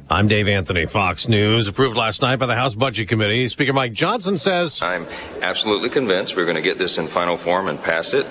I'm Dave Anthony, Fox News. Approved last night by the House Budget Committee. Speaker Mike Johnson says, I'm absolutely convinced we're going to get this in final form and pass it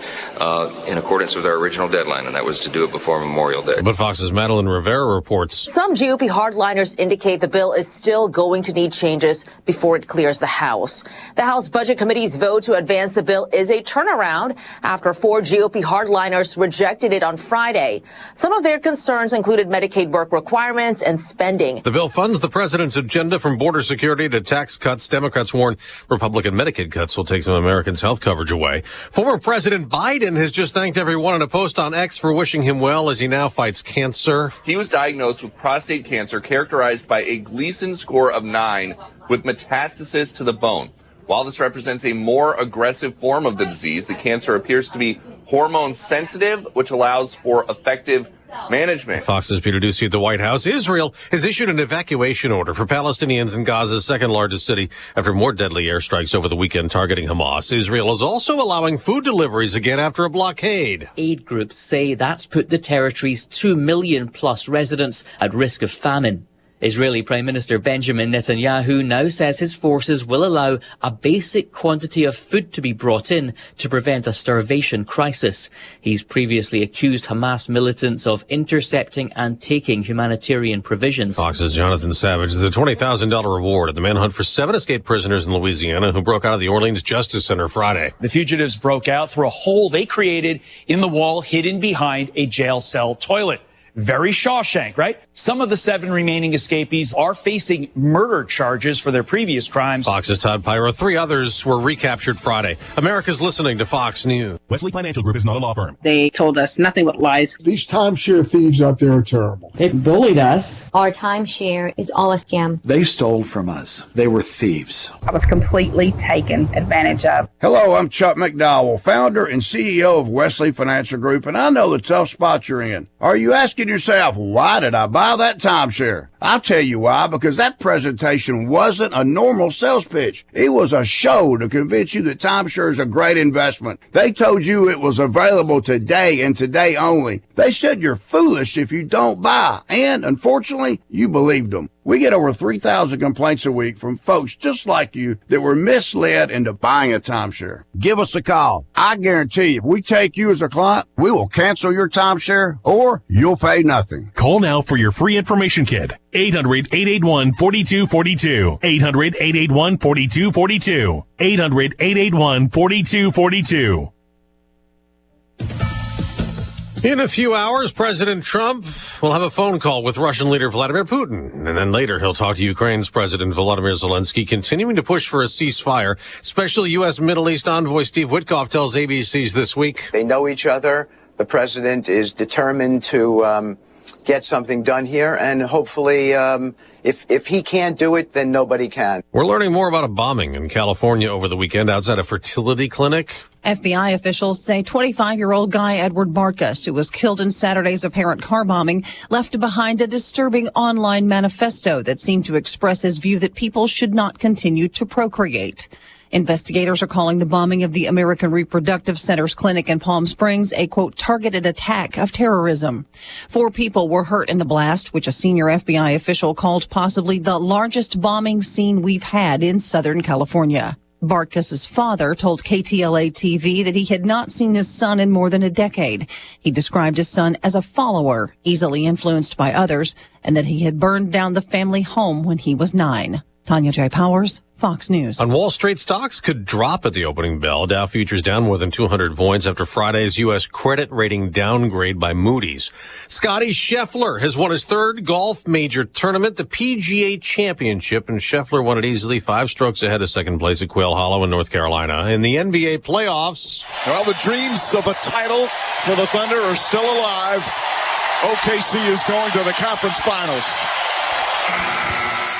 in accordance with our original deadline, and that was to do it before Memorial Day. But Fox's Madeline Rivera reports. Some GOP hardliners indicate the bill is still going to need changes before it clears the House. The House Budget Committee's vote to advance the bill is a turnaround after 4 GOP hardliners rejected it on Friday. Some of their concerns included Medicaid work requirements and spending. The bill funds the president's agenda from border security to tax cuts. Democrats warn Republican Medicaid cuts will take some Americans' health coverage away. Former President Biden has just thanked everyone in a post on X for wishing him well as he now fights cancer. He was diagnosed with prostate cancer characterized by a Gleason score of 9 with metastasis to the bone. While this represents a more aggressive form of the disease, the cancer appears to be hormone sensitive, which allows for effective management. Fox's Peter Doocy at the White House. Israel has issued an evacuation order for Palestinians in Gaza's second largest city after more deadly airstrikes over the weekend targeting Hamas. Israel is also allowing food deliveries again after a blockade. Aid groups say that's put the territory's 2 million plus residents at risk of famine. Israeli Prime Minister Benjamin Netanyahu now says his forces will allow a basic quantity of food to be brought in to prevent a starvation crisis. He's previously accused Hamas militants of intercepting and taking humanitarian provisions. Fox's Jonathan Savage. There's a $20,000 reward in the manhunt for 7 escaped prisoners in Louisiana who broke out of the Orleans Justice Center Friday. The fugitives broke out through a hole they created in the wall hidden behind a jail cell toilet. Very Shawshank, right? Some of the 7 remaining escapees are facing murder charges for their previous crimes. Fox's Todd Pyro. 3 others were recaptured Friday. America's listening to Fox News. Wesley Financial Group is not a law firm. They told us nothing but lies. These timeshare thieves out there are terrible. They bullied us. Our timeshare is all a scam. They stole from us. They were thieves. I was completely taken advantage of. Hello, I'm Chuck McDowell, founder and CEO of Wesley Financial Group, and I know the tough spot you're in. Are you asking yourself, why did I buy that timeshare? I'll tell you why, because that presentation wasn't a normal sales pitch. It was a show to convince you that timeshare is a great investment. They told you it was available today and today only. They said you're foolish if you don't buy, and unfortunately, you believed them. We get over 3,000 complaints a week from folks just like you that were misled into buying a timeshare. Give us a call. I guarantee you, if we take you as a client, we will cancel your timeshare or you'll pay nothing. Call now for your free information kit. 800-881-4242. 800-881-4242. 800-881-4242. In a few hours, President Trump will have a phone call with Russian leader Vladimir Putin. And then later, he'll talk to Ukraine's President Volodymyr Zelensky, continuing to push for a ceasefire. Special U.S. Middle East envoy Steve Witkoff tells ABC's This Week. They know each other. The president is determined to get something done here. And hopefully, if he can't do it, then nobody can. We're learning more about a bombing in California over the weekend outside a fertility clinic. FBI officials say 25-year-old guy Edward Bartkus, who was killed in Saturday's apparent car bombing, left behind a disturbing online manifesto that seemed to express his view that people should not continue to procreate. Investigators are calling the bombing of the American Reproductive Center's clinic in Palm Springs a, quote, targeted attack of terrorism. 4 people were hurt in the blast, which a senior FBI official called possibly the largest bombing scene we've had in Southern California. Bartkus's father told KTLA-TV that he had not seen his son in more than a decade. He described his son as a follower, easily influenced by others, and that he had burned down the family home when he was 9. Tanya J. Powers, Fox News. On Wall Street, stocks could drop at the opening bell. Dow futures down more than 200 points after Friday's U.S. credit rating downgrade by Moody's. Scottie Scheffler has won his 3rd golf major tournament, the PGA Championship, and Scheffler won it easily, 5 strokes ahead of second place at Quail Hollow in North Carolina. In the NBA playoffs, well, the dreams of a title for the Thunder are still alive. OKC is going to the conference finals.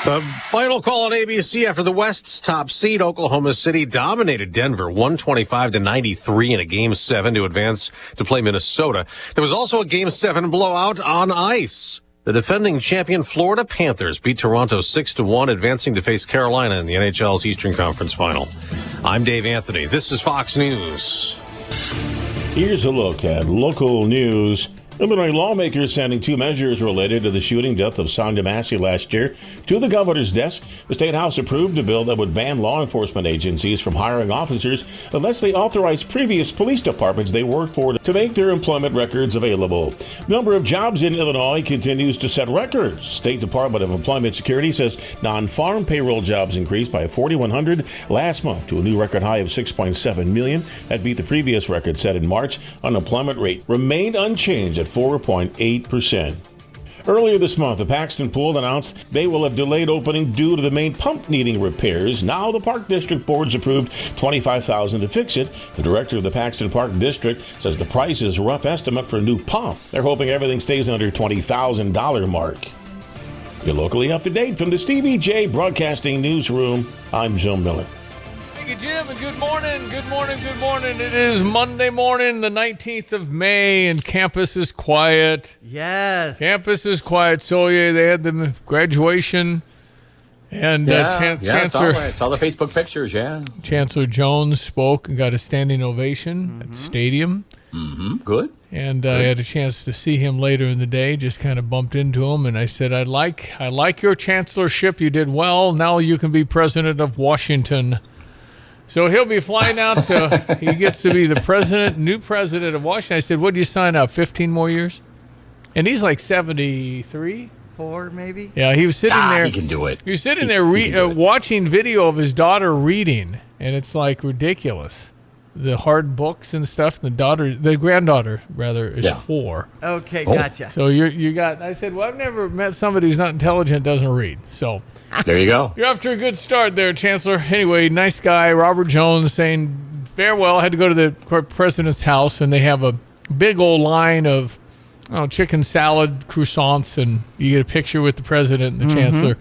The final call on ABC after the West's top seed, Oklahoma City, dominated Denver 125-93 in a Game 7 to advance to play Minnesota. There was also a Game 7 blowout on ice. The defending champion Florida Panthers beat Toronto 6-1, advancing to face Carolina in the NHL's Eastern Conference Final. I'm Dave Anthony. This is Fox News. Here's a look at local news Illinois lawmakers sending 2 measures related to the shooting death of Sandra Massey last year to the governor's desk. The State House approved a bill that would ban law enforcement agencies from hiring officers unless they authorize previous police departments they worked for to make their employment records available. The number of jobs in Illinois continues to set records. State Department of Employment Security says non-farm payroll jobs increased by 4,100 last month to a new record high of 6.7 million. That beat the previous record set in March. Unemployment rate remained unchanged at 4.8%. Earlier this month, the Paxton Pool announced they will have delayed opening due to the main pump needing repairs. Now the Park District Board's approved $25,000 to fix it. The director of the Paxton Park District says the price is a rough estimate for a new pump. They're hoping everything stays under $20,000 mark. You're locally up to date from the Stevie J Broadcasting Newsroom. I'm Joe Miller. Thank you, Jim, and good morning, good morning, good morning. It is Monday morning, the 19th of May, and campus is quiet. Yes. Campus is quiet. So, yeah, they had the graduation, and Chancellor... I saw the Facebook pictures, yeah. Chancellor Jones spoke and got a standing ovation at the stadium. Mm-hmm. Good. And I had a chance to see him later in the day, just kind of bumped into him, and I said, I like your chancellorship. You did well. Now you can be president of Washington. So he'll be flying out he gets to be the new president of Washington. I said, what do you sign up, 15 more years? And he's like 73? 4 maybe? Yeah, he was sitting there. He can do it. He was sitting there watching video of his daughter reading, and it's like ridiculous. The hard books and stuff. The granddaughter, rather, is 4. Okay, gotcha. So I said, well, I've never met somebody who's not intelligent, doesn't read. So there you go. You're off to a good start there, Chancellor. Anyway, nice guy. Robert Jones saying farewell. I had to go to the president's house, and they have a big old line of chicken salad, croissants, and you get a picture with the president and the chancellor.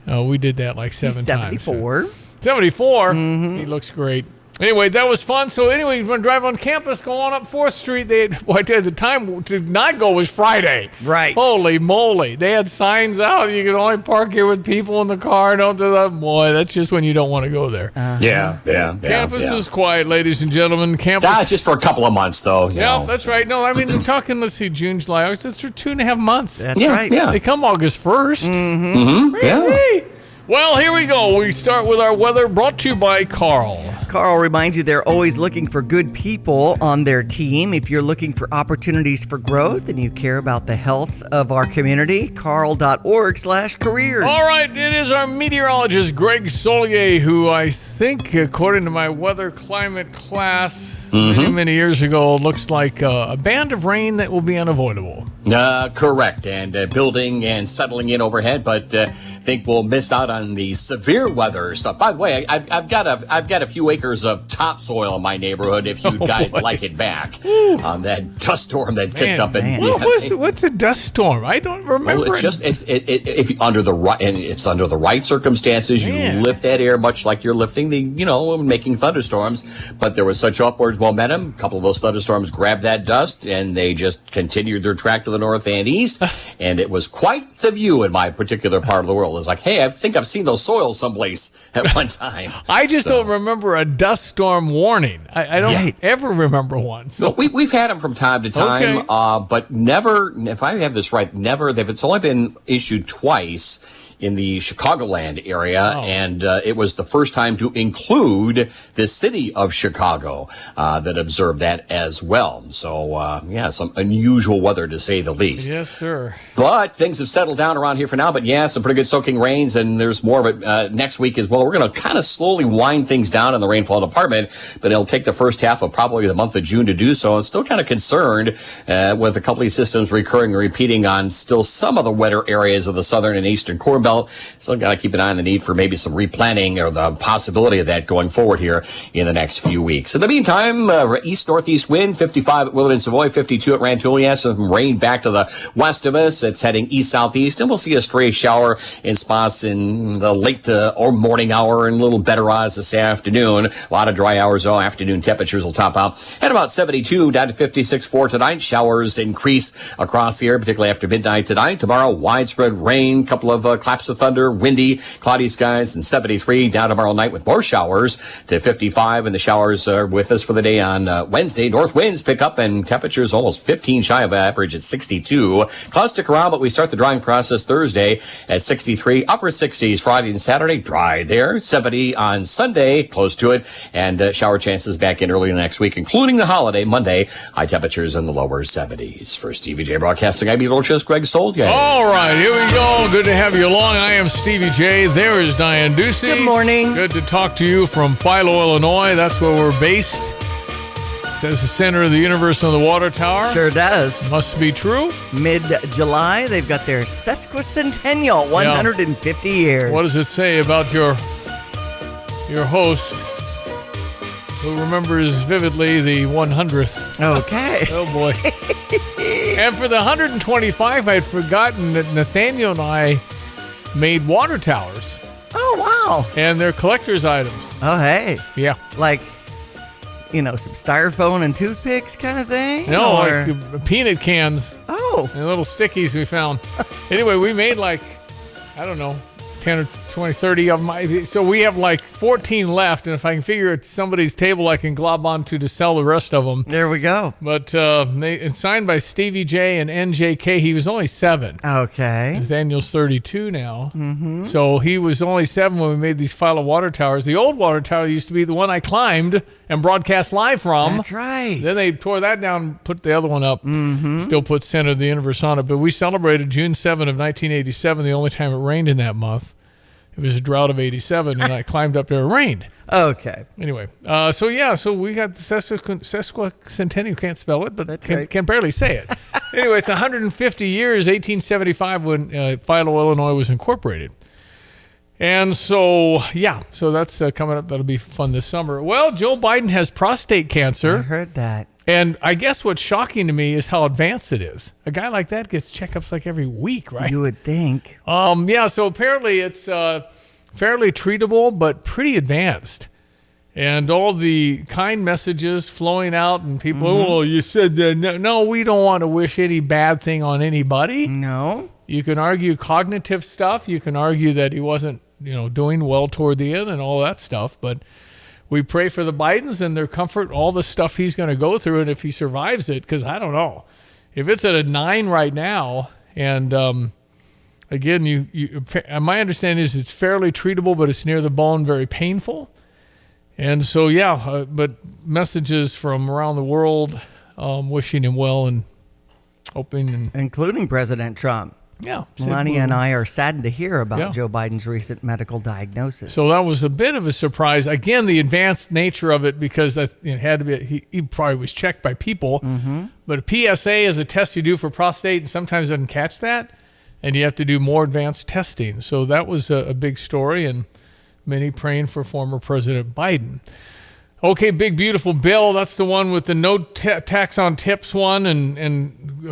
We did that like 7 times. 74. 74? He looks great. Anyway, that was fun. So anyway, when drive on campus, go on up 4th Street. The time to not go was Friday. Right. Holy moly. They had signs out. You can only park here with people in the car. Don't do that. Boy, that's just when you don't want to go there. Yeah. Campus is quiet, ladies and gentlemen. Campus. Just for a couple of months, though. Yeah, that's right. No, I mean, I'm talking, let's see, June, July, August. That's for 2.5 months. That's right. Yeah. They come August 1st. Yeah. Well, here we go. We start with our weather brought to you by Carl. Carl reminds you they're always looking for good people on their team. If you're looking for opportunities for growth and you care about the health of our community, carl.org/careers. All right, it is our meteorologist, Greg Solier, who I think, according to my weather climate class many years ago, looks like a band of rain that will be unavoidable. Correct, and building and settling in overhead, but think we'll miss out on the severe weather stuff. By the way, I've got a few acres of topsoil in my neighborhood. If you guys like it back on that dust storm that kicked up in. What's a dust storm? I don't remember. Well, if under the right circumstances, you lift that air much like you're lifting making thunderstorms. But there was such upward momentum. A couple of those thunderstorms grabbed that dust and they just continued their track to the north and east. And it was quite the view in my particular part of the world. It's like, hey, I think I've seen those soils someplace at one time. I just don't remember a dust storm warning. I don't ever remember one. So we've had them from time to time, but never, if I have this right, it's only been issued twice in the Chicagoland area, and it was the first time to include the city of Chicago that observed that as well. So, some unusual weather to say the least. Yes, sir. But things have settled down around here for now. But some pretty good soaking rains, and there's more of it next week as well. We're going to kind of slowly wind things down in the rainfall department, but it'll take the first half of probably the month of June to do so. I'm still kind of concerned with a couple of systems recurring and repeating on still some of the wetter areas of the southern and eastern Corn Belt. So got to keep an eye on the need for maybe some replanting or the possibility of that going forward here in the next few weeks. In the meantime, east-northeast wind, 55 at Willard and Savoy, 52 at Rantoul. Some rain back to the west of us. It's heading east-southeast, and we'll see a stray shower in spots in the late or morning hour and a little better odds this afternoon. A lot of dry hours, though. Afternoon temperatures will top out at about 72 down to 56 for tonight. Showers increase across the area, particularly after midnight tonight. Tomorrow, widespread rain, couple of cloudy Perhaps the thunder, windy, cloudy skies, and 73 down tomorrow night with more showers to 55. And the showers are with us for the day on Wednesday. North winds pick up and temperatures almost 15 shy of average at 62. Clouds stick around, but we start the drying process Thursday at 63. Upper 60s Friday and Saturday, dry there. 70 on Sunday, close to it. And shower chances back in early next week, including the holiday Monday. High temperatures in the lower 70s. For Stevie J Broadcasting, I'm Littlechest Greg Soldier. All right, here we go. Good to have you along. I am Stevie J. There is Diane Ducey. Good morning. Good to talk to you from Philo, Illinois. That's where we're based. Says the center of the universe on the water tower. Sure does. Must be true. Mid-July, they've got their sesquicentennial, 150 years. What does it say about your host, who remembers vividly the 100th? Okay. Oh, boy. And for the 125, I'd forgotten that Nathaniel and I made water towers. Oh, wow. And they're collector's items. Oh, hey. Yeah. Like, some styrofoam and toothpicks kind of thing? No, or... like peanut cans. Oh. And little stickies we found. Anyway, we made 10 or 20, 30 of them. So we have 14 left, and if I can figure it's somebody's table I can glob onto to sell the rest of them. There we go. But it's signed by Stevie J and NJK. He was only 7. Okay. Nathaniel's 32 now. Mm-hmm. So he was only 7 when we made these Philo water towers. The old water tower used to be the one I climbed and broadcast live from. That's right. Then they tore that down and put the other one up. Mm-hmm. Still put Center of the Universe on it. But we celebrated June 7 of 1987, the only time it rained in that month. It was a drought of 87, and I climbed up there. It rained. Okay. Anyway, so we got the sesquicentennial. Can't spell it, but can barely say it. Anyway, it's 150 years, 1875, when Philo, Illinois was incorporated. And so that's coming up. That'll be fun this summer. Well, Joe Biden has prostate cancer. I heard that. And I guess what's shocking to me is how advanced it is. A guy like that gets checkups every week, right? You would think. So apparently it's fairly treatable, but pretty advanced. And all the kind messages flowing out, and people, oh, you said that. No, we don't want to wish any bad thing on anybody. No. You can argue cognitive stuff. You can argue that he wasn't, doing well toward the end and all that stuff. But we pray for the Bidens and their comfort, all the stuff he's going to go through, and if he survives it, because I don't know. If it's at a 9 right now, and again, my understanding is it's fairly treatable, but it's near the bone, very painful. And so, but messages from around the world wishing him well and hoping. Including President Trump. Yeah. Melania and I are saddened to hear about Joe Biden's recent medical diagnosis. So that was a bit of a surprise. Again, the advanced nature of it, because it had to be, he probably was checked by people. Mm-hmm. But a PSA is a test you do for prostate, and sometimes doesn't catch that. And you have to do more advanced testing. So that was a big story, and many praying for former President Biden. Okay, big, beautiful bill. That's the one with the no tax on tips one and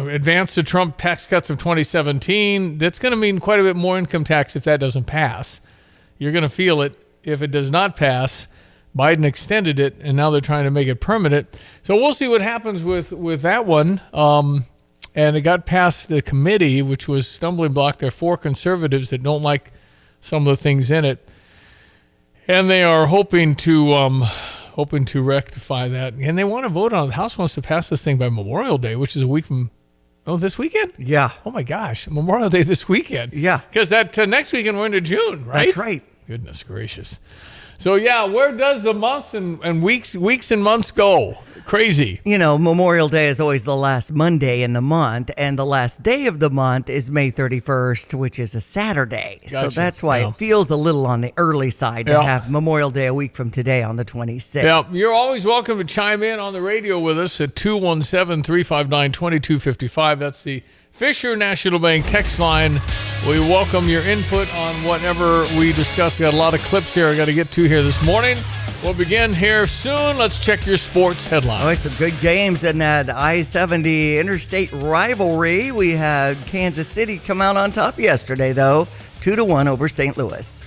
advance to Trump tax cuts of 2017. That's going to mean quite a bit more income tax if that doesn't pass. You're going to feel it if it does not pass. Biden extended it, and now they're trying to make it permanent. So we'll see what happens with that one. And it got past the committee, which was stumbling block. There are 4 conservatives that don't like some of the things in it. And they are hoping to rectify that. And they want to vote on it. The House wants to pass this thing by Memorial Day, which is a week from, this weekend? Yeah. Oh, my gosh. Memorial Day this weekend. Yeah. Because that next weekend we're into June, right? That's right. Goodness gracious. So, where does the months and weeks and months go? Crazy. Memorial Day is always the last Monday in the month, and the last day of the month is May 31st, which is a Saturday. Gotcha. So that's why it feels a little on the early side to have Memorial Day a week from today on the 26th. Yeah, you're always welcome to chime in on the radio with us at 217-359-2255. That's the Fisher National Bank text line. We welcome your input on whatever we discuss. We got a lot of clips here I got to get to here this morning. We'll begin here soon. Let's check your sports headlines. Oh, some good games in that I-70 interstate rivalry. We had Kansas City come out on top yesterday, though, 2-1 over St. Louis.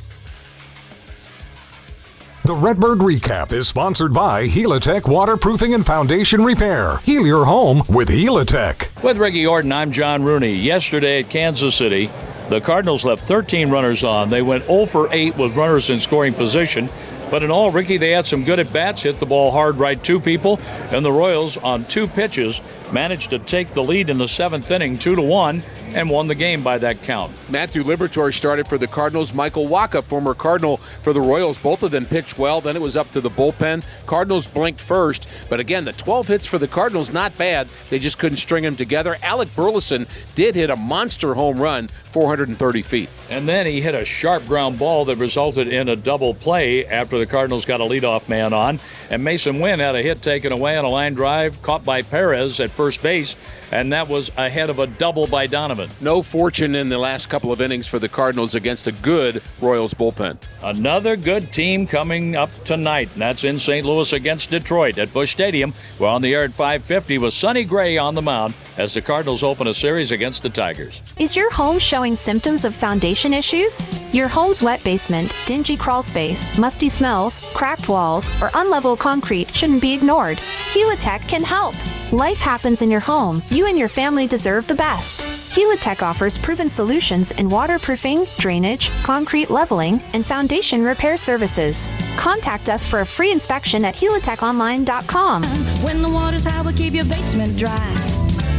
The Redbird Recap is sponsored by Helitech Waterproofing and Foundation Repair. Heal your home with Helitech. With Ricky Orton, I'm John Rooney. Yesterday at Kansas City, The Cardinals left 13 runners on. They went 0 for 8 with runners in scoring position. But in all, Ricky, they had some good at-bats, hit the ball hard right to people, and the Royals on 2 pitches managed to take the lead in the 7th inning 2-1 and won the game by that count. Matthew Liberatore started for the Cardinals. Michael Wacha, former Cardinal for the Royals. Both of them pitched well. Then it was up to the bullpen. Cardinals blinked first. But again, the 12 hits for the Cardinals, not bad. They just couldn't string them together. Alec Burleson did hit a monster home run, 430 feet. And then he hit a sharp ground ball that resulted in a double play after the Cardinals got a leadoff man on. And Mason Wynn had a hit taken away on a line drive caught by Perez at first base. And that was ahead of a double by Donovan. No fortune in the last couple of innings for the Cardinals against a good Royals bullpen. Another good team coming up tonight, and that's in St. Louis against Detroit at Busch Stadium. We're on the air at 5:50 with Sonny Gray on the mound as the Cardinals open a series against the Tigers. Is your home showing symptoms of foundation issues? Your home's wet basement, dingy crawl space, musty smells, cracked walls, or unlevel concrete shouldn't be ignored. Helitech can help. Life happens in your home. You and your family deserve the best. Helitech offers proven solutions in waterproofing, drainage, concrete leveling, and foundation repair services. Contact us for a free inspection at helitechonline.com. When the water's high, we'll keep your basement dry.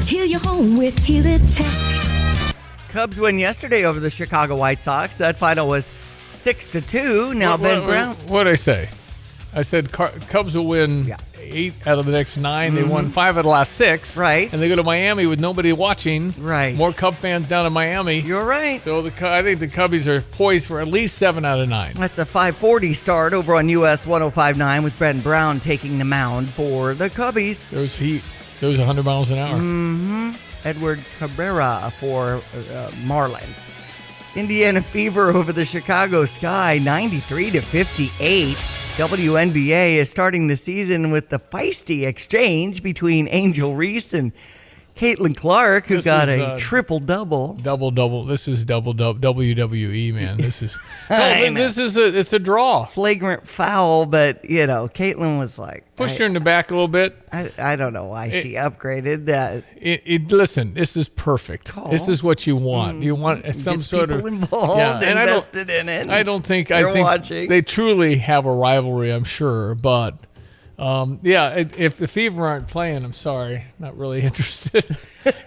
Heal your home with Helitech. Cubs win yesterday over the Chicago White Sox. That final was 6-2. Now Ben Brown. What did I say? I said Cubs will win 8 out of the next 9. They won 5 out of the last 6. Right. And they go to Miami with nobody watching. Right. More Cub fans down in Miami. You're right. So I think the Cubbies are poised for at least 7 out of 9. That's a 5:40 start over on US 105.9 with Ben Brown taking the mound for the Cubbies. There's heat. There's 100 miles an hour. Mm-hmm. Edward Cabrera for Marlins. Indiana Fever over the Chicago Sky, 93-58. WNBA is starting the season with the feisty exchange between Angel Reese and Caitlin Clark, who got a triple-double. Double-double. This is double-double. WWE, man. This is it's a draw. Flagrant foul, but, Caitlin was like... Pushed her in the back a little bit. I don't know why she upgraded that. Listen, this is perfect. Oh. This is what you want. You want some sort of... involved, invested in it. I think they truly have a rivalry, I'm sure, but... if the Fever aren't playing, I'm sorry, not really interested.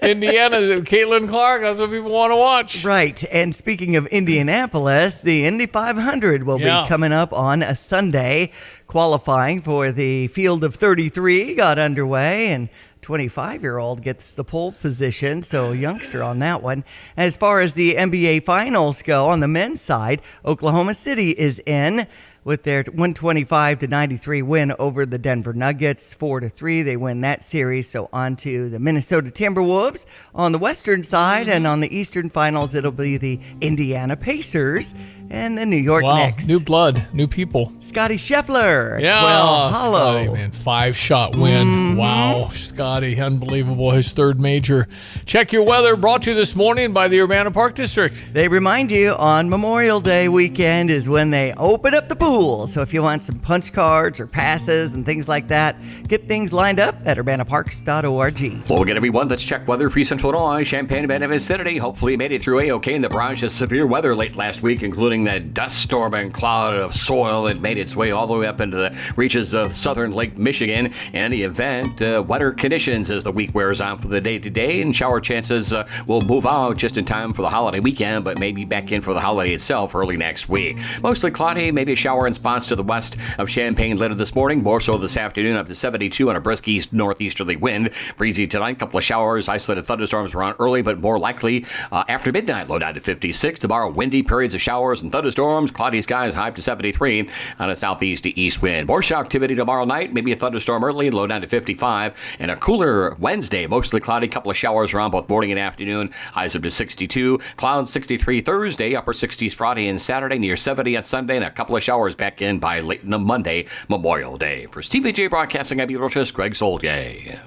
Indiana, Caitlin Clark, that's what people want to watch. Right, and speaking of Indianapolis, the Indy 500 will be coming up on a Sunday. Qualifying for the Field of 33 got underway, and 25-year-old gets the pole position, so a youngster on that one. As far as the NBA Finals go, on the men's side, Oklahoma City is in with their 125-93 win over the Denver Nuggets, 4-3. They win that series. So on to the Minnesota Timberwolves on the western side, and on the eastern finals, it'll be the Indiana Pacers and the New York Knicks. New blood, new people. Scotty Scheffler. Hollow. Scotty, man, 5-shot win. Mm-hmm. Wow, Scotty, unbelievable. His third major. Check your weather, brought to you this morning by the Urbana Park District. They remind you on Memorial Day weekend is when they open up the pool. So if you want some punch cards or passes and things like that, get things lined up at urbanaparks.org. Well, again, everyone, let's check weather for Central Illinois. Champaign and vicinity. Hopefully made it through A-OK in the barrage of severe weather late last week, including that dust storm and cloud of soil that made its way all the way up into the reaches of southern Lake Michigan. In any event, wetter conditions as the week wears on for the day-to-day, and shower chances will move out just in time for the holiday weekend, but maybe back in for the holiday itself early next week. Mostly cloudy, maybe a shower in spots to the west of Champaign later this morning, more so this afternoon, up to 72 on a brisk northeasterly wind. Breezy tonight, couple of showers, isolated thunderstorms around early, but more likely after midnight, low down to 56. Tomorrow, windy periods of showers and thunderstorms, cloudy skies, high up to 73 on a southeast to east wind. More shower activity tomorrow night, maybe a thunderstorm early, low down to 55, and a cooler Wednesday, mostly cloudy, couple of showers around both morning and afternoon, highs up to 62. Clouds 63 Thursday, upper 60s Friday and Saturday, near 70 on Sunday, and a couple of showers back in by late in the Monday, Memorial Day. For Stevie J Broadcasting, I'm Ulysses Greg Soldier.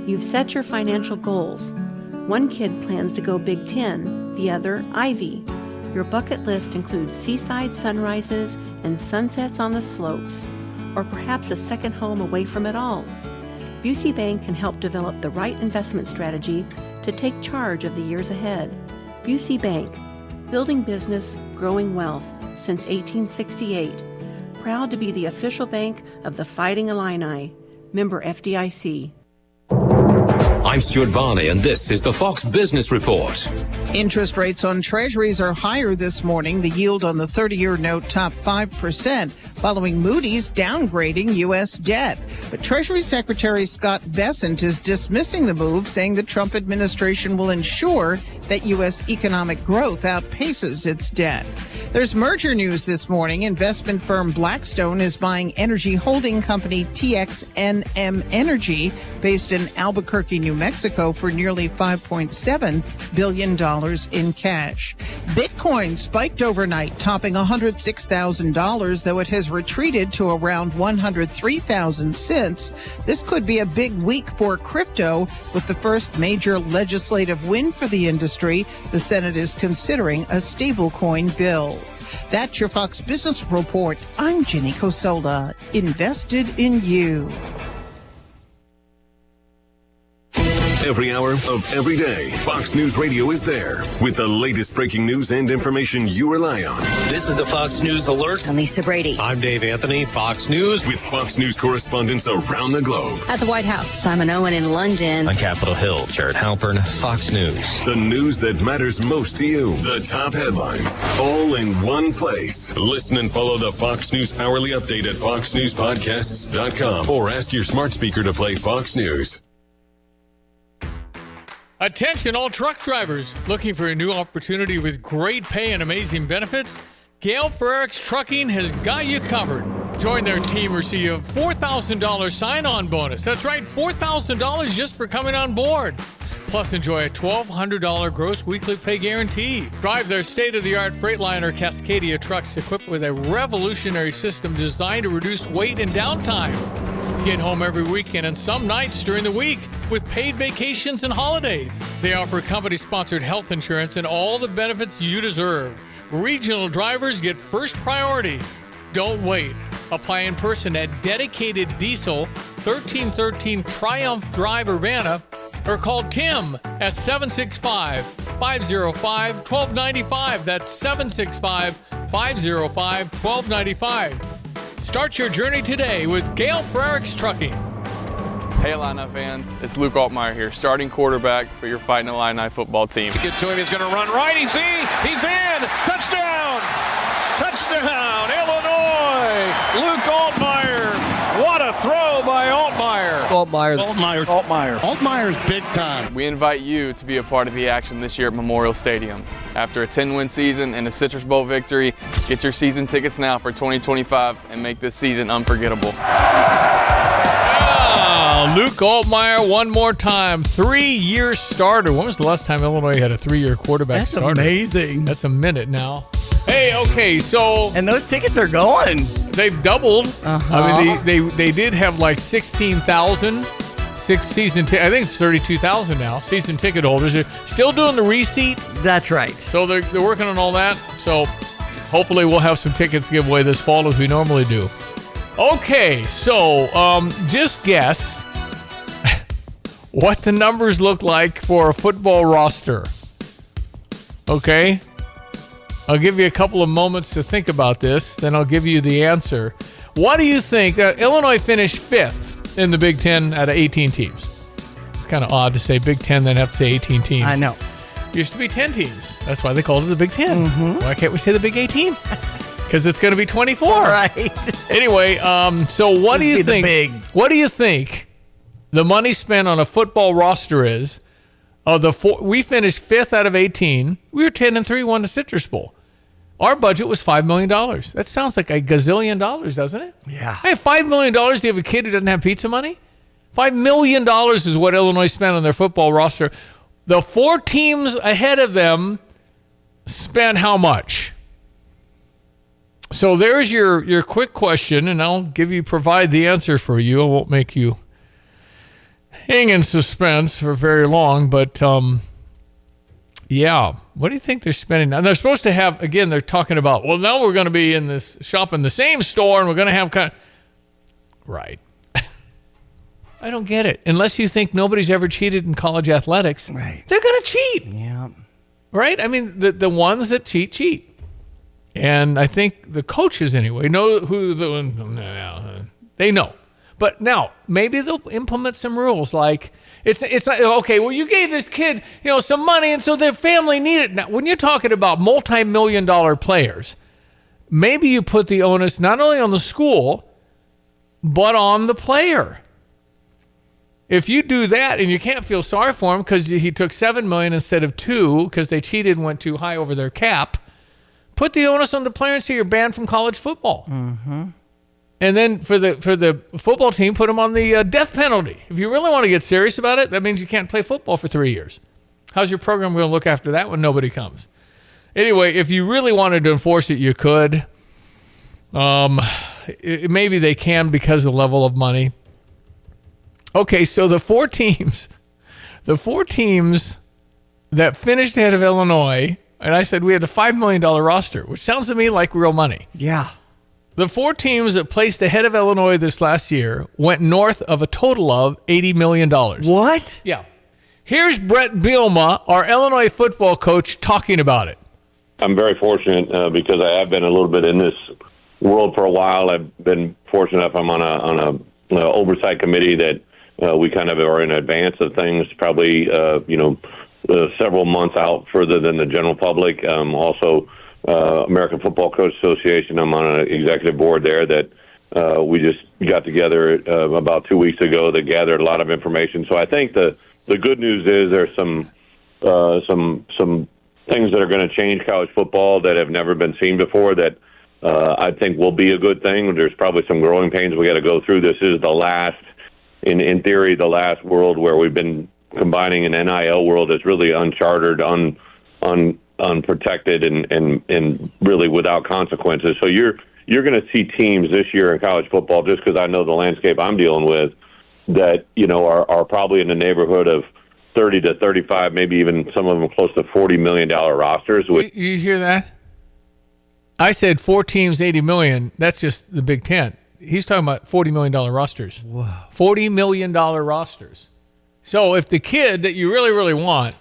You've set your financial goals. One kid plans to go Big Ten, the other Ivy. Your bucket list includes seaside sunrises and sunsets on the slopes, or perhaps a second home away from it all. Busey Bank can help develop the right investment strategy to take charge of the years ahead. Busey Bank, building business, growing wealth since 1868. Proud to be the official bank of the Fighting Illini. Member FDIC. I'm Stuart Varney, and this is the Fox Business Report. Interest rates on treasuries are higher this morning. The yield on the 30-year note topped 5%, following Moody's downgrading U.S. debt. But Treasury Secretary Scott Bessent is dismissing the move, saying the Trump administration will ensure that U.S. economic growth outpaces its debt. There's merger news this morning. Investment firm Blackstone is buying energy holding company TXNM Energy, based in Albuquerque, New Mexico, for nearly $5.7 billion in cash. Bitcoin spiked overnight, topping $106,000, though it has retreated to around $103,000 since. This could be a big week for crypto, with the first major legislative win for the industry. The Senate is considering a stablecoin bill. That's your Fox Business Report. I'm Jenny Cosola. Invested in you. Every hour of every day, Fox News Radio is there with the latest breaking news and information you rely on. This is the Fox News Alert. I'm Lisa Brady. I'm Dave Anthony, Fox News. With Fox News correspondents around the globe. At the White House, Simon Owen in London. On Capitol Hill, Jared Halpern, Fox News. The news that matters most to you. The top headlines, all in one place. Listen and follow the Fox News Hourly Update at foxnewspodcasts.com or ask your smart speaker to play Fox News. Attention all truck drivers looking for a new opportunity with great pay and amazing benefits. Gale Frericks Trucking has got you covered. Join their team, receive a $4,000 sign-on bonus. That's right, $4,000 just for coming on board. Plus, enjoy a $1,200 gross weekly pay guarantee. Drive their state-of-the-art Freightliner Cascadia trucks equipped with a revolutionary system designed to reduce weight and downtime. Get home every weekend and some nights during the week with paid vacations and holidays. They offer company-sponsored health insurance and all the benefits you deserve. Regional drivers get first priority. Don't wait. Apply in person at Dedicated Diesel, 1313 Triumph Drive, Urbana, or call Tim at 765-505-1295. That's 765-505-1295. Start your journey today with Gale Frericks Trucking. Hey Illini fans, it's Luke Altmaier here, starting quarterback for your Fighting Illini football team. Get to him, he's going to run right, he's in, touchdown! Touchdown, Illinois! Luke Altmaier, what a throw by Altmaier. Altmaier's big time. We invite you to be a part of the action this year at Memorial Stadium. After a 10-win season and a Citrus Bowl victory, get your season tickets now for 2025 and make this season unforgettable. Luke Altmaier one more time. 3-year starter. When was the last time Illinois had a 3-year quarterback starter? That's amazing. That's a minute now. Hey, okay, so... And those tickets are going. They've doubled. Uh-huh. I mean, they did have like 16,000 season I think it's 32,000 now, season ticket holders. They're still doing the reseat. That's right. So they're working on all that. So hopefully we'll have some tickets to give away this fall as we normally do. Okay, so just guess what the numbers look like for a football roster. Okay? I'll give you a couple of moments to think about this, then I'll give you the answer. What do you think? Illinois finished 5th in the Big Ten out of 18 teams. It's kind of odd to say Big Ten, then have to say 18 teams. I know. Used to be 10 teams. That's why they called it the Big Ten. Mm-hmm. Why can't we say the Big 18? Because it's going to be 24. Right. Anyway, so what do you think? What do you think the money spent on a football roster is? We finished 5th out of 18. We were 10-3, won the Citrus Bowl. Our budget was $5 million. That sounds like a gazillion dollars, doesn't it? Yeah. Hey, $5 million, do you have a kid who doesn't have pizza money? $5 million is what Illinois spent on their football roster. The 4 teams ahead of them spent how much? So there's your quick question, and I'll provide the answer for you. I won't make you hang in suspense for very long, but yeah. What do you think they're spending? And they're supposed to have, again, they're talking about, well, now we're going to be in this shop in the same store, and we're going to have right. I don't get it. Unless you think nobody's ever cheated in college athletics, right? They're going to cheat. Yeah. right? I mean, the ones that cheat. And I think the coaches, anyway, know who they know. But now, maybe they'll implement some rules like, it's not, okay, well, you gave this kid, some money, and so their family needed. Now, when you're talking about multi-million-dollar players, maybe you put the onus not only on the school, but on the player. If you do that and you can't feel sorry for him because he took $7 million instead of $2 million because they cheated and went too high over their cap, put the onus on the player and say you're banned from college football. Mm-hmm. And then for the football team, put them on the death penalty. If you really want to get serious about it, that means you can't play football for 3 years. How's your program going to look after that when nobody comes? Anyway, if you really wanted to enforce it, you could. Maybe they can because of the level of money. Okay, so the four teams that finished ahead of Illinois, and I said we had a $5 million roster, which sounds to me like real money. Yeah. The four teams that placed ahead of Illinois this last year went north of a total of $80 million. What? Yeah. Here's Brett Bielema, our Illinois football coach, talking about it. I'm very fortunate because I have been a little bit in this world for a while. I've been fortunate enough I'm on a oversight committee that we kind of are in advance of things, probably several months out further than the general public. Also, American Football Coach Association, I'm on an executive board there that we just got together about 2 weeks ago that gathered a lot of information. So I think the good news is there's some things that are going to change college football that have never been seen before that I think will be a good thing. There's probably some growing pains we got to go through. This is the last, in theory, the last world where we've been combining an NIL world that's really uncharted, unprotected, and really without consequences. So you're going to see teams this year in college football, just because I know the landscape I'm dealing with, that are probably in the neighborhood of 30 to 35, maybe even some of them close to $40 million rosters. You hear that? I said 4 teams, $80 million. That's just the Big Ten. He's talking about $40 million rosters. Wow. $40 million rosters. So if the kid that you really, really want,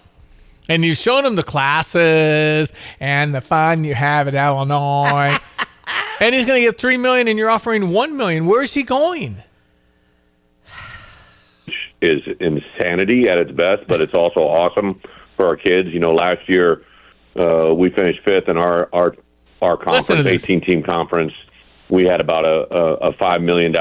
and you've shown him the classes and the fun you have at Illinois, and he's going to get $3 million and you're offering $1 million, where's he going? Is insanity at its best, but it's also awesome for our kids. Last year we finished 5th in our conference, 18-team conference. We had about a $5 million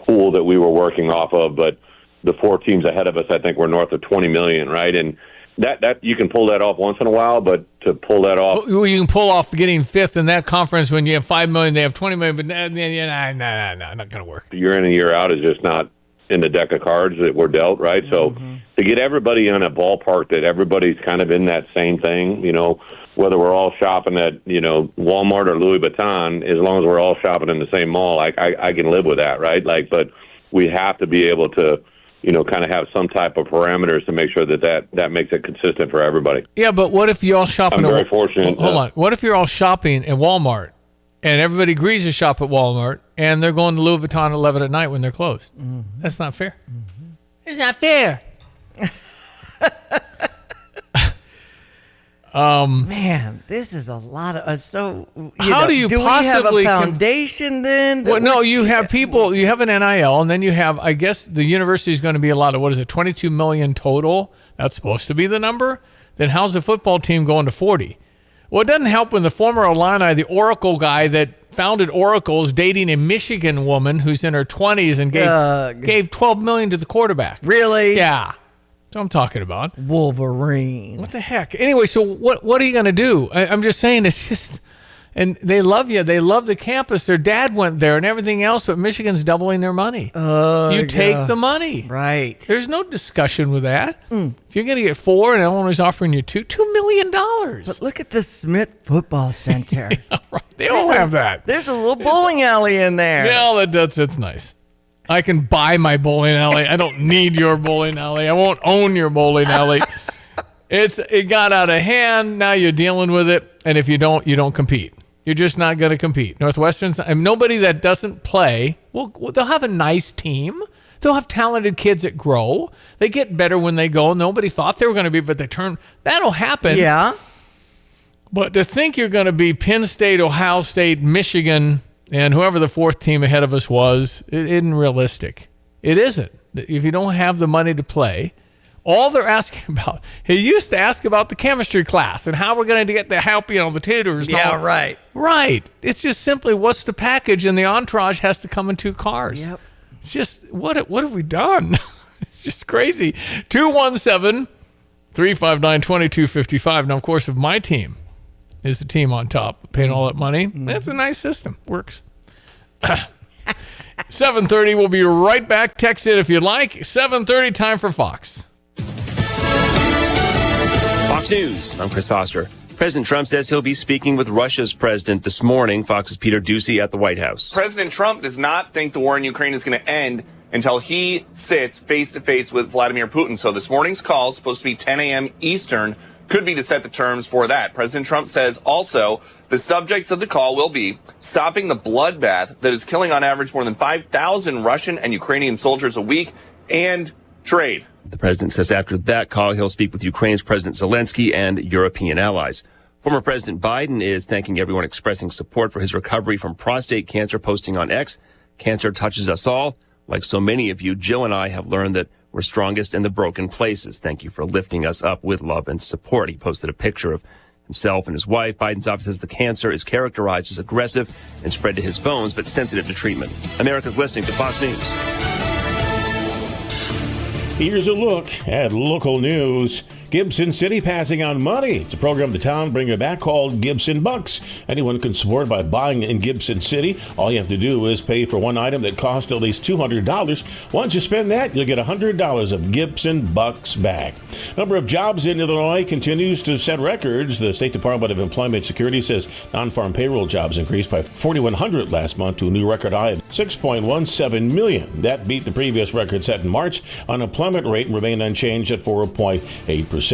pool that we were working off of, but the 4 teams ahead of us, I think, were north of $20 million, right? And that you can pull that off once in a while, but to pull that off, well, you can pull off getting 5th in that conference when you have $5 million, they have $20 million, but nah, not going to work. Year in and year out is just not in the deck of cards that we're dealt, right? So to get everybody in a ballpark that everybody's kind of in that same thing, whether we're all shopping at, Walmart or Louis Vuitton, as long as we're all shopping in the same mall, I can live with that, right? But we have to be able to, kind of have some type of parameters to make sure that makes it consistent for everybody. Yeah, but what if you all shopping? I'm very fortunate. Hold on. What if you're all shopping at Walmart and everybody agrees to shop at Walmart and they're going to Louis Vuitton at 11 at night when they're closed? Mm-hmm. That's not fair. Mm-hmm. It's not fair. Man, this is a lot of how do you possibly we have a foundation then? Well, no, you have people. You have an NIL, and then you have. I guess the university is going to be a lot of. What is it? 22 million total. That's supposed to be the number. Then how's the football team going to 40? Well, it doesn't help when the former Illini, the Oracle guy that founded Oracle, is dating a Michigan woman who's in her 20s and gave $12 million to the quarterback. Really? Yeah. That's what I'm talking about. Wolverines. What the heck? Anyway, so what are you going to do? I'm just saying it's just, and they love you. They love the campus. Their dad went there and everything else, but Michigan's doubling their money. You take the money. Right. There's no discussion with that. If you're going to get 4 and Illinois offering you $2 million. But look at the Smith Football Center. Yeah, right. They all have that. There's a little bowling alley in there. Yeah, that's nice. I can buy my bowling alley. I don't need your bowling alley. I won't own your bowling alley. It got out of hand. Now you're dealing with it. And if you don't compete. You're just not going to compete. Northwestern's nobody that doesn't play. Well, they'll have a nice team. They'll have talented kids that grow. They get better when they go. Nobody thought they were going to be, but they turn. That'll happen. Yeah. But to think you're going to be Penn State, Ohio State, Michigan, and whoever the fourth team ahead of us was, it isn't realistic. It isn't. If you don't have the money to play, all they're asking about, he used to ask about the chemistry class and how we're going to get the help, the tutors. Yeah, right. Right. It's just simply what's the package, and the entourage has to come in 2 cars. Yep. It's just, what have we done? It's just crazy. 217-359-2255. Now, of course, if my team is the team on top paying all that money, that's a nice system. Works. 7:30, we'll be right back. Text it if you'd like. 7:30, time for Fox. Fox News, I'm Chris Foster. President Trump says he'll be speaking with Russia's president this morning. Fox's Peter Doocy at the White House. President Trump does not think the war in Ukraine is going to end until he sits face-to-face with Vladimir Putin. So this morning's call is supposed to be 10 a.m. Eastern, could be to set the terms for that. President Trump says also the subjects of the call will be stopping the bloodbath that is killing on average more than 5,000 Russian and Ukrainian soldiers a week, and trade. The president says after that call, he'll speak with Ukraine's President Zelensky and European allies. Former President Biden is thanking everyone expressing support for his recovery from prostate cancer, posting on X, "Cancer touches us all. Like so many of you, Jill and I have learned that we're strongest in the broken places. Thank you for lifting us up with love and support." He posted a picture of himself and his wife. Biden's office says the cancer is characterized as aggressive and spread to his bones, but sensitive to treatment. America's listening to Fox News. Here's a look at local news. Gibson City passing on money. It's a program the town bringing back called Gibson Bucks. Anyone can support by buying in Gibson City. All you have to do is pay for one item that costs at least $200. Once you spend that, you'll get $100 of Gibson Bucks back. Number of jobs in Illinois continues to set records. The State Department of Employment Security says non-farm payroll jobs increased by 4,100 last month to a new record high of 6.17 million. That beat the previous record set in March. Unemployment rate remained unchanged at 4.8%.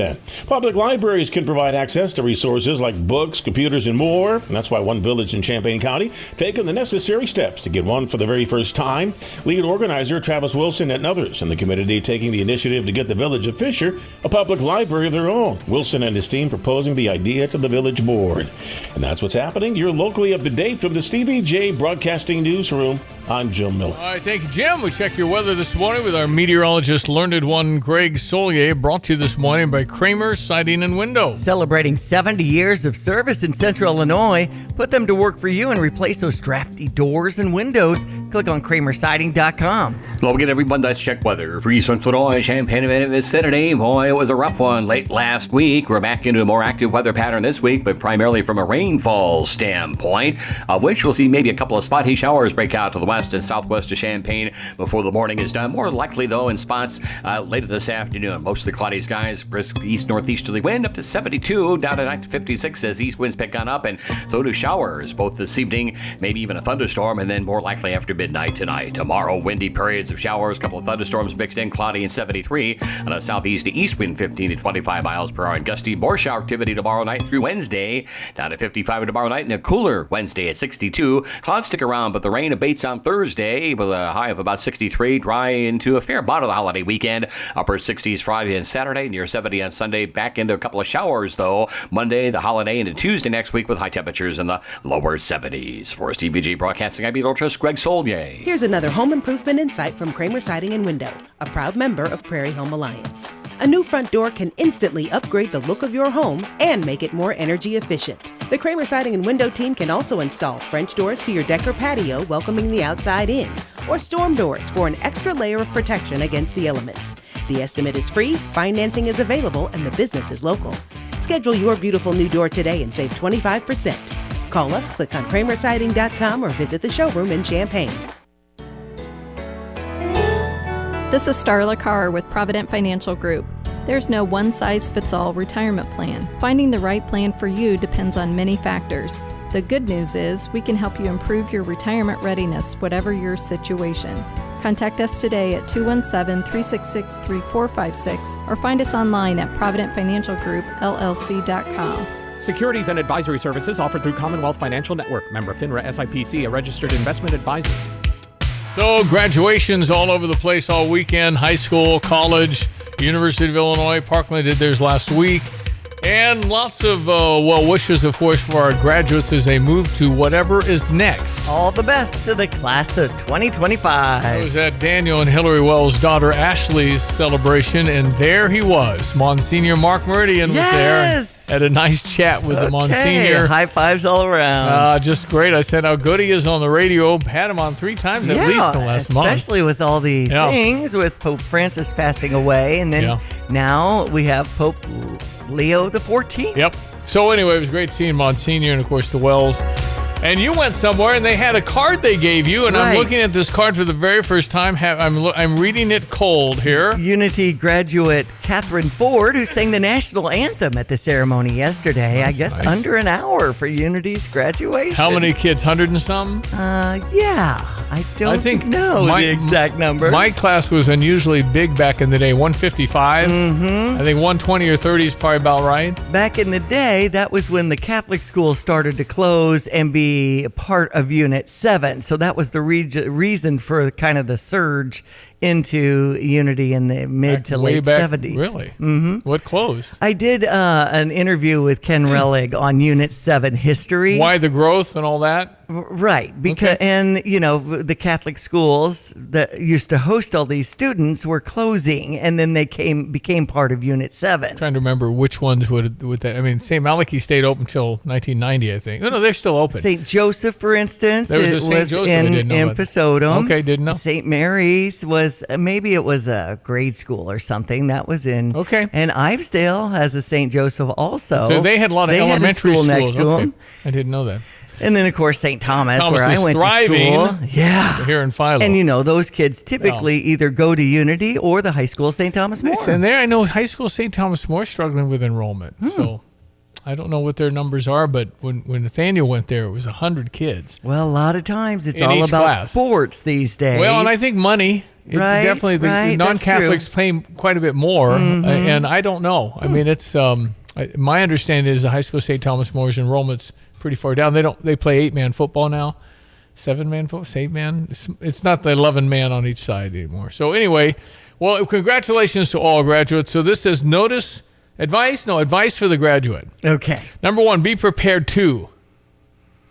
Public libraries can provide access to resources like books, computers, and more. And that's why one village in Champaign County taken the necessary steps to get one for the very first time. Lead organizer Travis Wilson and others in the community taking the initiative to get the village of Fisher a public library of their own. Wilson and his team proposing the idea to the village board. And that's what's happening. You're locally up to date from the Stevie J Broadcasting Newsroom. I'm Jim Miller. All right, thank you, Jim. We check your weather this morning with our meteorologist, learned one, Greg Solier, brought to you this morning by Kramer Siding and Windows. Celebrating 70 years of service in Central Illinois. Put them to work for you and replace those drafty doors and windows. Click on KramerSiding.com. Hello again, everyone. Let's check weather for East Central Illinois, Champaign and vicinity. Boy, it was a rough one late last week. We're back into a more active weather pattern this week, but primarily from a rainfall standpoint, of which we'll see maybe a couple of spotty showers break out to the west and southwest of Champaign before the morning is done. More likely, though, in spots later this afternoon. Mostly cloudy skies, brisk east-northeasterly wind up to 72, down to 56 as east winds pick on up, and so do showers both this evening, maybe even a thunderstorm, and then more likely after midnight tonight. Tomorrow, windy periods of showers, a couple of thunderstorms mixed in, cloudy and 73, on a southeast to east wind 15 to 25 miles per hour, and gusty more shower activity tomorrow night through Wednesday, down to 55 tomorrow night, and a cooler Wednesday at 62. Clouds stick around, but the rain abates on Thursday with a high of about 63, dry into a fair amount of the holiday weekend. Upper 60s Friday and Saturday, near 70 on Sunday. Back into a couple of showers, though, Monday, the holiday, into Tuesday next week with high temperatures in the lower 70s. For TVG Broadcasting, I'm meteorologist Greg Solier. Here's another home improvement insight from Kramer Siding and Window, a proud member of Prairie Home Alliance. A new front door can instantly upgrade the look of your home and make it more energy efficient. The Kramer Siding and Window team can also install French doors to your deck or patio, welcoming the outside in, or storm doors for an extra layer of protection against the elements. The estimate is free, financing is available, and the business is local. Schedule your beautiful new door today and save 25%. Call us, click on KramerSiding.com, or visit the showroom in Champaign. This is Starla Carr with Provident Financial Group. There's no one-size-fits-all retirement plan. Finding the right plan for you depends on many factors. The good news is we can help you improve your retirement readiness, whatever your situation. Contact us today at 217-366-3456 or find us online at providentfinancialgroupllc.com. Securities and advisory services offered through Commonwealth Financial Network. Member FINRA SIPC, a registered investment advisor. So graduations all over the place all weekend. High school, college, University of Illinois. Parkland did theirs last week. And lots of wishes, of course, for our graduates as they move to whatever is next. All the best to the class of 2025. I was at Daniel and Hillary Wells' daughter Ashley's celebration, and there he was. Monsignor Mark Meridian was there. Had a nice chat with the Monsignor. High fives all around. Just great. I said how good he is on the radio. Had him on 3 times at least in the last month. Especially with all the things, with Pope Francis passing away. And then now we have Pope Leo the 14th. Yep. So anyway, it was great seeing Monsignor and, of course, the Wells. And you went somewhere, and they had a card they gave you, and I'm looking at this card for the very first time. I'm reading it cold here. Unity graduate Catherine Ford, who sang the national anthem at the ceremony yesterday. That's I guess nice. under an hour for Unity's graduation. How many kids? 100 and some? I don't know the exact number. My class was unusually big back in the day, 155. I think 120 or 30 is probably about right. Back in the day, that was when the Catholic schools started to close and be part of Unit 7. So that was the reason for kind of the surge into Unity in the mid to late 70s. Really? Mm-hmm. What closed? I did an interview with Ken Relic on Unit 7 history. Why the growth and all that? Right, because and the Catholic schools that used to host all these students were closing, and then they became part of Unit 7. Trying to remember which ones would that. I mean, St. Malachy stayed open until 1990, I think. No, they're still open. St. Joseph, for instance, there was it was in Episodum. Okay, didn't know. St. Mary's was maybe it was a grade school or something that was in. Okay, and Ivesdale has a St. Joseph also. So they had a lot of elementary schools schools next to them. I didn't know that. And then, of course, St. Thomas, where I went thriving to school. Yeah. Here in Philo. And, those kids typically either go to Unity or the high school St. Thomas More. And there, I know high school St. Thomas More struggling with enrollment. So I don't know what their numbers are, but when Nathaniel went there, it was 100 kids. Well, a lot of times it's in all about class. Sports these days. Well, and I think money. Definitely, the non-Catholics pay quite a bit more. And I don't know. I mean, it's my understanding is the high school St. Thomas More's enrollment's pretty far down. They play 8-man football now, 7-man football, 8-man. It's not the 11-man on each side anymore. So anyway, well, congratulations to all graduates. So this says advice for the graduate. Okay. Number 1, be prepared to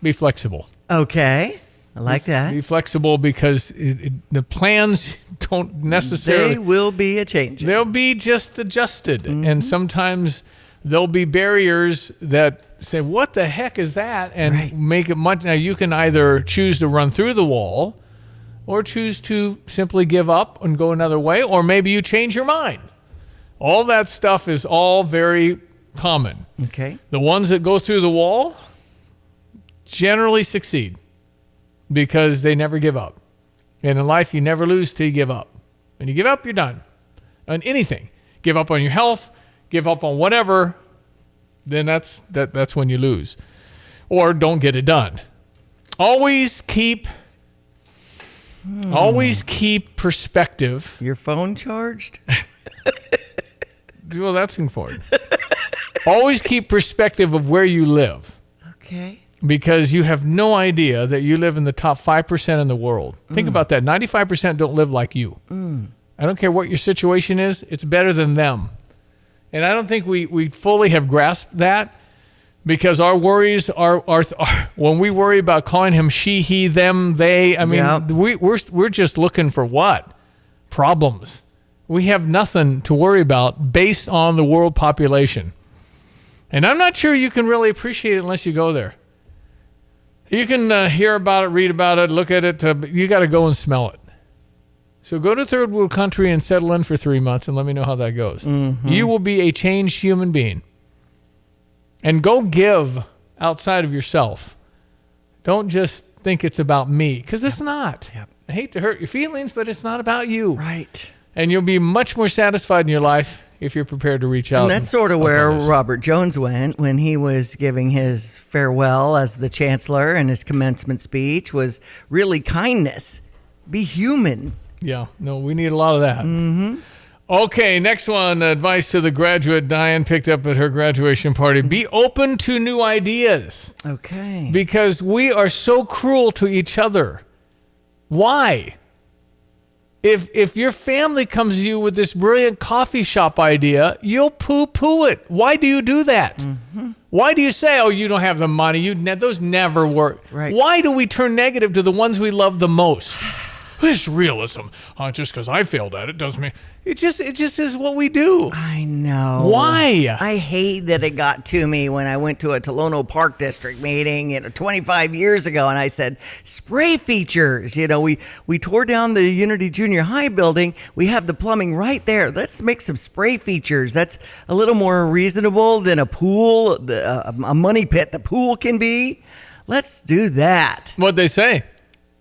be flexible. Okay. I like that. Be flexible because the plans don't necessarily. They will be a change. They'll be just adjusted, and sometimes there'll be barriers that say, "What the heck is that?" and make it much. Now you can either choose to run through the wall, or choose to simply give up and go another way, or maybe you change your mind. All that stuff is all very common. Okay. The ones that go through the wall generally succeed, because they never give up. And in life, you never lose till you give up. When you give up, you're done. On anything. Give up on your health, give up on whatever, then that's when you lose. Or don't get it done. Always keep perspective. Your phone charged? Well, that's important. Always keep perspective of where you live. Okay. Because you have no idea that you live in the top 5% in the world. Think about that. 95% don't live like you. I don't care what your situation is. It's better than them. And I don't think we fully have grasped that, because our worries are when we worry about calling him she, he, them, they. I mean, we're just looking for what? Problems. We have nothing to worry about based on the world population. And I'm not sure you can really appreciate it unless you go there. You can hear about it, read about it, look at it. You got to go and smell it. So go to third world country and settle in for 3 months and let me know how that goes. You will be a changed human being. And go give outside of yourself. Don't just think it's about me, because it's not. I hate to hurt your feelings, but it's not about you. Right. And you'll be much more satisfied in your life if you're prepared to reach out. And that's sort of where Robert Jones went when he was giving his farewell as the chancellor, and his commencement speech was really kindness. Be human. Yeah, no, we need a lot of that. Okay, next one, advice to the graduate Diane picked up at her graduation party. Be open to new ideas. Okay. Because we are so cruel to each other. Why? If your family comes to you with this brilliant coffee shop idea, you'll poo-poo it. Why do you do that? Mm-hmm. Why do you say, oh, you don't have the money? Those never work. Right. Why do we turn negative to the ones we love the most? This realism. Just because I failed at it doesn't mean... It just is what we do. I know. Why? I hate that it got to me when I went to a Tolono Park District meeting 25 years ago, and I said, spray features. We tore down the Unity Junior High building. We have the plumbing right there. Let's make some spray features. That's a little more reasonable than a pool, a money pit the pool can be. Let's do that. What'd they say?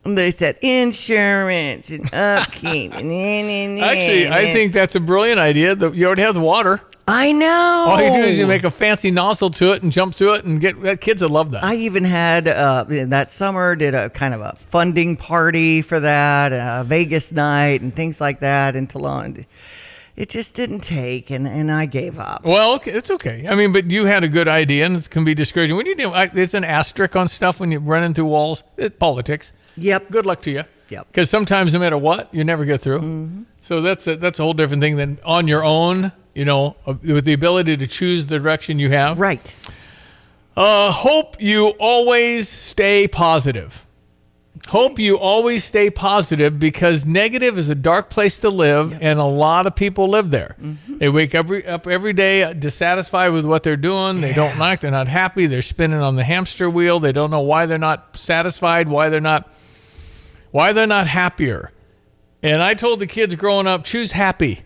They said insurance and upkeep. Actually, I think that's a brilliant idea. You already have the water. I know. All you do is you make a fancy nozzle to it and jump through it and get kids that love that. I even had that summer did a kind of a funding party for that, a Vegas night and things like that in Toulon. It just didn't take, and I gave up. Well, okay, it's okay. I mean, but you had a good idea, and it can be discouraging. When you do, it's an asterisk on stuff when you run into walls. It's politics. Yep. Good luck to you. Yep. Because sometimes, no matter what, you never get through. Mm-hmm. So that's a whole different thing than on your own. With the ability to choose the direction you have. Right. Hope you always stay positive. Hope you always stay positive, because negative is a dark place to live, and a lot of people live there. Mm-hmm. They wake up every day dissatisfied with what they're doing. Yeah. They don't like. They're not happy. They're spinning on the hamster wheel. They don't know why they're not satisfied. Why they're not happier. And I told the kids growing up, choose happy.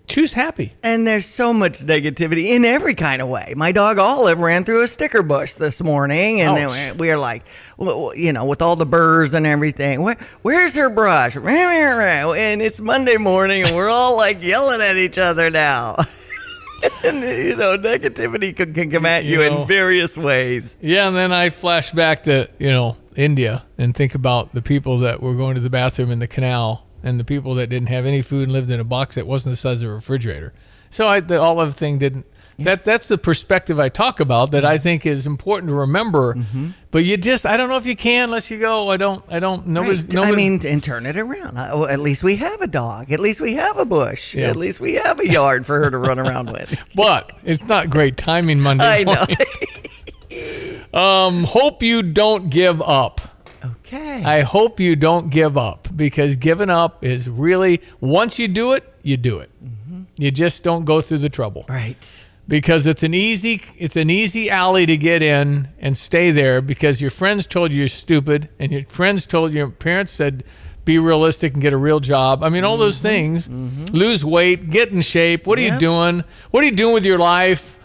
Choose happy. And there's so much negativity in every kind of way. My dog Olive ran through a sticker bush this morning, and then we were like, with all the burrs and everything, where's her brush? And it's Monday morning, and we're all like yelling at each other now. And, negativity can come at you in various ways. Yeah, and then I flash back to, India and think about the people that were going to the bathroom in the canal, and the people that didn't have any food and lived in a box that wasn't the size of a refrigerator. So the olive thing didn't. Yeah. That's the perspective I talk about that I think is important to remember. Mm-hmm. But I don't know if you can unless you go. I don't. Nobody's. And turn it around. At least we have a dog. At least we have a bush. Yeah. At least we have a yard for her to run around with. But it's not great timing Monday morning. I know. Hope you don't give up. Okay. I hope you don't give up, because giving up is really, once you do it, you do it. Mm-hmm. You just don't go through the trouble. Right. Because it's an easy alley to get in and stay there, because your friends told you you're stupid, and your parents said be realistic and get a real job. I mean, all those things. Mm-hmm. Lose weight, get in shape. What are you doing? What are you doing with your life?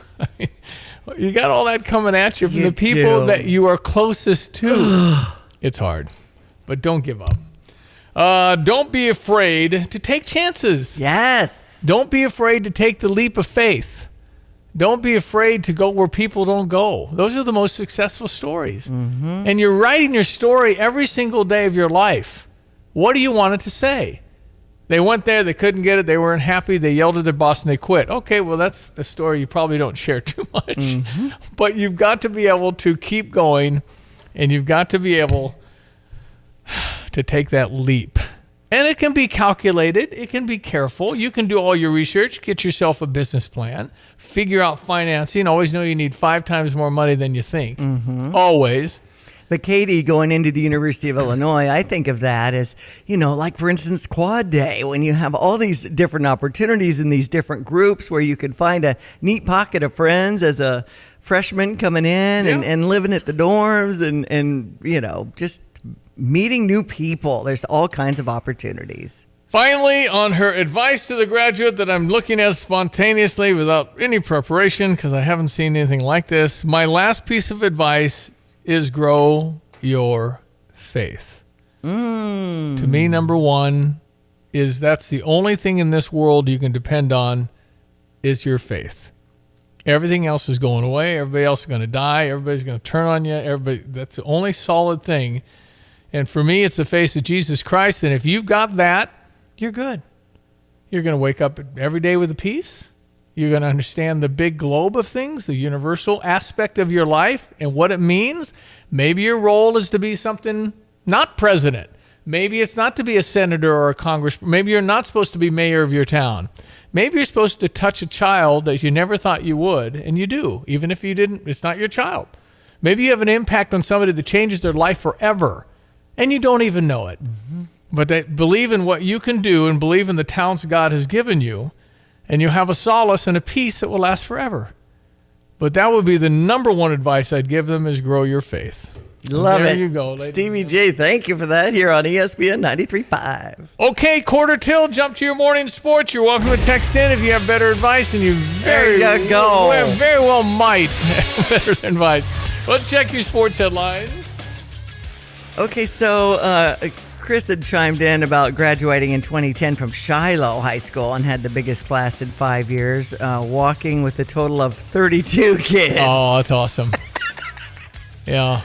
You got all that coming at you from the people that you are closest to. It's hard, but don't give up. Don't be afraid to take chances. Yes. Don't be afraid to take the leap of faith. Don't be afraid to go where people don't go. Those are the most successful stories. Mm-hmm. And you're writing your story every single day of your life. What do you want it to say? They went there, they couldn't get it, they weren't happy, they yelled at their boss, and they quit. Okay, well, that's a story you probably don't share too much. Mm-hmm. But you've got to be able to keep going. And you've got to be able to take that leap. And it can be calculated. It can be careful. You can do all your research, get yourself a business plan, figure out financing. Always know you need 5 times more money than you think. Mm-hmm. Always. But Katie, going into the University of Illinois, I think of that as, like, for instance, Quad Day, when you have all these different opportunities in these different groups where you can find a neat pocket of friends as a freshman coming in and living at the dorms and just meeting new people. There's all kinds of opportunities. Finally, on her advice to the graduate that I'm looking at spontaneously without any preparation, because I haven't seen anything like this, my last piece of advice is grow your faith. To me, number one is that's the only thing in this world you can depend on is your faith. Everything else is going away. Everybody else is going to die. Everybody's going to turn on you. That's the only solid thing. And for me, it's the face of Jesus Christ. And if you've got that, you're good. You're going to wake up every day with a peace. You're going to understand the big globe of things, the universal aspect of your life and what it means. Maybe your role is to be something not president. Maybe it's not to be a senator or a congressman. Maybe you're not supposed to be mayor of your town. Maybe you're supposed to touch a child that you never thought you would, and you do, even if you didn't. It's not your child. Maybe you have an impact on somebody that changes their life forever, and you don't even know it. Mm-hmm. But they believe in what you can do and believe in the talents God has given you, and you have a solace and a peace that will last forever. But that would be the number one advice I'd give them, is grow your faith. Love there it. You go, Stevie J, thank you for that here on ESPN 93.5. Okay, quarter till, jump to your morning sports. You're welcome to text in if you have better advice, and you very well might have better advice. Let's check your sports headlines. Okay, so Chris had chimed in about graduating in 2010 from Shiloh High School and had the biggest class in 5 years, walking with a total of 32 kids. Oh, that's awesome. Yeah.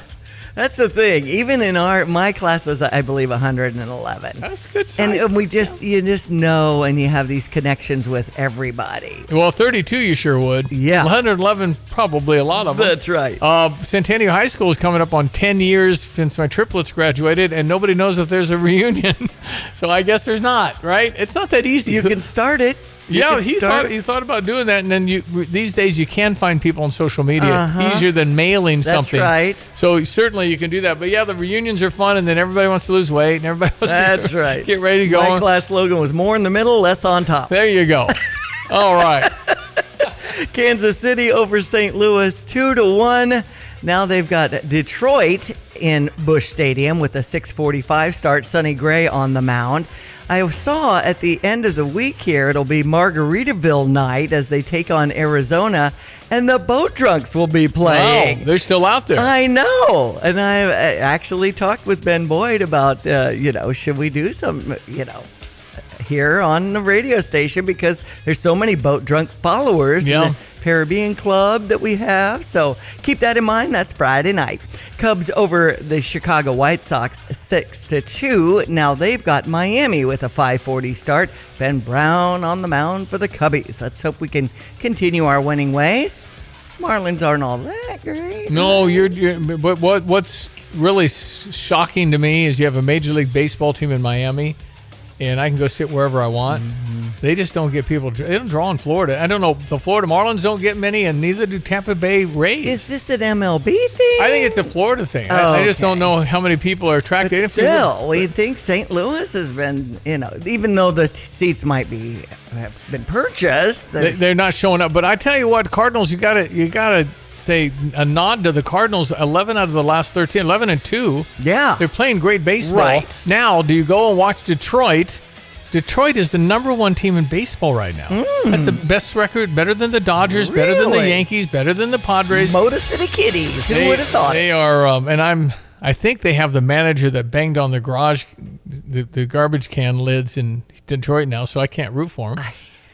That's the thing. Even in my class was, I believe, 111. That's good size. And you just know, and you have these connections with everybody. Well, 32 you sure would. Yeah. 111, probably a lot of them. That's right. Centennial High School is coming up on 10 years since my triplets graduated, and nobody knows if there's a reunion. So I guess there's not, right? It's not that easy. You can start it. He thought about doing that, and then these days you can find people on social media easier than mailing something. That's right. So certainly you can do that. But yeah, the reunions are fun, and then everybody wants to lose weight, and everybody wants to get ready to go. My class slogan was more in the middle, less on top. There you go. All right. Kansas City over St. Louis 2-1. Now they've got Detroit in Busch Stadium with a 6:45 start. Sonny Gray on the mound. I saw at the end of the week here, it'll be Margaritaville night as they take on Arizona, and the Boat Drunks will be playing. Wow, they're still out there. I know. And I actually talked with Ben Boyd about, should we do some, here on the radio station, because there's so many Boat Drunk followers. Yeah. Caribbean Club that we have. So keep that in mind. That's Friday night. Cubs over the Chicago White Sox 6-2. Now they've got Miami with a 5:40 start. Ben Brown on the mound for the Cubbies. Let's hope we can continue our winning ways. Marlins aren't all that great. No, but what's really shocking to me is you have a Major League Baseball team in Miami, and I can go sit wherever I want. Mm-hmm. They just don't get people. They don't draw in Florida. I don't know. The Florida Marlins don't get many, and neither do Tampa Bay Rays. Is this an MLB thing? I think it's a Florida thing. I just don't know how many people are attracted. But still, we think St. Louis has been, even though the seats might have been purchased, they're not showing up. But I tell you what, Cardinals, you gotta say a nod to the Cardinals. 11 out of the last 13, 11-2. Yeah, they're playing great baseball. Right Now, do you go and watch Detroit? Detroit is the number one team in baseball right now. That's the best record, better than the Dodgers, better than the Yankees, better than the Padres. Motor City Kitties. Who would have thought? They are, I think they have the manager that banged on the the garbage can lids in Detroit now, so I can't root for him.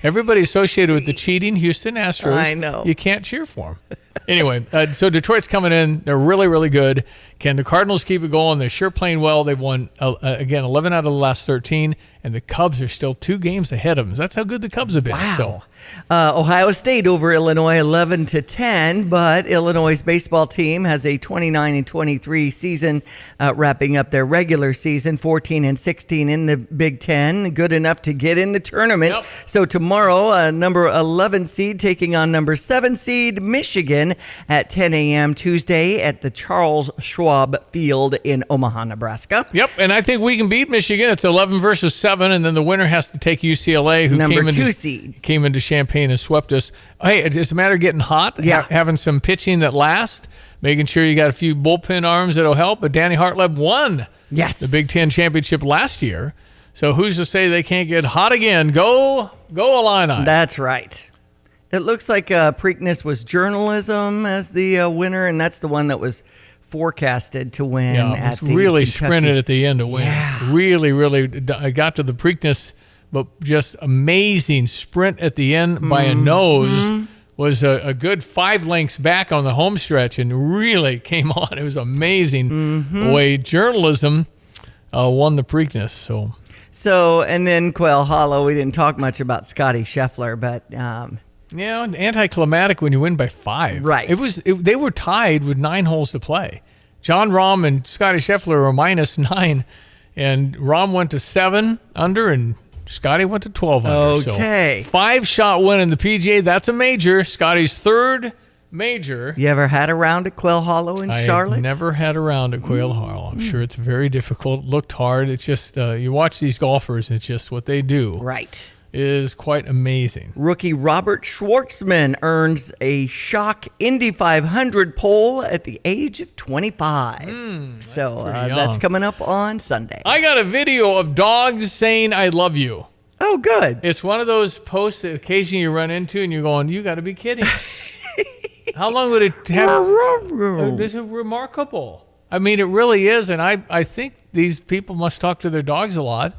Everybody associated with the cheating Houston Astros. I know. You can't cheer for them. Anyway, so Detroit's coming in. They're really, really good. Can the Cardinals keep it going? They're sure playing well. They've won, 11 out of the last 13, and the Cubs are still 2 games ahead of them. That's how good the Cubs have been. Wow. So. Ohio State over Illinois 11-10, but Illinois' baseball team has a 29-23 season, wrapping up their regular season, 14-16 in the Big Ten, good enough to get in the tournament. Yep. So tomorrow, number 11 seed taking on number 7 seed Michigan at 10 a.m. Tuesday at the Charles Schwab Field in Omaha, Nebraska. Yep, and I think we can beat Michigan. It's 11 versus 7, and then the winner has to take UCLA, who number 2 seed. Came into Champaign and swept us. Hey, it's a matter of getting hot, having some pitching that lasts, making sure you got a few bullpen arms that'll help. But Danny Hartleb won the Big Ten championship last year. So who's to say they can't get hot again? Go Illini. That's right. It looks like Preakness was journalism as the winner, and that's the one that was forecasted to win. Yeah, it was really sprinted at the end to win. Yeah. Really, really, I got to the Preakness, but just amazing sprint at the end by a nose. Was a good 5 lengths back on the home stretch and really came on. It was amazing the way journalism won the Preakness. So, and then Quail Hollow, we didn't talk much about Scotty Scheffler, but... yeah, anticlimactic when you win by 5. Right. They were tied with 9 holes to play. John Rahm and Scotty Scheffler were -9. And Rom went to 7 under, and Scotty went to 12 under. Okay. So 5-shot win in the PGA. That's a major. Scotty's third major. You ever had a round at Quail Hollow in Charlotte? I never had a round at Quail Hollow. I'm sure it's very difficult. Looked hard. It's just, you watch these golfers, it's just what they do. Right. Is quite amazing. Rookie Robert Schwartzman earns a shock Indy 500 pole at the age of 25. That's coming up on Sunday. I got a video of dogs saying I love you. Oh, good. It's one of those posts that occasionally you run into and you're going, you got to be kidding. How long would it have? This is remarkable. I mean, it really is. And I think these people must talk to their dogs a lot.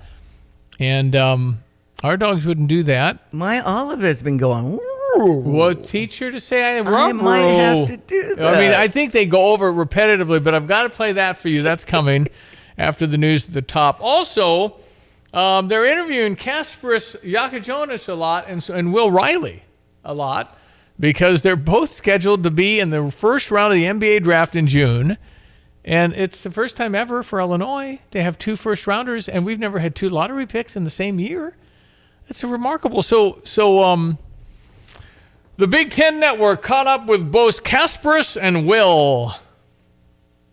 And our dogs wouldn't do that. My Olive has been going, well, teach her to say I might have to do that. I mean, I think they go over it repetitively, but I've got to play that for you. That's coming after the news at the top. Also, they're interviewing Kasparis Jakajonas a lot and Will Riley a lot because they're both scheduled to be in the first round of the NBA draft in June. And it's the first time ever for Illinois to have 2 first-rounders, and we've never had 2 lottery picks in the same year. That's remarkable. So the Big Ten Network caught up with both Kasparis and Will.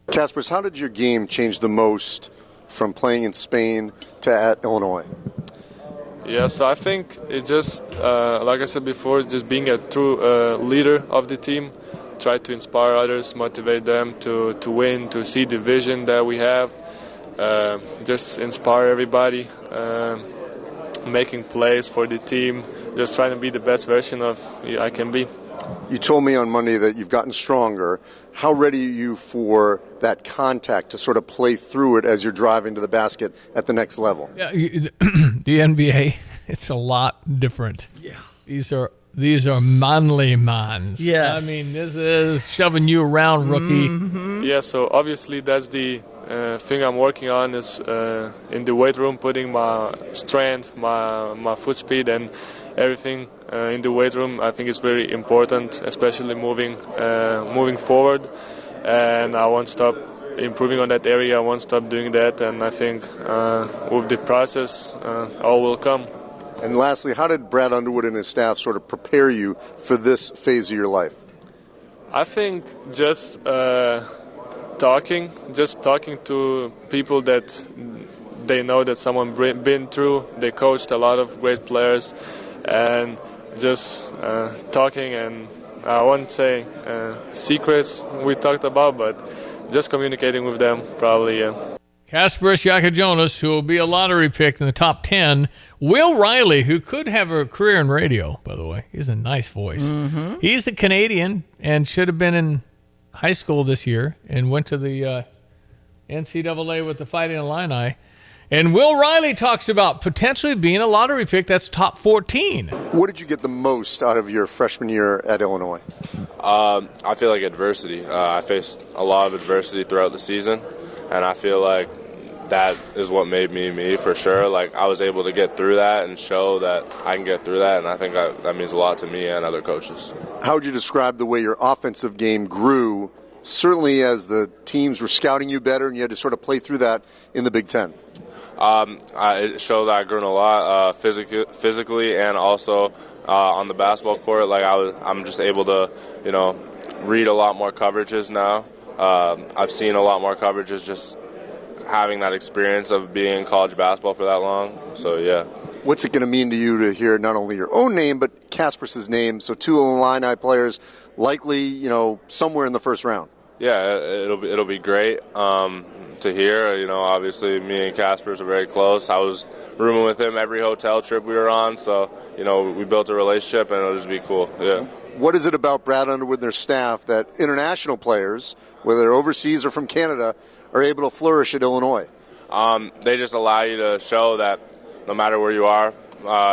Kasparis, how did your game change the most from playing in Spain to at Illinois? Yeah, so I think it just, like I said before, just being a true leader of the team, try to inspire others, motivate them to win, to see the vision that we have, just inspire everybody, making plays for the team, just trying to be the best version of I can be. You told me on Monday that you've gotten stronger. How ready are you for that contact to sort of play through it as you're driving to the basket at the next level? Yeah, the NBA, it's a lot different. Yeah. These are manly mans. Yes. I mean, this is shoving you around, rookie. Mm-hmm. Yeah, so obviously that's the thing I'm working on is in the weight room, putting my strength, my foot speed and everything in the weight room. I think it's very important, especially moving forward. And I won't stop improving on that area. I won't stop doing that. And I think with the process, all will come. And lastly, how did Brad Underwood and his staff sort of prepare you for this phase of your life? I think just talking to people that they know that someone been through. They coached a lot of great players, and just talking, and I won't say secrets we talked about, but just communicating with them probably, yeah. Kasparis Jakajonas, who will be a lottery pick in the top 10. Will Riley, who could have a career in radio, by the way. He's a nice voice. Mm-hmm. He's a Canadian and should have been in high school this year and went to the NCAA with the Fighting Illini. And Will Riley talks about potentially being a lottery pick that's top 14. What did you get the most out of your freshman year at Illinois? I feel like adversity. I faced a lot of adversity throughout the season, and I feel like that is what made me me for sure. Like, I was able to get through that and show that I can get through that, and I think that means a lot to me and other coaches. How would you describe the way your offensive game grew, certainly as the teams were scouting you better and you had to sort of play through that in the Big Ten? It showed that I've grown a lot physically and also on the basketball court. Like, I'm just able to, read a lot more coverages now. I've seen a lot more coverages just having that experience of being in college basketball for that long. So, yeah. What's it going to mean to you to hear not only your own name, but Kasparis' name? So 2 Illini players likely, somewhere in the first round. Yeah, it'll be great to hear. Obviously me and Kasparis are very close. I was rooming with him every hotel trip we were on. So, we built a relationship, and it'll just be cool. Yeah. What is it about Brad Underwood and their staff that international players, whether they're overseas or from Canada, are able to flourish at Illinois? They just allow you to show that no matter where you are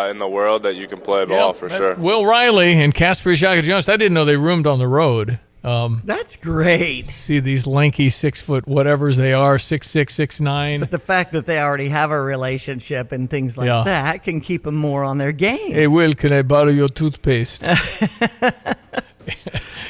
in the world, that you can play ball for sure. Will Riley and Kasparis Jakajonas, I didn't know they roomed on the road. That's great. See these lanky 6-foot whatevers they are, 6'6", 6'9". But the fact that they already have a relationship and things like that can keep them more on their game. Hey, Will, can I borrow your toothpaste?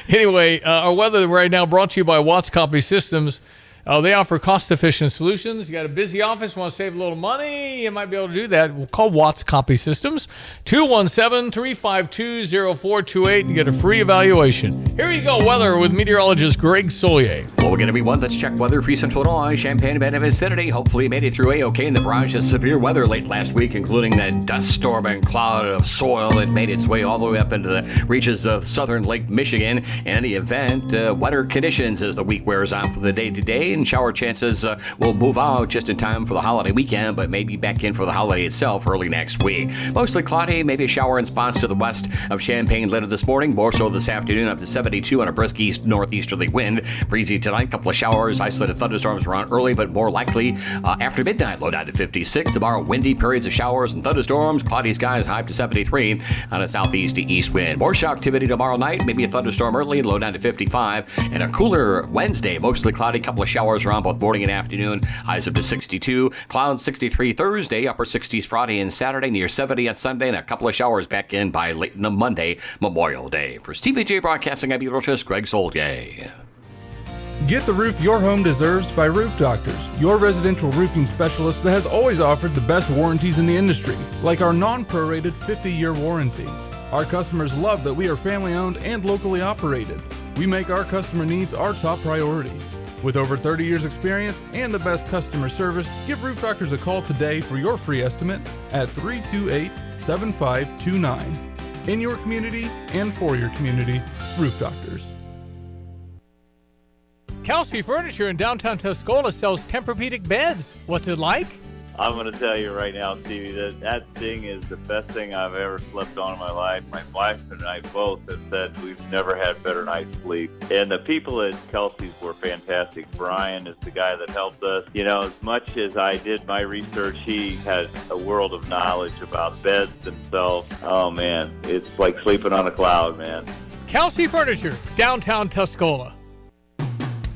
Anyway, our weather right now brought to you by Watts Copy Systems. They offer cost-efficient solutions. You got a busy office, want to save a little money? You might be able to do that. We'll call Watts Copy Systems, 217-352-0428, and get a free evaluation. Here you go, weather with meteorologist Greg Solier. Well, we're going to be one. Let's check weather for Central Illinois, Champaign, and vicinity. Hopefully made it through A-OK in the barrage of severe weather late last week, including that dust storm and cloud of soil that made its way all the way up into the reaches of southern Lake Michigan. In any event, wetter conditions as the week wears on for the day-to-day, and shower chances will move out just in time for the holiday weekend, but maybe back in for the holiday itself early next week. Mostly cloudy, maybe a shower in spots to the west of Champaign later this morning, more so this afternoon up to 72 on a brisk northeasterly wind. Breezy tonight, couple of showers, isolated thunderstorms around early, but more likely after midnight, low down to 56. Tomorrow, windy periods of showers and thunderstorms, cloudy skies, high up to 73 on a southeast to east wind. More shower activity tomorrow night, maybe a thunderstorm early, low down to 55. And a cooler Wednesday, mostly cloudy, couple of showers around both morning and afternoon, highs up to 62. Clouds 63 Thursday, upper 60s Friday and Saturday, near 70 on Sunday, and a couple of showers back in by late in the Monday, Memorial Day. For Stevie J Broadcasting, I'm meteorologist Greg Solgay. Get the roof your home deserves by Roof Doctors, your residential roofing specialist that has always offered the best warranties in the industry, like our non-prorated 50-year warranty. Our customers love that we are family-owned and locally operated. We make our customer needs our top priority. With over 30 years experience and the best customer service, give Roof Doctors a call today for your free estimate at 328-7529. In your community and for your community, Roof Doctors. Kelsey Furniture in downtown Tuscola sells Tempur-Pedic beds. What's it like? I'm going to tell you right now, Stevie, that thing is the best thing I've ever slept on in my life. My wife and I both have said we've never had better night's sleep. And the people at Kelsey's were fantastic. Brian is the guy that helped us. You know, as much as I did my research, he has a world of knowledge about beds themselves. Oh, man, it's like sleeping on a cloud, man. Kelsey Furniture, downtown Tuscola.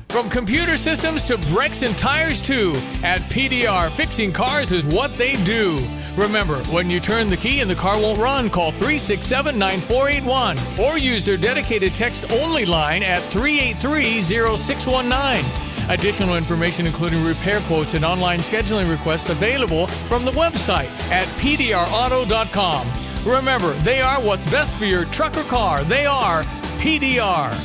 From computer systems to brakes and tires too, at PDR, fixing cars is what they do. Remember, when you turn the key and the car won't run, call 367-9481 or use their dedicated text-only line at 383-0619. Additional information including repair quotes and online scheduling requests available from the website at pdrauto.com. Remember, they are what's best for your truck or car. They are PDR.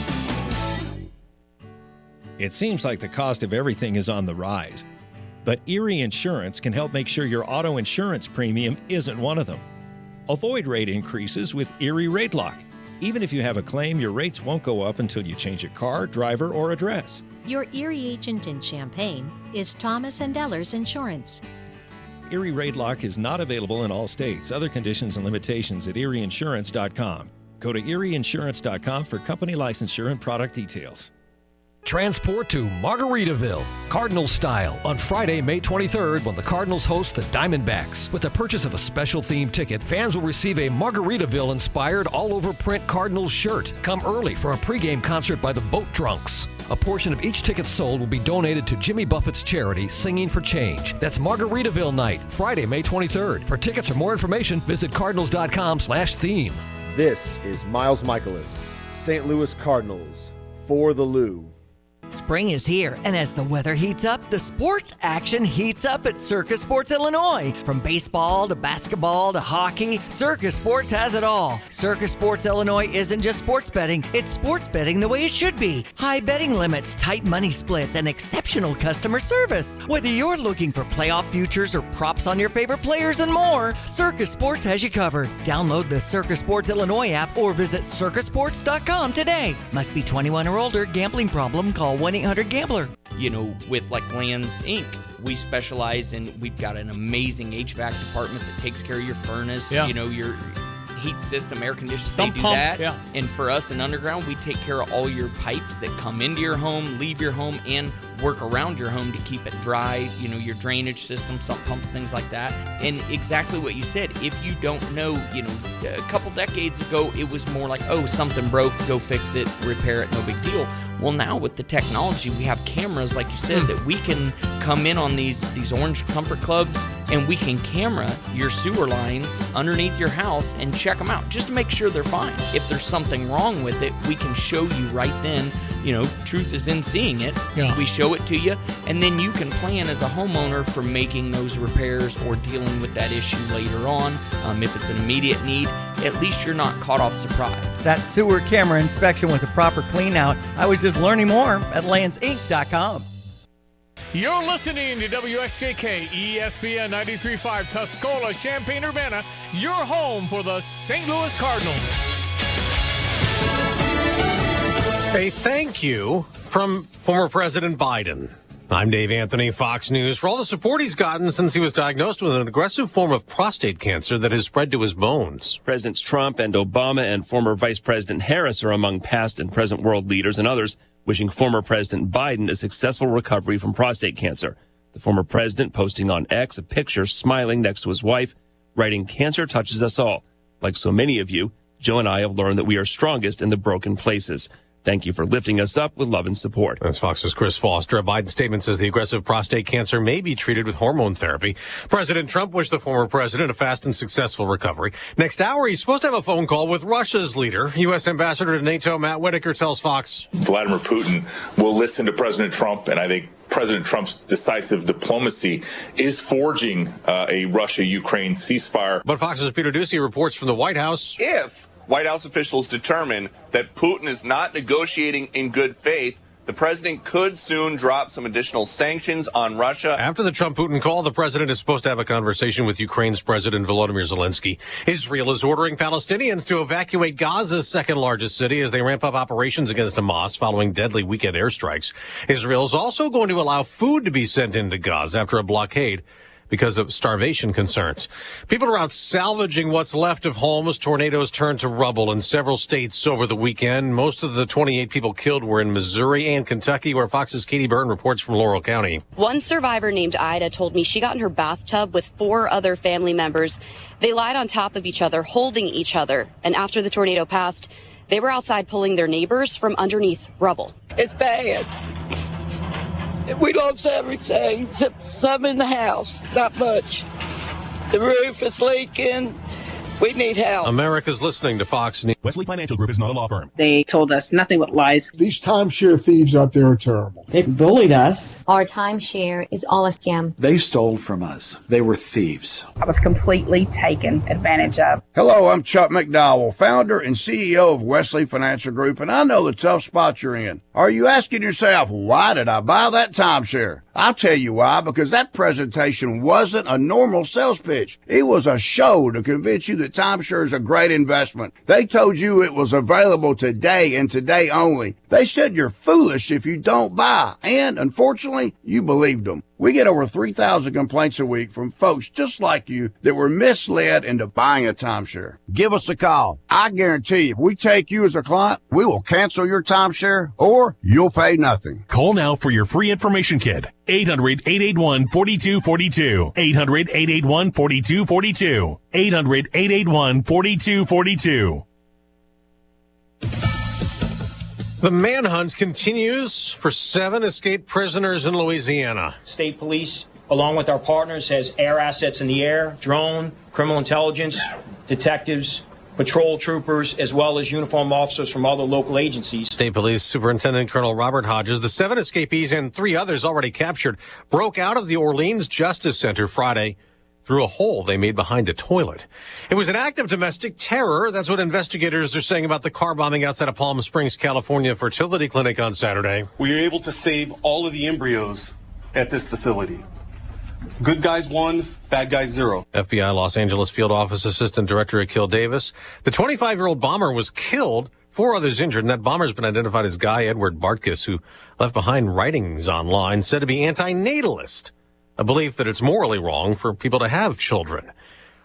It seems like the cost of everything is on the rise, but Erie Insurance can help make sure your auto insurance premium isn't one of them. Avoid rate increases with Erie Rate Lock. Even if you have a claim, your rates won't go up until you change a car, driver, or address. Your Erie agent in Champaign is Thomas & Ellers Insurance. Erie Rate Lock is not available in all states. Other conditions and limitations at erieinsurance.com. Go to erieinsurance.com for company licensure and product details. Transport to Margaritaville, Cardinals style, on Friday, May 23rd, when the Cardinals host the Diamondbacks. With the purchase of a special themed ticket, fans will receive a Margaritaville-inspired all-over print Cardinals shirt. Come early for a pregame concert by the Boat Drunks. A portion of each ticket sold will be donated to Jimmy Buffett's charity, Singing for Change. That's Margaritaville night, Friday, May 23rd. For tickets or more information, visit cardinals.com/theme. This is Miles Michaelis, St. Louis Cardinals, for the Lou. Spring is here, and as the weather heats up, the sports action heats up at Circus Sports Illinois. From baseball to basketball to hockey, Circus Sports has it all. Circus Sports Illinois isn't just sports betting, it's sports betting the way it should be. High betting limits, tight money splits, and exceptional customer service. Whether you're looking for playoff futures or props on your favorite players and more, Circus Sports has you covered. Download the Circus Sports Illinois app or visit circusports.com today. Must be 21 or older. Gambling problem? Call 1-800-GAMBLER. You know, with like Lands Inc., we specialize in, we've got an amazing HVAC department that takes care of your furnace, you know, your heat system, air conditioning, they do pumps, that. yeah. And for us in Underground, we take care of all your pipes that come into your home, leave your home, and work around your home to keep it dry, you know, your drainage system, sump pumps, things like that. And exactly what you said, if you don't know, you know, a couple decades ago, it was more like, oh, something broke, go fix it, repair it, no big deal. Well, now with the technology, we have cameras, like you said, that we can come in on these orange comfort clubs, and we can camera your sewer lines underneath your house and check them out just to make sure they're fine. If there's something wrong with it, we can show you right then. Truth is in seeing it. Yeah. We show it to you, and then you can plan as a homeowner for making those repairs or dealing with that issue later on. If it's an immediate need, at least you're not caught off surprise. That sewer camera inspection with a proper clean out. I was just learning more at landsinc.com. You're listening to WSJK ESPN 93.5 Tuscola, Champaign-Urbana, your home for the St. Louis Cardinals. A thank you from former President Biden. I'm Dave Anthony, Fox News. For all the support he's gotten since he was diagnosed with an aggressive form of prostate cancer that has spread to his bones. Presidents Trump and Obama and former Vice President Harris are among past and present world leaders, and others wishing former President Biden a successful recovery from prostate cancer. The former president posting on X a picture smiling next to his wife, writing, "Cancer touches us all. Like so many of you, Joe and I have learned that we are strongest in the broken places. Thank you for lifting us up with love and support." That's Fox's Chris Foster. A Biden statement says the aggressive prostate cancer may be treated with hormone therapy. President Trump wished the former president a fast and successful recovery. Next hour, he's supposed to have a phone call with Russia's leader. U.S. Ambassador to NATO Matt Whitaker tells Fox Vladimir Putin will listen to President Trump, and I think President Trump's decisive diplomacy is forging a Russia-Ukraine ceasefire. But Fox's Peter Ducey reports from the White House. If White House officials determine that Putin is not negotiating in good faith, the president could soon drop some additional sanctions on Russia. After the Trump-Putin call, the president is supposed to have a conversation with Ukraine's President Volodymyr Zelensky. Israel is ordering Palestinians to evacuate Gaza's second largest city as they ramp up operations against Hamas following deadly weekend airstrikes. Israel is also going to allow food to be sent into Gaza after a blockade because of starvation concerns. People are out salvaging what's left of homes. Tornadoes turned to rubble in several states over the weekend. Most of the 28 people killed were in Missouri and Kentucky, where Fox's Katie Burton reports from Laurel County. One survivor named Ida told me she got in her bathtub with 4 other family members. They lied on top of each other, holding each other. And after the tornado passed, they were outside pulling their neighbors from underneath rubble. It's bad. We lost everything except some in the house, not much. The roof is leaking. We need help. America's listening to Fox News. Wesley Financial Group is not a law firm. They told us nothing but lies. These timeshare thieves out there are terrible. They bullied us. Our timeshare is all a scam. They stole from us. They were thieves. I was completely taken advantage of. Hello, I'm Chuck McDowell, founder and CEO of Wesley Financial Group, and I know the tough spot you're in. Are you asking yourself, why did I buy that timeshare? I'll tell you why, because that presentation wasn't a normal sales pitch. It was a show to convince you that timeshare is a great investment. They told you it was available today and today only. They said you're foolish if you don't buy, and unfortunately, you believed them. We get over 3,000 complaints a week from folks just like you that were misled into buying a timeshare. Give us a call. I guarantee you, if we take you as a client, we will cancel your timeshare or you'll pay nothing. Call now for your free information kit. 800-881-4242. 800-881-4242. 800-881-4242. The manhunt continues for 7 escaped prisoners in Louisiana. State police, along with our partners, has air assets in the air, drone, criminal intelligence, detectives, patrol troopers, as well as uniformed officers from other local agencies. State Police Superintendent Colonel Robert Hodges, the 7 escapees and 3 others already captured, broke out of the Orleans Justice Center Friday through a hole they made behind a toilet. It was an act of domestic terror. That's what investigators are saying about the car bombing outside of Palm Springs, California fertility clinic on Saturday. We were able to save all of the embryos at this facility. Good guys 1, bad guys 0. FBI Los Angeles Field Office Assistant Director Akil Davis. The 25-year-old bomber was killed, 4 others injured, and that bomber's been identified as Guy Edward Bartkus, who left behind writings online said to be anti-natalist, a belief that it's morally wrong for people to have children.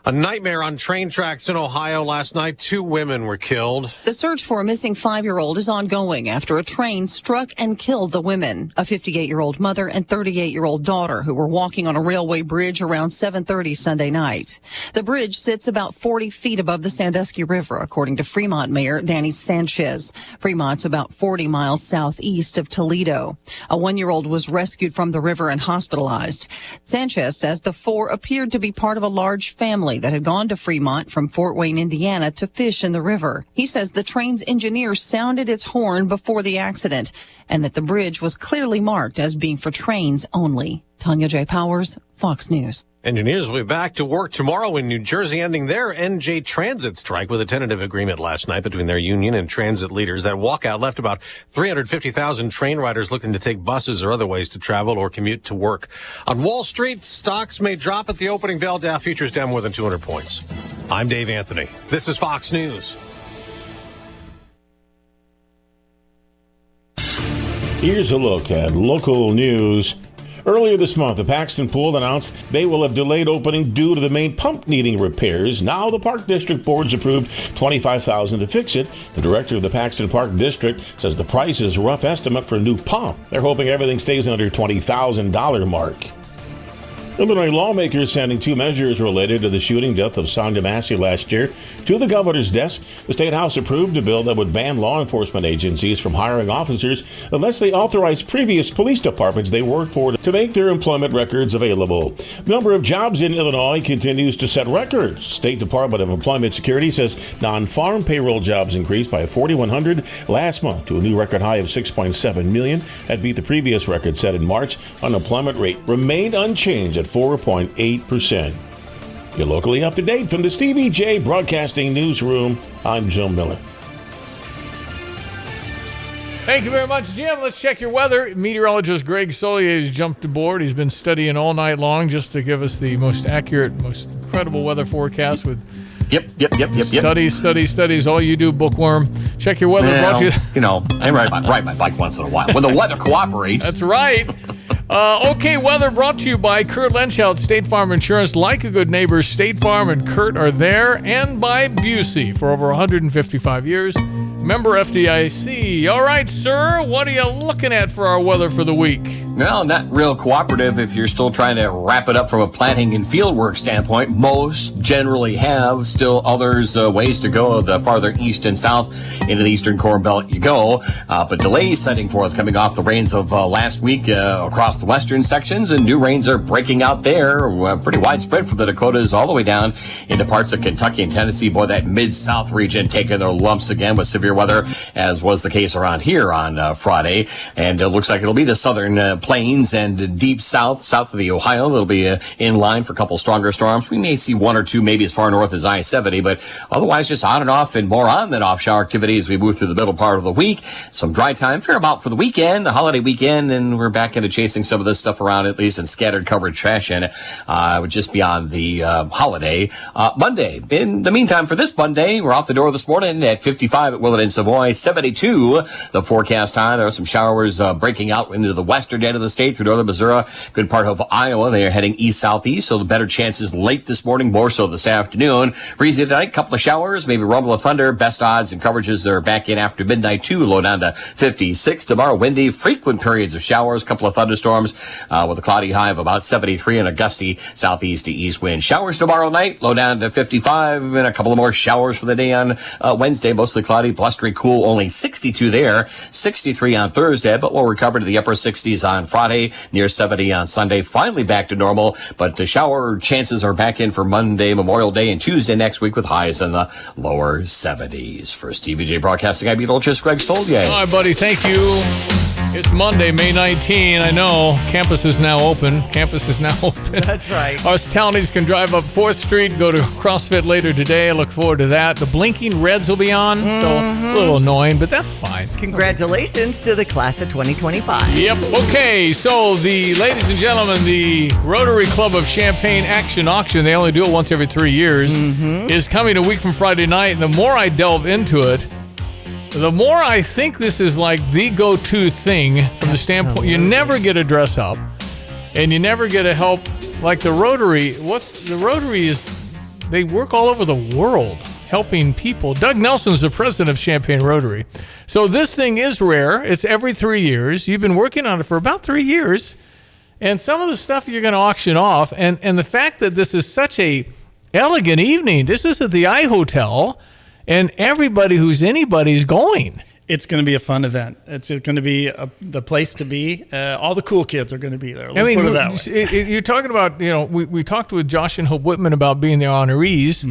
A nightmare on train tracks in Ohio last night. 2 women were killed. The search for a missing 5-year-old is ongoing after a train struck and killed the women, a 58-year-old mother and 38-year-old daughter who were walking on a railway bridge around 7:30 Sunday night. The bridge sits about 40 feet above the Sandusky River, according to Fremont Mayor Danny Sanchez. Fremont's about 40 miles southeast of Toledo. A 1-year-old was rescued from the river and hospitalized. Sanchez says the 4 appeared to be part of a large family that had gone to Fremont from Fort Wayne, Indiana to fish in the river. He says the train's engineer sounded its horn before the accident and that the bridge was clearly marked as being for trains only. Tanya J. Powers, Fox News. Engineers will be back to work tomorrow in New Jersey, ending their NJ Transit strike with a tentative agreement last night between their union and transit leaders. That walkout left about 350,000 train riders looking to take buses or other ways to travel or commute to work. On Wall Street, stocks may drop at the opening bell. Dow futures down more than 200 points. I'm Dave Anthony. This is Fox News. Here's a look at local news. Earlier this month, the Paxton Pool announced they will have delayed opening due to the main pump needing repairs. Now the Park District Board's approved $25,000 to fix it. The director of the Paxton Park District says the price is a rough estimate for a new pump. They're hoping everything stays under $20,000 mark. Illinois lawmakers sending 2 measures related to the shooting death of Sandra Massey last year to the governor's desk. The State House approved a bill that would ban law enforcement agencies from hiring officers unless they authorize previous police departments they worked for to make their employment records available. The number of jobs in Illinois continues to set records. State Department of Employment Security says non-farm payroll jobs increased by 4,100 last month to a new record high of 6.7 million. That beat the previous record set in March. Unemployment rate remained unchanged at 4.8%. You're locally up to date from the Stevie J Broadcasting Newsroom. I'm Joe Miller. Thank you very much, Jim. Let's check your weather. Meteorologist Greg Solier has jumped aboard. He's been studying all night long just to give us the most accurate, most incredible weather forecast with Studies. All you do, bookworm. Check your weather. I ride my bike once in a while when the weather cooperates. That's right. Okay, weather brought to you by Kurt Lenschout, State Farm Insurance. Like a good neighbor, State Farm and Kurt are there. And by Busey for over 155 years. Member FDIC. All right, sir, what are you looking at for our weather for the week? Well, not real cooperative if you're still trying to wrap it up from a planting and field work standpoint. Most generally have. Still others ways to go the farther east and south into the eastern Corn Belt you go. But delays setting forth coming off the rains of last week across the western sections, and new rains are breaking out there. Pretty widespread from the Dakotas all the way down into parts of Kentucky and Tennessee. Boy, that mid-south region taking their lumps again with severe weather, as was the case around here on Friday. And it looks like it'll be the southern plains and deep south of the Ohio. That'll be in line for a couple stronger storms. We may see 1 or 2 maybe as far north as I-70, but otherwise just on and off and more on than off shower activity as we move through the middle part of the week. Some dry time, fair amount for the weekend, the holiday weekend, and we're back into chasing some of this stuff around, at least in scattered coverage fashion, just beyond the holiday. Monday. In the meantime, for this Monday, we're out the door this morning at 55 at Willett and Savoy, 72 the forecast high. There are some showers breaking out into the western end of the state through northern Missouri, good part of Iowa. They are heading east-southeast, so the better chances late this morning, more so this afternoon. Breezy tonight, couple of showers, maybe rumble of thunder. Best odds and coverages are back in after midnight too, low down to 56. Tomorrow, windy, frequent periods of showers, couple of thunderstorms with a cloudy high of about 73 and a gusty southeast to east wind. Showers tomorrow night, low down to 55, and a couple of more showers for the day on Wednesday, mostly cloudy, blustery, cool, only 62 there, 63 on Thursday, but we'll recover to the upper 60s on Friday, near 70 on Sunday, finally back to normal, but the shower chances are back in for Monday, Memorial Day, and Tuesday next week with highs in the lower 70s. For Stevie J Broadcasting, I'm meteorologist Greg Stolye. All right, buddy, thank you. It's Monday, May 19. I know. Campus is now open. That's right. Us townies can drive up 4th Street, go to CrossFit later today. I look forward to that. The blinking reds will be on, so a little annoying, but that's fine. Congratulations to the class of 2025. Yep. Okay, so ladies and gentlemen, the Rotary Club of Champaign Action Auction, they only do it once every 3 years, is coming a week from Friday night. And the more I delve into it, the more I think this is like the go-to thing from the standpoint. You never get a dress up, and you never get a help like the Rotary. The Rotary is They work all over the world helping people. Doug Nelson's the president of Champaign Rotary. So this thing is rare. It's every 3 years. You've been working on it for about 3 years. And some of the stuff you're going to auction off. And the fact that this is such a elegant evening. This is at the I Hotel. And everybody who's anybody's going. It's going to be a fun event. It's going to be the place to be. All the cool kids are going to be there. Let's put it that way. You're talking about, we talked with Josh and Hope Whitman about being the honorees,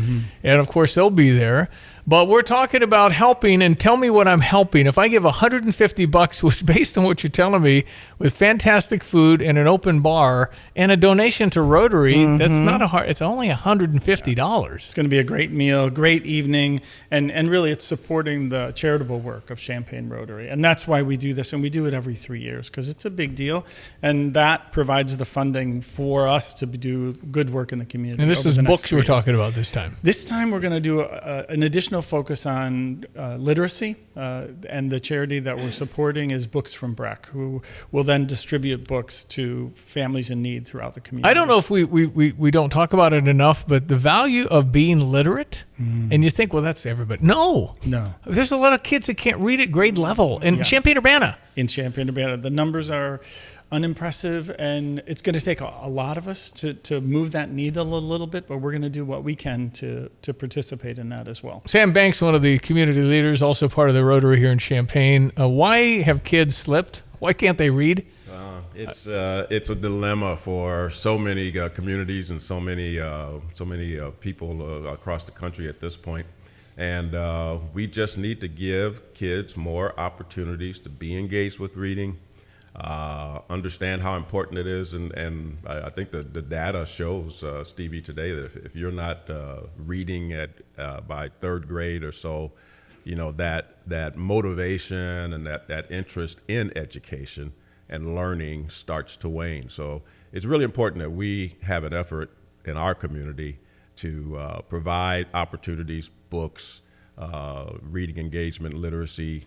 and of course they'll be there. But we're talking about helping, and tell me what I'm helping. If I give $150, which based on what you're telling me, with fantastic food and an open bar and a donation to Rotary, that's not it's only $150. It's going to be a great meal, great evening, and really it's supporting the charitable work of Champaign Rotary. And that's why we do this, and we do it every 3 years because it's a big deal, and that provides the funding for us to do good work in the community. And this is books we're talking about this time. This time we're going to do an additional focus on literacy, and the charity that we're supporting is Books from Breck, who will then distribute books to families in need throughout the community. I don't know if we don't talk about it enough, but the value of being literate, and you think, well, that's everybody. No. There's a lot of kids that can't read at grade level in Champaign-Urbana. In Champaign-Urbana. The numbers are unimpressive, and it's going to take a lot of us to move that needle a little bit, but we're going to do what we can to participate in that as well. Sam Banks, one of the community leaders, also part of the Rotary here in Champaign. Why have kids slipped? Why can't they read? It's a dilemma for so many communities and so many people across the country at this point. And we just need to give kids more opportunities to be engaged with reading, understand how important it is, and I think the data shows, Stevie, today that if you're not reading by third grade or so, that motivation and that interest in education and learning starts to wane. So it's really important that we have an effort in our community to provide opportunities, books, reading engagement, literacy,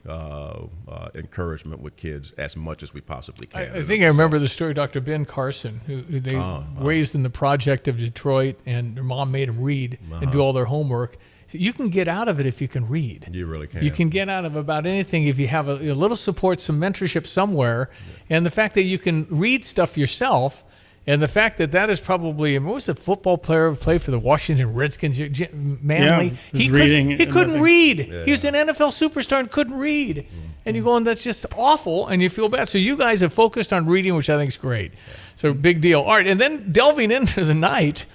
encouragement with kids as much as we possibly can. I think I remember the story of Dr. Ben Carson, who they raised in the project of Detroit, and their mom made him read and do all their homework. So you can get out of it if you can read. You really can. You can get out of about anything if you have a little support, some mentorship somewhere, and the fact that you can read stuff yourself. And the fact that is probably, what was the football player who played for the Washington Redskins? Manley. He couldn't read. He was an NFL superstar and couldn't read. And you're going, that's just awful, and you feel bad. So you guys have focused on reading, which I think is great. So big deal. All right, and then delving into the night,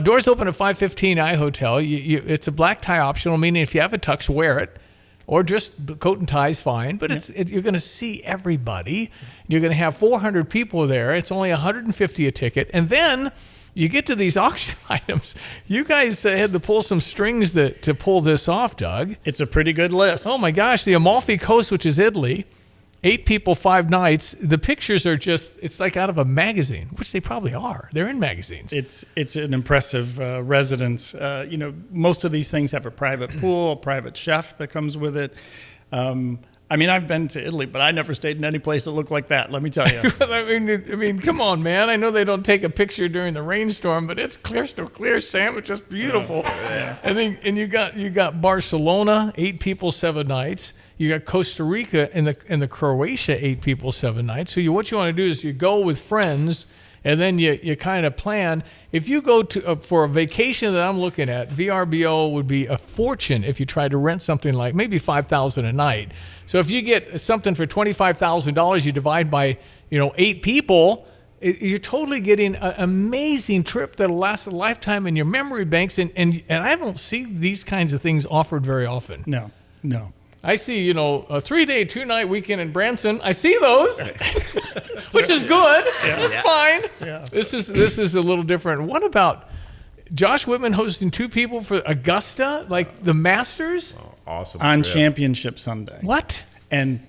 doors open at 5:15 I Hotel. It's a black tie optional, meaning if you have a tux, wear it. Or just coat and tie is fine, but you're going to see everybody. You're going to have 400 people there. It's only $150 a ticket. And then you get to these auction items. You guys had to pull some strings to pull this off, Doug. It's a pretty good list. Oh, my gosh. The Amalfi Coast, which is Italy. 8 people, 5 nights. The pictures are it's like out of a magazine, which they probably are. They're in magazines. It's an impressive residence. Most of these things have a private pool, a private chef that comes with it. I've been to Italy, but I never stayed in any place that looked like that, let me tell you. I mean, come on, man. I know they don't take a picture during the rainstorm, but it's still clear, Sam. It's just beautiful. And you got Barcelona, 8 people, 7 nights. You got Costa Rica and the Croatia, 8 people, 7 nights. So what you want to do is you go with friends, and then you kind of plan. If you go to for a vacation that I'm looking at, VRBO would be a fortune if you try to rent something like maybe $5,000 a night. So if you get something for $25,000, you divide by 8 people. You're totally getting an amazing trip that'll last a lifetime in your memory banks, and I don't see these kinds of things offered very often. No. I see, a 3-day, 2-night weekend in Branson. I see those, which is good. That's fine. Yeah. This is a little different. What about Josh Whitman hosting 2 people for Augusta, like the Masters? Oh, awesome. On Championship Sunday. What? And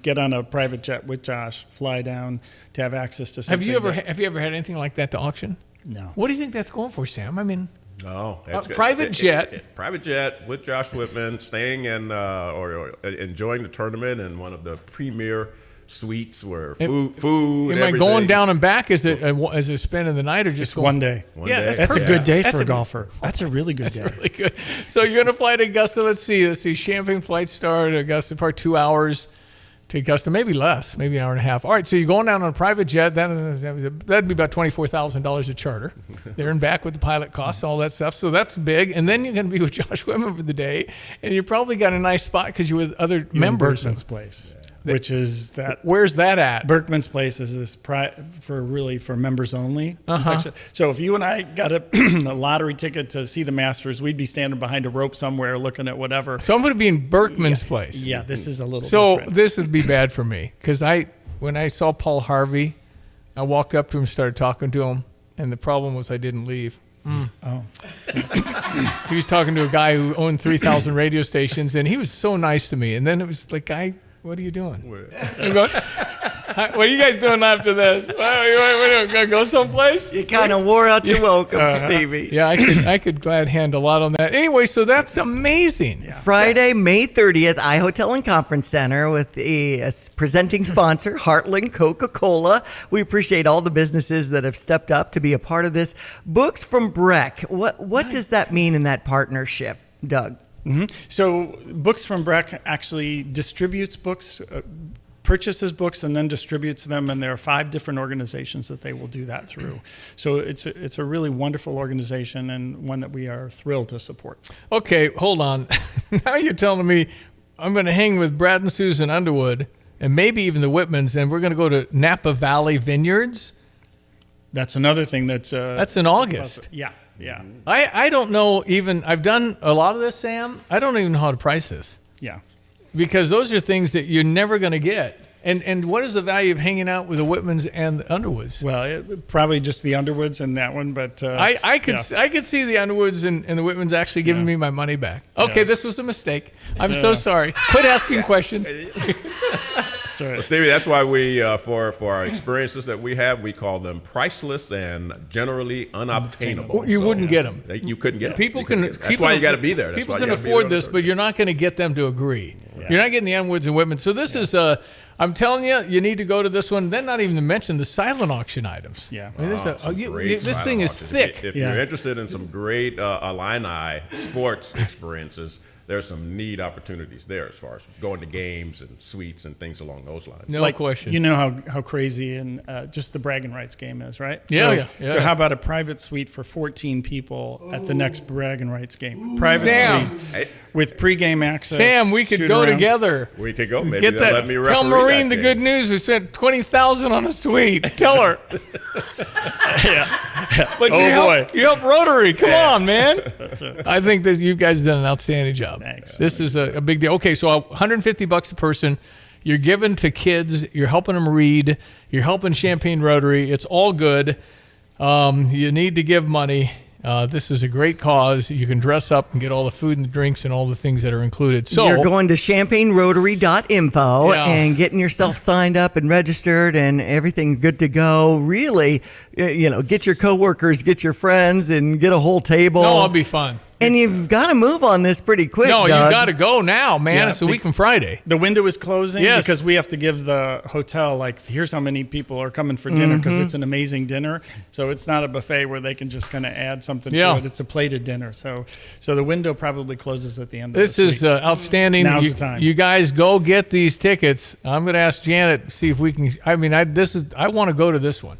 get on a private jet with Josh, fly down to have access to something. Have you ever had anything like that to auction? No. What do you think that's going for, Sam? I mean, no, private jet. Private jet with Josh Whitman, staying in or enjoying the tournament in one of the premier suites, where Am food. I everything. going down and back? Is it spending the night or just going? One day. Yeah, that's a good day for a a golfer. That's a really good day. Really good. So you're gonna fly to Augusta. Let's see. Champagne flight start Augusta, probably 2 hours to Augusta, maybe less, maybe an hour and a half. All right, so you're going down on a private jet. That'd be about $24,000 a charter. There and back with the pilot costs, all that stuff. So that's big. And then you're going to be with Josh Whitman for the day, and you probably got a nice spot because you're with other members. Berkman's Place. Which is that? Where's that at? Berkman's Place is this for members only section. So if you and I got a lottery ticket to see the Masters, we'd be standing behind a rope somewhere looking at whatever. So I'm going to be in Berkman's Place. Yeah, this is a little. So different. this would be bad for me because when I saw Paul Harvey, I walked up to him, started talking to him, and the problem was I didn't leave. Oh. He was talking to a guy who owned 3,000 radio stations, and he was so nice to me. And then it was like, what are you doing? What are you guys doing after this? What, gonna go someplace? You kind of wore out your welcome, Stevie. Yeah, I could glad hand a lot on that. Anyway, so that's amazing. Yeah. Friday, May 30th, iHotel and Conference Center with the presenting sponsor, Heartland Coca-Cola. We appreciate all the businesses that have stepped up to be a part of this. Books from Breck. What does that mean in that partnership, Doug? Mm-hmm. So Books from Breck actually distributes books, purchases books, and then distributes them. And there are 5 different organizations that they will do that through. So it's a really wonderful organization and one that we are thrilled to support. Okay, hold on. Now you're telling me I'm going to hang with Brad and Susan Underwood and maybe even the Whitmans, and we're going to go to Napa Valley Vineyards? That's another thing that's in August. Yeah. Yeah. I don't know even, I've done a lot of this, Sam. I don't even know how to price this. Yeah. Because those are things that you're never going to get. And what is the value of hanging out with the Whitmans and the Underwoods? Well, probably just the Underwoods and that one, but I could see the Underwoods and the Whitmans actually giving me my money back. Okay, this was a mistake. I'm so sorry. Quit asking questions. That's right. Well, Stevie, that's why we, for our experiences that we have, we call them priceless and generally unobtainable. You wouldn't get them. You couldn't get them. People can. That's why you got to be there. People can afford this, but you're not going to get them to agree. Yeah. You're not getting the Underwoods and Whitmans. So this is I'm telling you, you need to go to this one. Then not even to mention the silent auction items. Yeah. I mean, this thing is thick. If you're interested in some great Illini sports experiences, there's some neat opportunities there as far as going to games and suites and things along those lines. No question. You know how crazy and just the bragging rights game is, right? Yeah. So how about a private suite for 14 people at the next bragging rights game? Private suite with pregame access. Sam, we could go together. We could go. Maybe they'll let me referee. Tell Maureen the good news. We spent $20,000 on a suite. Tell her. But you help Rotary. Come on, man. That's right. I think you guys have done an outstanding job. Thanks. This is a big deal. Okay, so $150 a person. You're giving to kids. You're helping them read. You're helping Champaign Rotary. It's all good. You need to give money. This is a great cause. You can dress up and get all the food and the drinks and all the things that are included. So you're going to champaignrotary.info and getting yourself signed up and registered and everything good to go. Really, get your coworkers, get your friends, and get a whole table. No, it'll be fun. And you've got to move on this pretty quick. No, Doug. you got to go now, man. Yeah, it's a week from Friday. The window is closing Yes. because we have to give the hotel, here's how many people are coming for dinner because it's an amazing dinner. So it's not a buffet where they can just kind of add something to it. It's a plated dinner. So the window probably closes at the end of this is week. outstanding. Now's the time. You guys go get these tickets. I'm going to ask Janet, see if we can. I mean, I want to go to this one.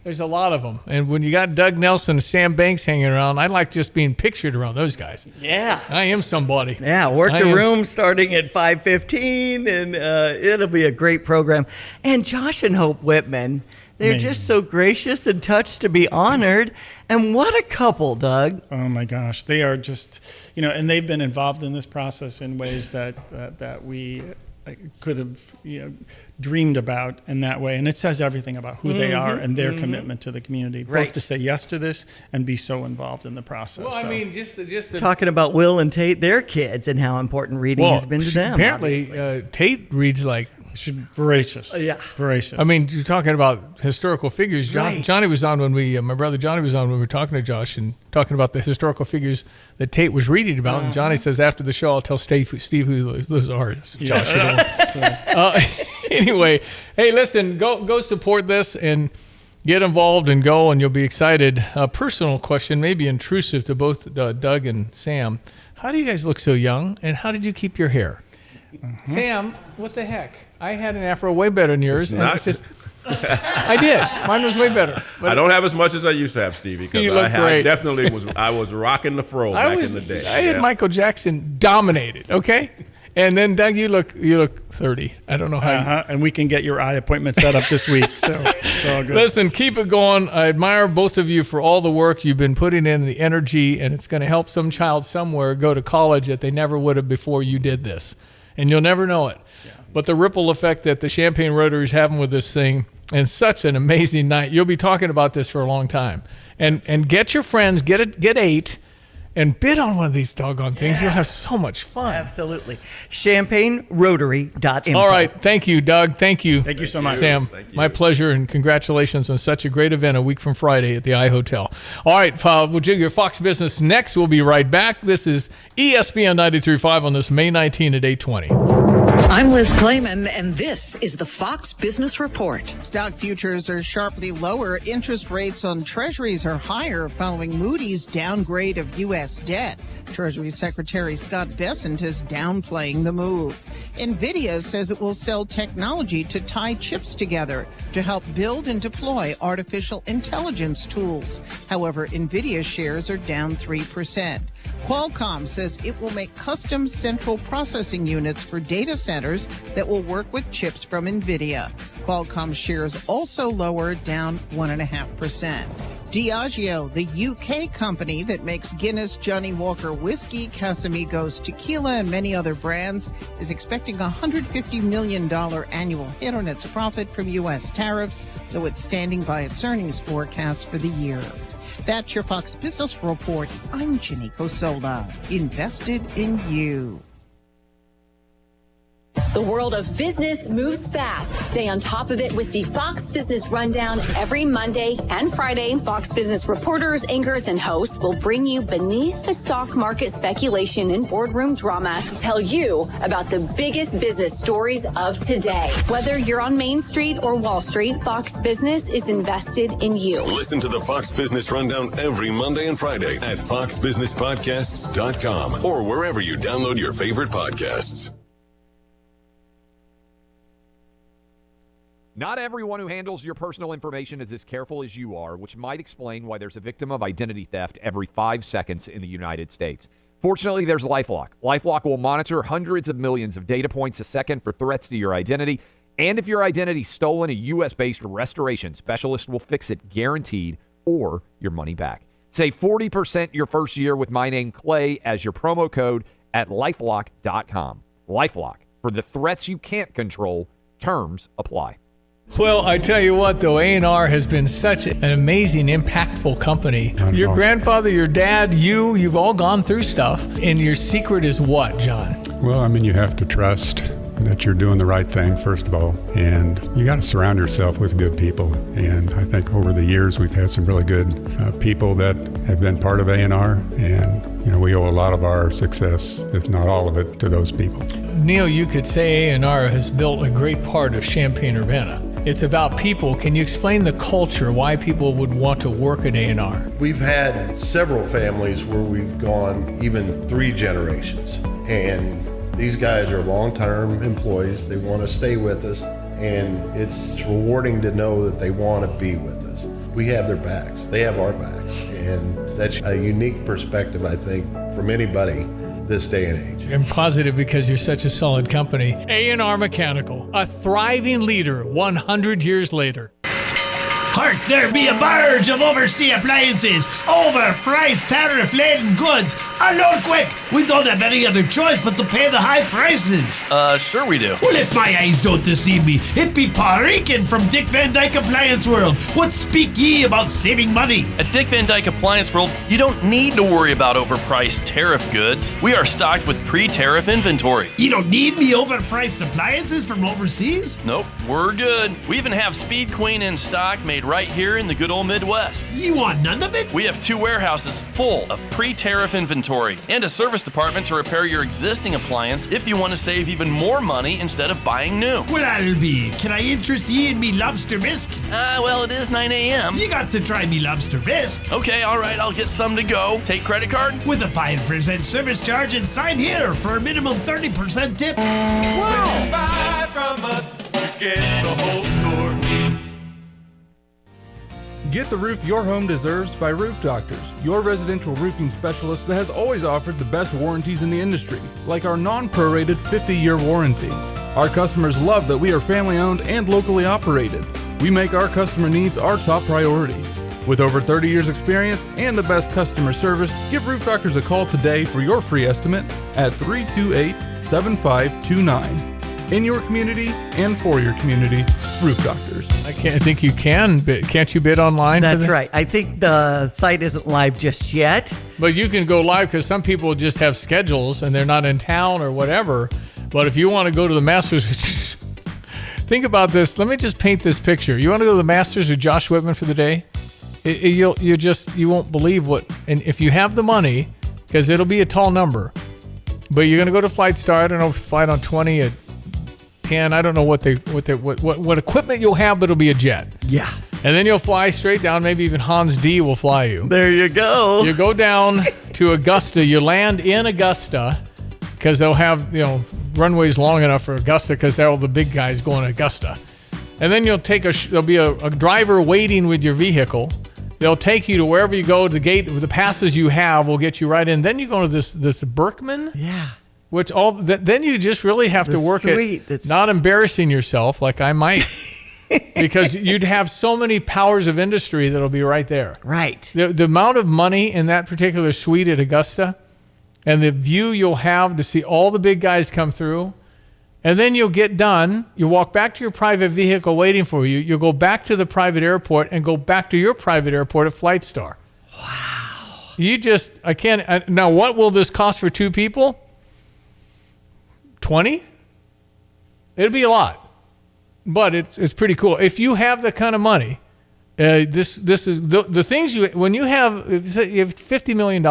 There's a lot of them. And when you got Doug Nelson and Sam Banks hanging around, I like just being pictured around those guys. Yeah. I am somebody. Yeah, work the room starting at 5:15, and it'll be a great program. And Josh and Hope Whitman, they're just so gracious and touched to be honored. And what a couple, Doug. Oh, my gosh. They are just, and they've been involved in this process in ways that we could have dreamed about in that way. And it says everything about who they are and their commitment to the community. Right. Both to say yes to this and be so involved in the process. Well, I mean, just talking about Will and Tate, their kids, and how important reading has been to them. Apparently, Tate reads like... She's voracious. Voracious. I mean, you're talking about historical figures. Johnny was on when my brother Johnny was on when we were talking to Josh and talking about the historical figures that Tate was reading about. And Johnny says after the show, I'll tell Steve who those are. Josh. That's right. Anyway, hey, listen, go support this and get involved and go, and you'll be excited. A personal question, maybe intrusive to both Doug and Sam. How do you guys look so young, and how did you keep your hair? Sam, what the heck? I had an afro way better than yours. It's not. It's just, I did. Mine was way better. I don't have as much as I used to have, Stevie, because You look great. I definitely was rocking the fro back in the day. I had Michael Jackson dominated, okay? And then, Doug, you look 30. I don't know how. And we can get your eye appointment set up this week, so it's all good. Listen, keep it going. I admire both of you for all the work you've been putting in, the energy, and it's going to help some child somewhere go to college that they never would have before you did this. And you'll never know it. Yeah. But the ripple effect that the Champaign Rotary is having with this thing, and such an amazing night. You'll be talking about this for a long time. And get your friends, get 8, and bid on one of these doggone things. You'll have so much fun. Absolutely. ChampaignRotary.info. All right. Thank you, Doug. Thank you. Thank you so much. Sam, my pleasure, and congratulations on such a great event a week from Friday at the I-Hotel. All right. We'll do your Fox Business next. We'll be right back. This is ESPN 93.5 on this May 19 at 8:20. I'm Liz Clayman, and this is the Fox Business Report. Stock futures are sharply lower. Interest rates on treasuries are higher following Moody's downgrade of U.S. debt. Treasury Secretary Scott Bessent is downplaying the move. NVIDIA says it will sell technology to tie chips together to help build and deploy artificial intelligence tools. However, NVIDIA shares are down 3%. Qualcomm says it will make custom central processing units for data centers that will work with chips from NVIDIA. Qualcomm shares also lower, down 1.5%. Diageo, the UK company that makes Guinness, Johnny Walker Whiskey, Casamigos Tequila, and many other brands, is expecting a $150 million annual hit on its profit from U.S. tariffs, though it's standing by its earnings forecast for the year. That's your Fox Business Report. I'm Ginny Cosola. Invested in you. The world of business moves fast. Stay on top of it with the Fox Business Rundown every Monday and Friday. Fox Business reporters, anchors, and hosts will bring you beneath the stock market speculation and boardroom drama to tell you about the biggest business stories of today. Whether you're on Main Street or Wall Street, Fox Business is invested in you. Listen to the Fox Business Rundown every Monday and Friday at foxbusinesspodcasts.com or wherever you download your favorite podcasts. Not everyone who handles your personal information is as careful as you are, which might explain why there's a victim of identity theft every 5 seconds in the United States. Fortunately, there's LifeLock. LifeLock will monitor hundreds of millions of data points a second for threats to your identity. And if your identity's stolen, a U.S.-based restoration specialist will fix it guaranteed or your money back. Save 40% your first year with my name, Clay, as your promo code at LifeLock.com. LifeLock. For the threats you can't control, terms apply. Well, I tell you what, though, A&R has been such an amazing, impactful company. Your grandfather, your dad, you've all gone through stuff. And your secret is what, John? Well, I mean, you have to trust that you're doing the right thing, first of all. And you got to surround yourself with good people. And I think over the years, we've had some really good people that have been part of A&R. And, you know, we owe a lot of our success, if not all of it, to those people. Neil, you could say A&R has built a great part of Champaign-Urbana. It's about people. Can you explain the culture, why people would want to work at A&R? We've had several families where we've gone even 3 generations. And these guys are long-term employees. They want to stay with us. And it's rewarding to know that they want to be with us. We have their backs. They have our backs. And that's a unique perspective, I think, from anybody this day and age. I'm positive because you're such a solid company. A&R Mechanical, a thriving leader 100 years later. Hark, there be a barge of overseas appliances, overpriced tariff-laden goods. Unload quick! We don't have any other choice but to pay the high prices. Sure we do. Well, if my eyes don't deceive me, it be Pa Rican from Dick Van Dyke Appliance World. What speak ye about saving money? At Dick Van Dyke Appliance World, you don't need to worry about overpriced tariff goods. We are stocked with pre-tariff inventory. You don't need me overpriced appliances from overseas? Nope, we're good. We even have Speed Queen in stock made made right here in the good old Midwest. You want none of it? We have 2 warehouses full of pre-tariff inventory and a service department to repair your existing appliance if you want to save even more money instead of buying new. Well, that'll be. Can I interest ye in me lobster bisque? Well, it is 9 a.m. You got to try me lobster bisque. Okay, all right, I'll get some to go. Take credit card? With a 5% service charge and sign here for a minimum 30% tip. Wow. Buy from us, you get the whole store. Get the roof your home deserves by Roof Doctors, your residential roofing specialist that has always offered the best warranties in the industry, like our non-prorated 50-year warranty. Our customers love that we are family-owned and locally operated. We make our customer needs our top priority. With over 30 years experience and the best customer service, give Roof Doctors a call today for your free estimate at 328-7529. In your community and for your community, Roof Doctors. I think you can bid. Can't you bid online? That's right. I think the site isn't live just yet. But you can go live because some people just have schedules and they're not in town or whatever. But if you want to go to the Masters, think about this. Let me just paint this picture. You want to go to the Masters with Josh Whitman for the day? You won't believe what. And if you have the money, because it'll be a tall number, but you're going to go to FlightStar. I don't know if flight on 20 at 10. I don't know what equipment you'll have, but it'll be a jet. Yeah. And then you'll fly straight down. Maybe even Hans D will fly you. There you go. You go down to Augusta. You land in Augusta because they'll have runways long enough for Augusta because all the big guys going to Augusta. And then there'll be a driver waiting with your vehicle. They'll take you to wherever you go. The gate, the passes you have will get you right in. Then you go to this Berkman. Yeah. Which then you just really have to work at not embarrassing yourself like I might, because you'd have so many powers of industry that'll be right there. Right. The amount of money in that particular suite at Augusta, and the view you'll have to see all the big guys come through, and then you'll get done. You walk back to your private vehicle waiting for you. You'll go back to the private airport and go back to your private airport at FlightStar. Wow. Now, what will this cost for 2 people? 20? It'd be a lot, but it's pretty cool. If you have the kind of money, this is the things when you have $50 million,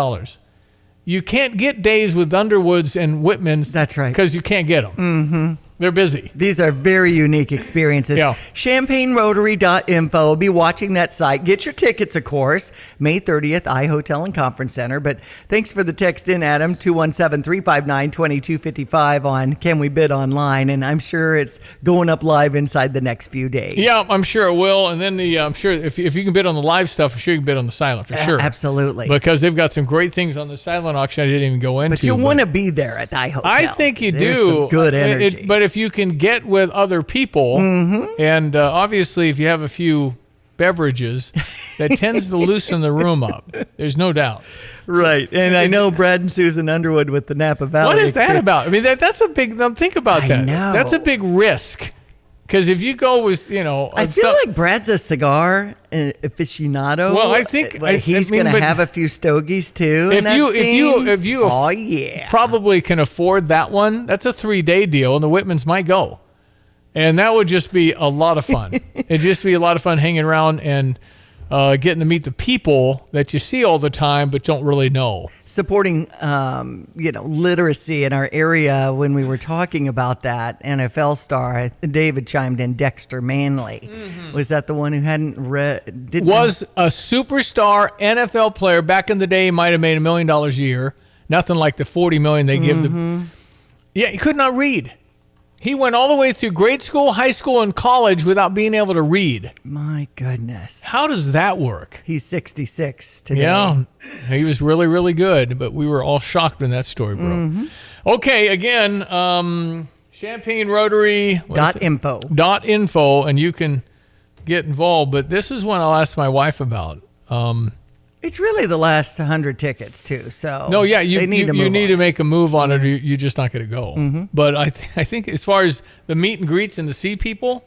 you can't get days with Underwoods and Whitmans. That's right. Because you can't get them. Mm-hmm. They're busy. These are very unique experiences. Yeah. ChampagneRotary.info. Be watching that site. Get your tickets, of course. May 30th, iHotel and Conference Center. But thanks for the text in, Adam, 217-359-2255 on Can We Bid Online. And I'm sure it's going up live inside the next few days. Yeah, I'm sure it will. And then I'm sure if you can bid on the live stuff, I'm sure you can bid on the silent for sure. Absolutely. Because they've got some great things on the silent auction I didn't even go into. But you want to be there at the iHotel. I think you There's do. Some good energy. But if you can get with other people, and obviously if you have a few beverages, that tends to loosen the room up. There's no doubt. Right. And I know Brad and Susan Underwood with the Napa Valley. What is that about? I mean, that's a big, think about that. I know. That's a big risk. Because if you go with, I feel like Brad's a cigar aficionado. Well, I think he's going to have a few stogies too. If you probably can afford that one, that's a 3-day deal, and the Whitmans might go, and that would just be a lot of fun. It'd just be a lot of fun hanging around and getting to meet the people that you see all the time but don't really know. Supporting, literacy in our area. When we were talking about that NFL star, David chimed in. Dexter Manley, was that the one who hadn't read? Was a superstar NFL player back in the day. Might have made $1 million a year. Nothing like the $40 million they give them. Yeah, he could not read. He went all the way through grade school, high school, and college without being able to read. My goodness. How does that work? He's 66 today. Yeah, he was really, really good, but we were all shocked when that story broke. Okay, again, Champagne Rotary. .info, and you can get involved. But this is one I'll ask my wife about. It's really the last 100 tickets too. So no, yeah, you need to make a move on it. Or you're just not going to go. But I think as far as the meet and greets and to see people,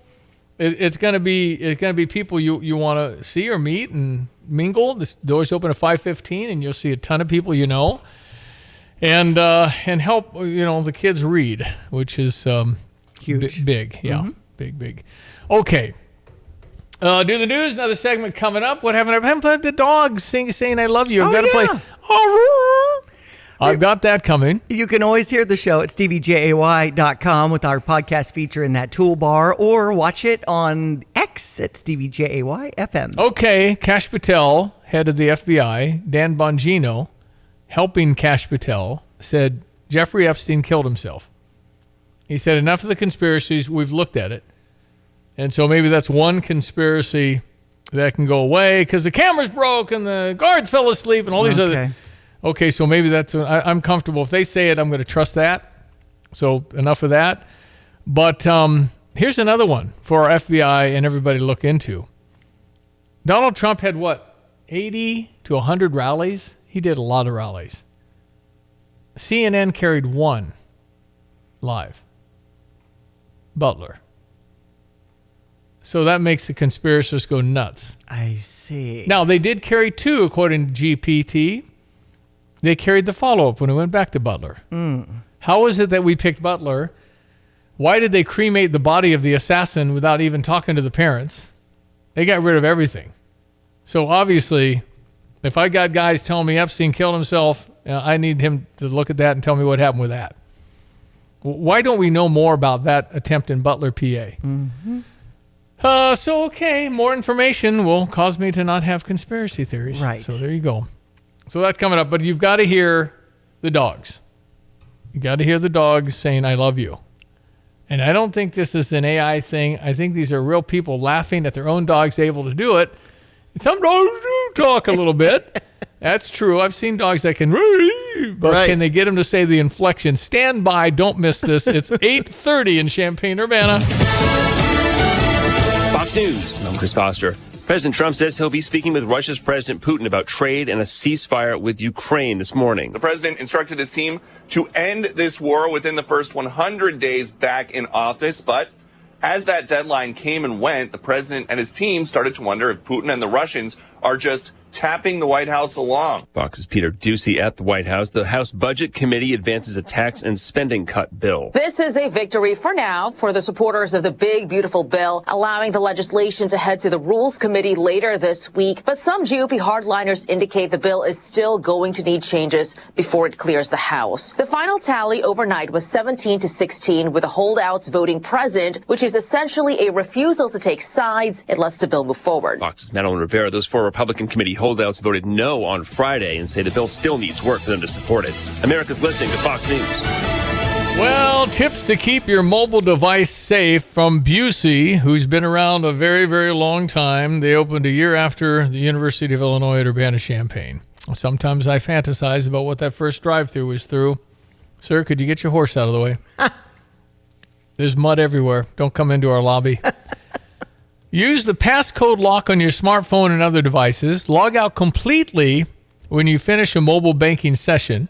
it's going to be people you want to see or meet and mingle. The doors open at 5:15, and you'll see a ton of people and help the kids read, which is huge, big, yeah, big. Okay. Do the news, another segment coming up. What haven't I haven't played the dogs saying I love you. I've got to play. I've got that coming. You can always hear the show at StevieJay.com with our podcast feature in that toolbar, or watch it on X at StevieJay FM. Okay, Kash Patel, head of the FBI, Dan Bongino, helping Kash Patel, said Jeffrey Epstein killed himself. He said, enough of the conspiracies, we've looked at it. And so maybe that's one conspiracy that can go away because the camera's broke and the guards fell asleep and all these other... Okay, so maybe that's... I'm comfortable. If they say it, I'm going to trust that. So enough of that. But here's another one for our FBI and everybody to look into. Donald Trump had, 80 to 100 rallies? He did a lot of rallies. CNN carried one live. Butler. So that makes the conspiracists go nuts. I see. Now, they did carry two, according to GPT. They carried the follow-up when we went back to Butler. How is it that we picked Butler? Why did they cremate the body of the assassin without even talking to the parents? They got rid of everything. So obviously, if I got guys telling me Epstein killed himself, I need him to look at that and tell me what happened with that. Why don't we know more about that attempt in Butler, PA? Okay, more information will cause me to not have conspiracy theories. Right. So there you go. So that's coming up, but you've got to hear the dogs. You got to hear the dogs saying, I love you. And I don't think this is an AI thing. I think these are real people laughing at their own dogs able to do it. And some dogs do talk a little bit. That's true. I've seen dogs that can, but can they get them to say the inflection? Stand by. Don't miss this. It's 8:30 in Champaign-Urbana. Fox News. I'm Chris Foster. President Trump says he'll be speaking with Russia's President Putin about trade and a ceasefire with Ukraine this morning. The president instructed his team to end this war within the first 100 days back in office. But as that deadline came and went, the president and his team started to wonder if Putin and the Russians are just tapping the White House along. Fox's Peter Ducey at the White House. The House Budget Committee advances a tax and spending cut bill. This is a victory for now for the supporters of the big, beautiful bill, allowing the legislation to head to the Rules Committee later this week. But some GOP hardliners indicate the bill is still going to need changes before it clears the House. The final tally overnight was 17-16, with the holdouts voting present, which is essentially a refusal to take sides. It lets the bill move forward. Fox's Madeline Rivera. Those four Republican committee holdouts voted no on Friday and say the bill still needs work for them to support it. America's listening to Fox News. Well, tips to keep your mobile device safe from Busey, who's been around a very, very long time. They opened a year after the University of Illinois at Urbana-Champaign. Sometimes I fantasize about what that first drive-thru was through. Sir, could you get your horse out of the way? There's mud everywhere. Don't come into our lobby. Use the passcode lock on your smartphone and other devices. Log out completely when you finish a mobile banking session.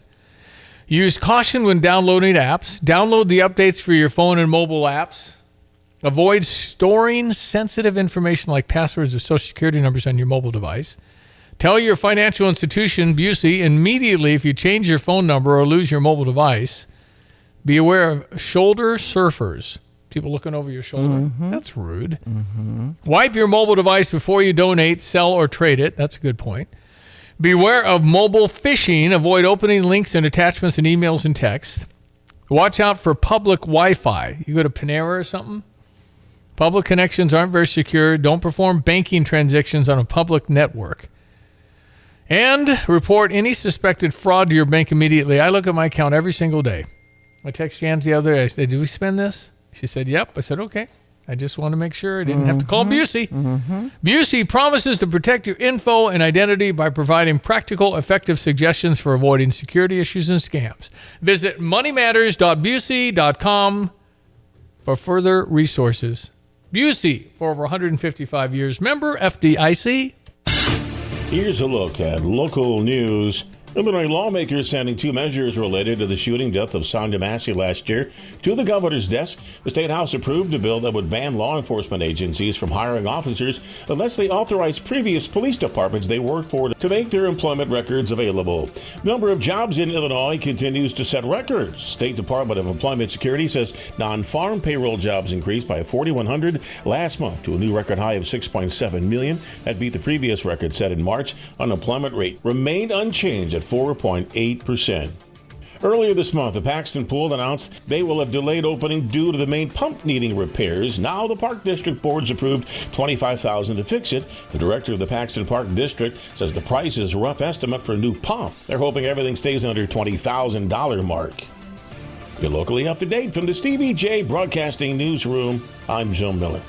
Use caution when downloading apps. Download the updates for your phone and mobile apps. Avoid storing sensitive information like passwords or social security numbers on your mobile device. Tell your financial institution, Busey, immediately if you change your phone number or lose your mobile device. Be aware of shoulder surfers. People looking over your shoulder. That's rude. Wipe your mobile device before you donate, sell, or trade it. That's a good point. Beware of mobile phishing. Avoid opening links and attachments in emails and texts. Watch out for public Wi-Fi. You go to Panera or something? Public connections aren't very secure. Don't perform banking transactions on a public network. And report any suspected fraud to your bank immediately. I look at my account every single day. I text Jans the other day. I said, did we spend this? She said, yep. I said, okay. I just want to make sure I didn't have to call Busey. Busey promises to protect your info and identity by providing practical, effective suggestions for avoiding security issues and scams. Visit moneymatters.busey.com for further resources. Busey, for over 155 years. Member FDIC. Here's a look at local news. Illinois lawmakers sending 2 measures related to the shooting death of Sandra Massey last year to the governor's desk. The State House approved a bill that would ban law enforcement agencies from hiring officers unless they authorize previous police departments they worked for to make their employment records available. The number of jobs in Illinois continues to set records. State Department of Employment Security says non-farm payroll jobs increased by 4,100 last month to a new record high of 6.7 million. That beat the previous record set in March. Unemployment rate remained unchanged at 4.8%. Earlier this month, the Paxton Pool announced they will have delayed opening due to the main pump needing repairs. Now the Park District Board's approved $25,000 to fix it. The director of the Paxton Park District says the price is a rough estimate for a new pump. They're hoping everything stays under $20,000 mark. You're locally up to date from the Stevie J Broadcasting Newsroom. I'm Joe Miller.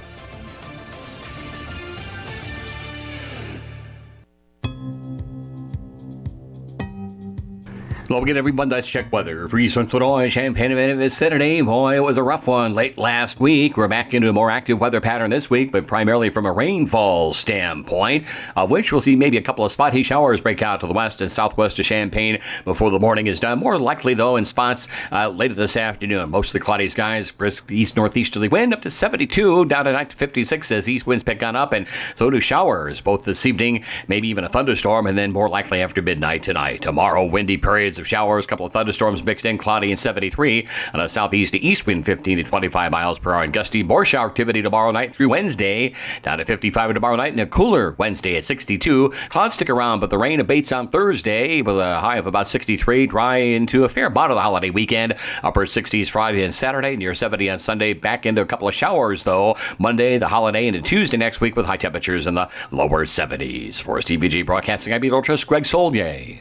Hello again, everyone. Let's check weather. For Eastern Illinois, Champaign event vicinity. Boy, it was a rough one late last week. We're back into a more active weather pattern this week, but primarily from a rainfall standpoint, of which we'll see maybe a couple of spotty showers break out to the west and southwest of Champaign before the morning is done. More likely, though, in spots later this afternoon. Mostly cloudy skies, brisk east-northeasterly wind up to 72, down tonight to 56 as east winds pick on up, and so do showers both this evening, maybe even a thunderstorm, and then more likely after midnight tonight. Tomorrow, windy periods of showers, a couple of thunderstorms mixed in, cloudy and 73. On a southeast to east wind, 15 to 25 miles per hour and gusty. More shower activity tomorrow night through Wednesday, down to 55 tomorrow night, and a cooler Wednesday at 62. Clouds stick around, but the rain abates on Thursday with a high of about 63, dry into a fair amount of the holiday weekend. Upper 60s Friday and Saturday, near 70 on Sunday. Back into a couple of showers, though, Monday, the holiday, into Tuesday next week with high temperatures in the lower 70s. For TVG Broadcasting, I'm Ultras Greg Solier.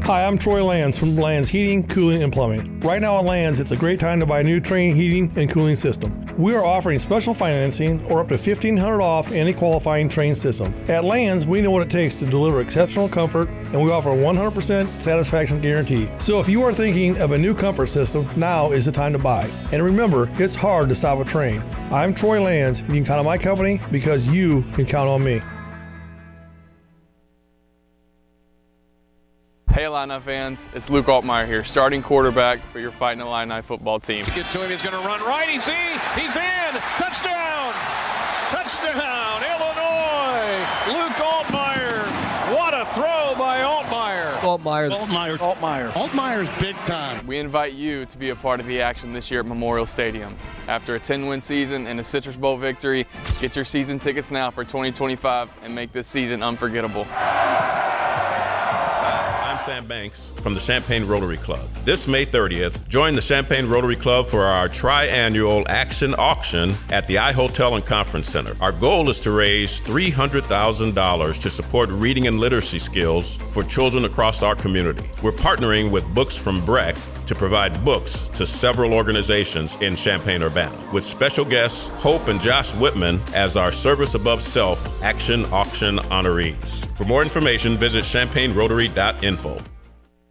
Hi, I'm Troy Lands from Lands Heating, Cooling, and Plumbing. Right now at Lands, it's a great time to buy a new Trane heating and cooling system. We are offering special financing or up to $1,500 off any qualifying Trane system. At Lands, we know what it takes to deliver exceptional comfort, and we offer a 100% satisfaction guarantee. So if you are thinking of a new comfort system, now is the time to buy. And remember, it's hard to stop a Trane. I'm Troy Lands, and you can count on my company because you can count on me. Hey Illini fans, it's Luke Altmaier here, starting quarterback for your Fighting Illini football team. Get to him, he's going to run right, he's in, touchdown, Illinois, Luke Altmaier, what a throw by Altmaier. Altmaier's big time. We invite you to be a part of the action this year at Memorial Stadium. After a 10-win season and a Citrus Bowl victory, get your season tickets now for 2025 and make this season unforgettable. Sam Banks from the Champaign Rotary Club. This May 30th, join the Champaign Rotary Club for our tri-annual Action Auction at the iHotel and Conference Center. Our goal is to raise $300,000 to support reading and literacy skills for children across our community. We're partnering with Books from Breck to provide books to several organizations in Champaign-Urbana, with special guests Hope and Josh Whitman as our Service Above Self Action Auction honorees. For more information, visit champaignrotary.info.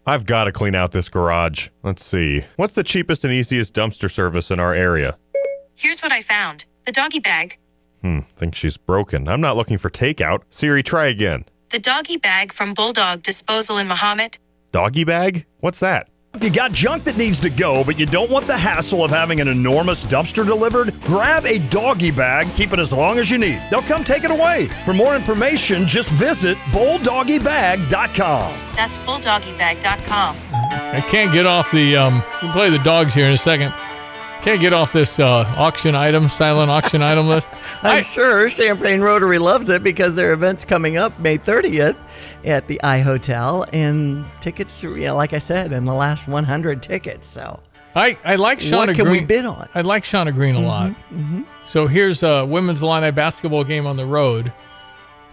I've got to clean out this garage. Let's see. What's the cheapest and easiest dumpster service in our area? Here's what I found. The doggy bag. Think she's broken. I'm not looking for takeout. Siri, try again. The doggy bag from Bulldog Disposal in Mahomet. Doggy bag? What's that? If you got junk that needs to go, but you don't want the hassle of having an enormous dumpster delivered, grab a doggy bag, keep it as long as you need. They'll come take it away. For more information, just visit bulldoggybag.com. That's bulldoggybag.com. I can't get off the, we'll play the dogs here in a second. Can't get off this silent auction item list. I'm sure Champaign Rotary loves it because their event's coming up May 30th at the iHotel, and tickets, like I said, in the last 100 tickets. So I like Shauna Green. What can we bid on? I like Shauna Green a lot. Mm-hmm. So here's a women's Illini basketball game on the road.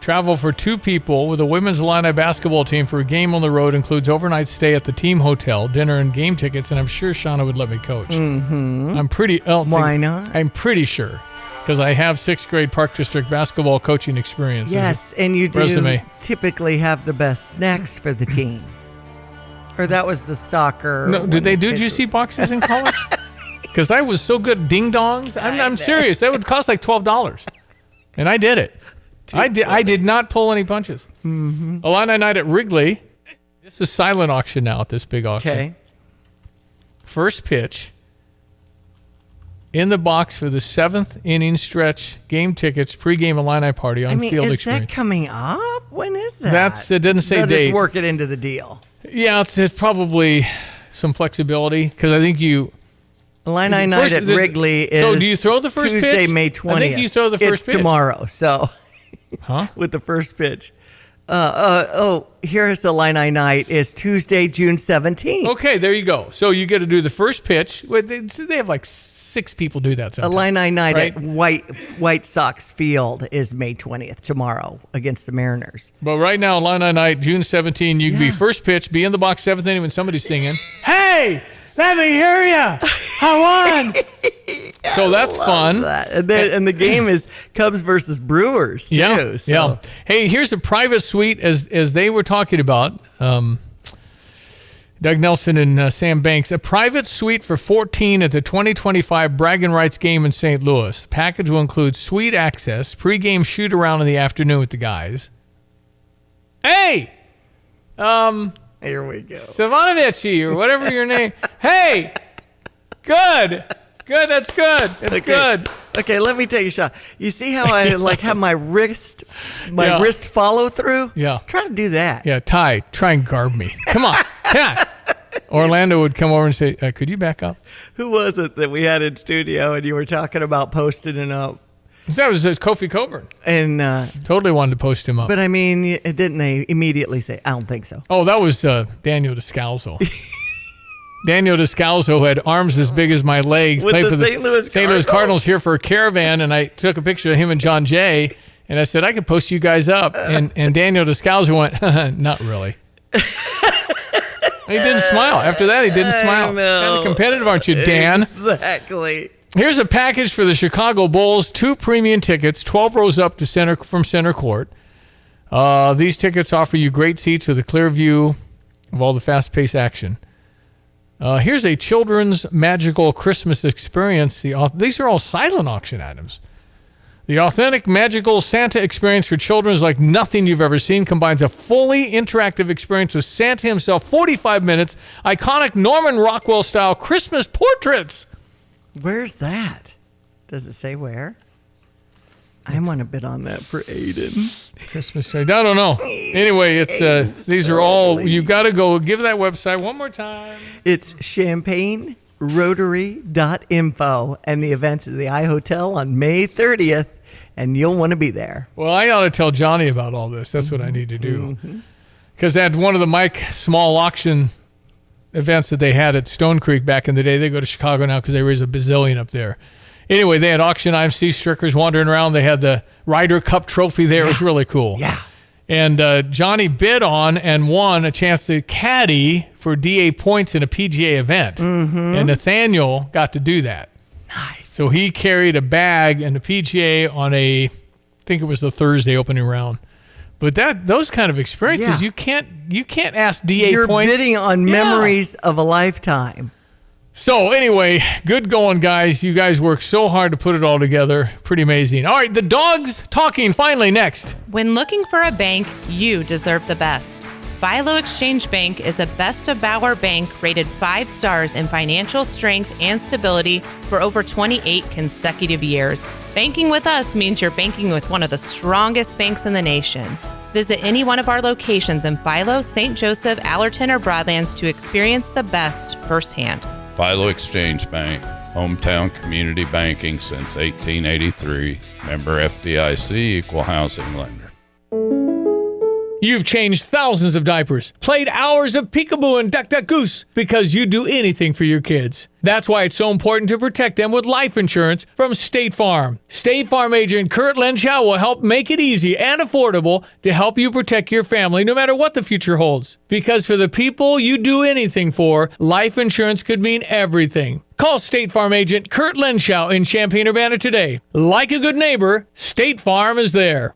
Travel for 2 people with a women's Illini basketball team for a game on the road includes overnight stay at the team hotel, dinner, and game tickets, and I'm sure Shauna would let me coach. Mm-hmm. Why not? I'm pretty sure, because I have 6th grade Park District basketball coaching experience. Yes, and you do typically have the best snacks for the team. Or that was the soccer. No, did they do juicy boxes in college? Because I was so good at ding-dongs. I'm serious. That would cost like $12. And I did it. I did not pull any punches. Mm-hmm. Illini night at Wrigley. This is silent auction now at this big auction. Okay. First pitch. In the box for the 7th inning stretch, game tickets, pregame Illini party on Field is Experience. that coming up? When is that? It doesn't say They'll date. just work it into the deal. Yeah, it's probably some flexibility because I think you. Illini night at Wrigley is so do you throw the first Tuesday, pitch? May 20th. I think you throw the first pitch. It's tomorrow, so. Huh? With the first pitch. Here's the Illini night is Tuesday, June 17th. Okay, there you go. So you get to do the first pitch. They have like 6 people do that sometimes. Illini night right? at White Sox Field is May 20th, tomorrow, against the Mariners. But right now, Illini night, June 17, you can be first pitch, be in the box 7th inning when somebody's singing, "Hey, let me hear ya! I won!" So that's fun. That. And the game is Cubs versus Brewers, too. Yeah, so. yeah. Hey, here's a private suite, as they were talking about, Doug Nelson and Sam Banks, a private suite for 14 at the 2025 Bragging Rights game in St. Louis. The package will include suite access, pregame shoot-around in the afternoon with the guys. Hey! Here we go. Savanovici, or whatever your name. Hey! Good. Good, that's good. That's good. Okay, let me take a shot. You see how I have my wrist follow through? Yeah. Try to do that. Yeah, Ty, try and garb me. Come on. Yeah. Orlando would come over and say, could you back up? Who was it that we had in studio and you were talking about posting it up? That was Kofi Coburn. And totally wanted to post him up. But I mean, didn't they immediately say, I don't think so? Oh, that was Daniel Descalzo. Daniel Descalzo had arms as big as my legs. With played the for the St. Louis Cardinals here for a caravan, and I took a picture of him and John Jay, and I said, I could post you guys up. And Daniel Descalzo went, not really. He didn't smile. After that, he didn't smile. Kind of competitive, aren't you, Dan? Exactly. Here's a package for the Chicago Bulls. 2 premium tickets, 12 rows up to center court. These tickets offer you great seats with a clear view of all the fast-paced action. Here's a children's magical Christmas experience. These are all silent auction items. The authentic magical Santa experience for children is like nothing you've ever seen. Combines a fully interactive experience with Santa himself, 45 minutes, iconic Norman Rockwell-style Christmas portraits. Where's that? Does it say where? I want to bid on that for Aiden. Christmas tree. I don't know. Anyway, it's these are all, you got to go give that website one more time. It's champagnerotary.info, and the event's at the iHotel on May 30th, and you'll want to be there. Well, I ought to tell Johnny about all this. That's what I need to do. Because at one of the Mike Small auction events that they had at Stone Creek back in the day, they go to Chicago now because they raise a bazillion up there. Anyway, they had auction items, sea strickers wandering around. They had the Ryder Cup trophy there. It was really cool. Yeah. And Johnny bid on and won a chance to caddy for DA points in a PGA event. And Nathaniel got to do that. Nice. So he carried a bag and a PGA on I think it was the Thursday opening round. But those kind of experiences, you can't ask DA You're points. You're bidding on memories of a lifetime. So anyway, good going, guys. You guys worked so hard to put it all together. Pretty amazing. All right, the dogs talking finally next. When looking for a bank, you deserve the best. Philo Exchange Bank is a Best of Bauer bank rated 5 stars in financial strength and stability for over 28 consecutive years. Banking with us means you're banking with one of the strongest banks in the nation. Visit any one of our locations in Philo, St. Joseph, Allerton, or Broadlands to experience the best firsthand. Philo Exchange Bank, hometown community banking since 1883. Member FDIC, equal housing lender. You've changed thousands of diapers, played hours of peekaboo and duck duck goose because you do anything for your kids. That's why it's so important to protect them with life insurance from State Farm. State Farm agent Kurt Lenschow will help make it easy and affordable to help you protect your family no matter what the future holds. Because for the people you do anything for, life insurance could mean everything. Call State Farm agent Kurt Lenschow in Champaign-Urbana today. Like a good neighbor, State Farm is there.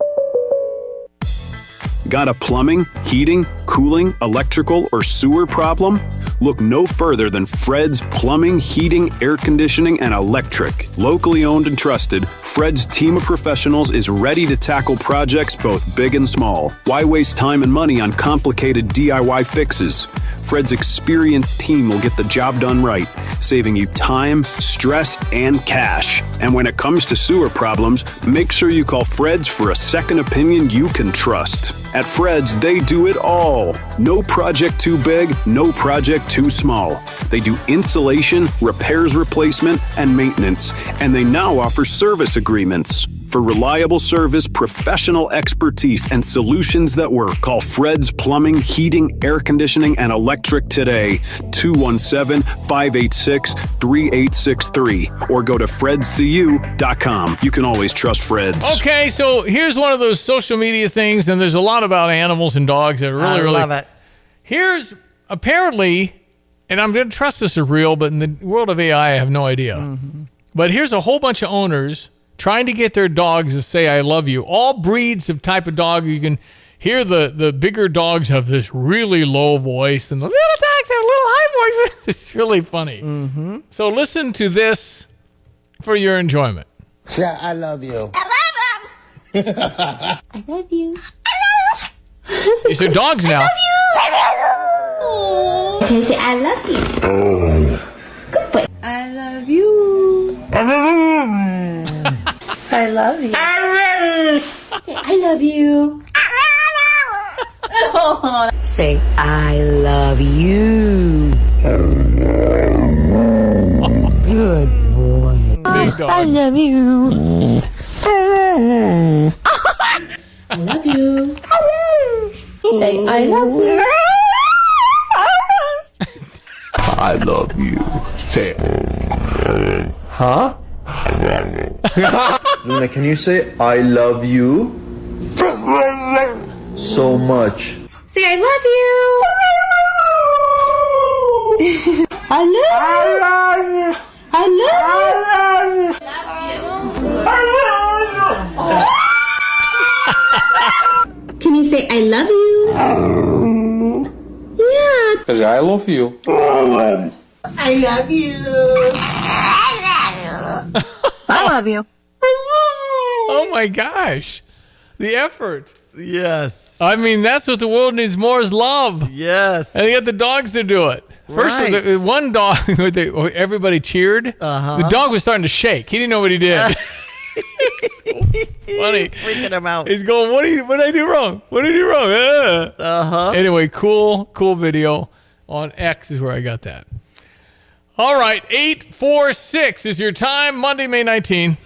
Got a plumbing, heating, cooling, electrical, or sewer problem? look no further than Fred's Plumbing, Heating, Air Conditioning, and Electric. Locally owned and trusted, Fred's team of professionals is ready to tackle projects both big and small. Why waste time and money on complicated DIY fixes? Fred's experienced team will get the job done right, saving you time, stress, and cash. And when it comes to sewer problems, make sure you call Fred's for a second opinion you can trust. At Fred's, they do it all. No project too big, no project too small. They do insulation, repairs, replacement, and maintenance, and they now offer service agreements. For reliable service, professional expertise, and solutions that work, call Fred's Plumbing, Heating, Air Conditioning, and Electric today, 217-586-3863, or go to fredscu.com. You can always trust Fred's. Okay, so here's one of those social media things, and there's a lot about animals and dogs that are really, I love it. Here's apparently, and I'm going to trust this is real, but in the world of AI, I have no idea. Mm-hmm. But here's a whole bunch of owners trying to get their dogs to say, I love you. All breeds of type of dog, you can hear the bigger dogs have this really low voice, and the little dogs have little high voices. It's really funny. Mm-hmm. So listen to this for your enjoyment. Yeah, I love you. I love you. These are dogs now. Can you say I love you? Good boy. I love you. I love you. I love you. Say I love you. Good boy. Big dog. I love you. I love you. Say I love you. I love you. Say it. Huh? Luna, can you say I love you so much? Say I love you. I love you. I love you. Can you say I love you? Yeah. Because I love you. I love you. I love you. Oh my gosh. The effort. Yes. I mean, that's what the world needs more is love. Yes. And you get the dogs to do it. First, Right. the one dog, everybody cheered. Uh-huh. The dog was starting to shake. He didn't know what he did. Funny. Freaking him out. He's going, what did I do wrong? What did I do wrong? Uh-huh. Anyway, cool video on X is where I got that. All right, 846 is your time, Monday, May 19.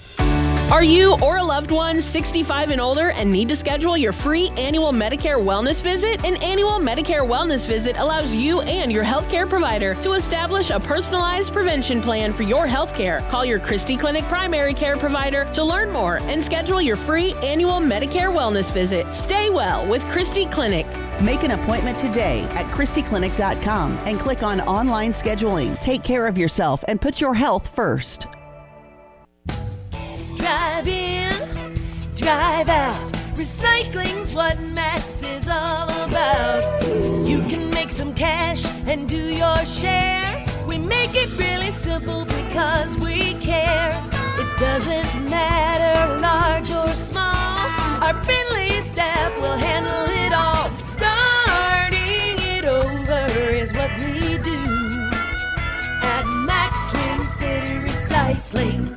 Are you or a loved one 65 and older and need to schedule your free annual Medicare wellness visit? An annual Medicare wellness visit allows you and your healthcare provider to establish a personalized prevention plan for your healthcare. Call your Christie Clinic primary care provider to learn more and schedule your free annual Medicare wellness visit. Stay well with Christie Clinic. Make an appointment today at ChristieClinic.com and click on online scheduling. Take care of yourself and put your health first. Drive in, drive out. Recycling's what Max is all about. You can make some cash and do your share. We make it really simple because we care. It doesn't matter large or small. Our friendly staff will handle it all. Starting it over is what we do at Max Twin City Recycling.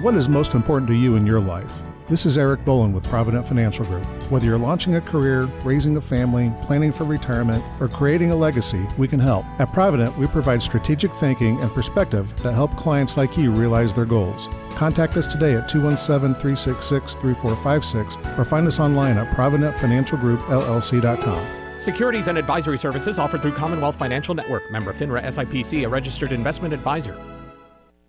What is most important to you in your life? This is Eric Boland with Provident Financial Group. Whether you're launching a career, raising a family, planning for retirement, or creating a legacy, we can help. At Provident, we provide strategic thinking and perspective that help clients like you realize their goals. Contact us today at 217-366-3456 or find us online at providentfinancialgroupllc.com. Securities and advisory services offered through Commonwealth Financial Network. Member FINRA SIPC, a registered investment advisor.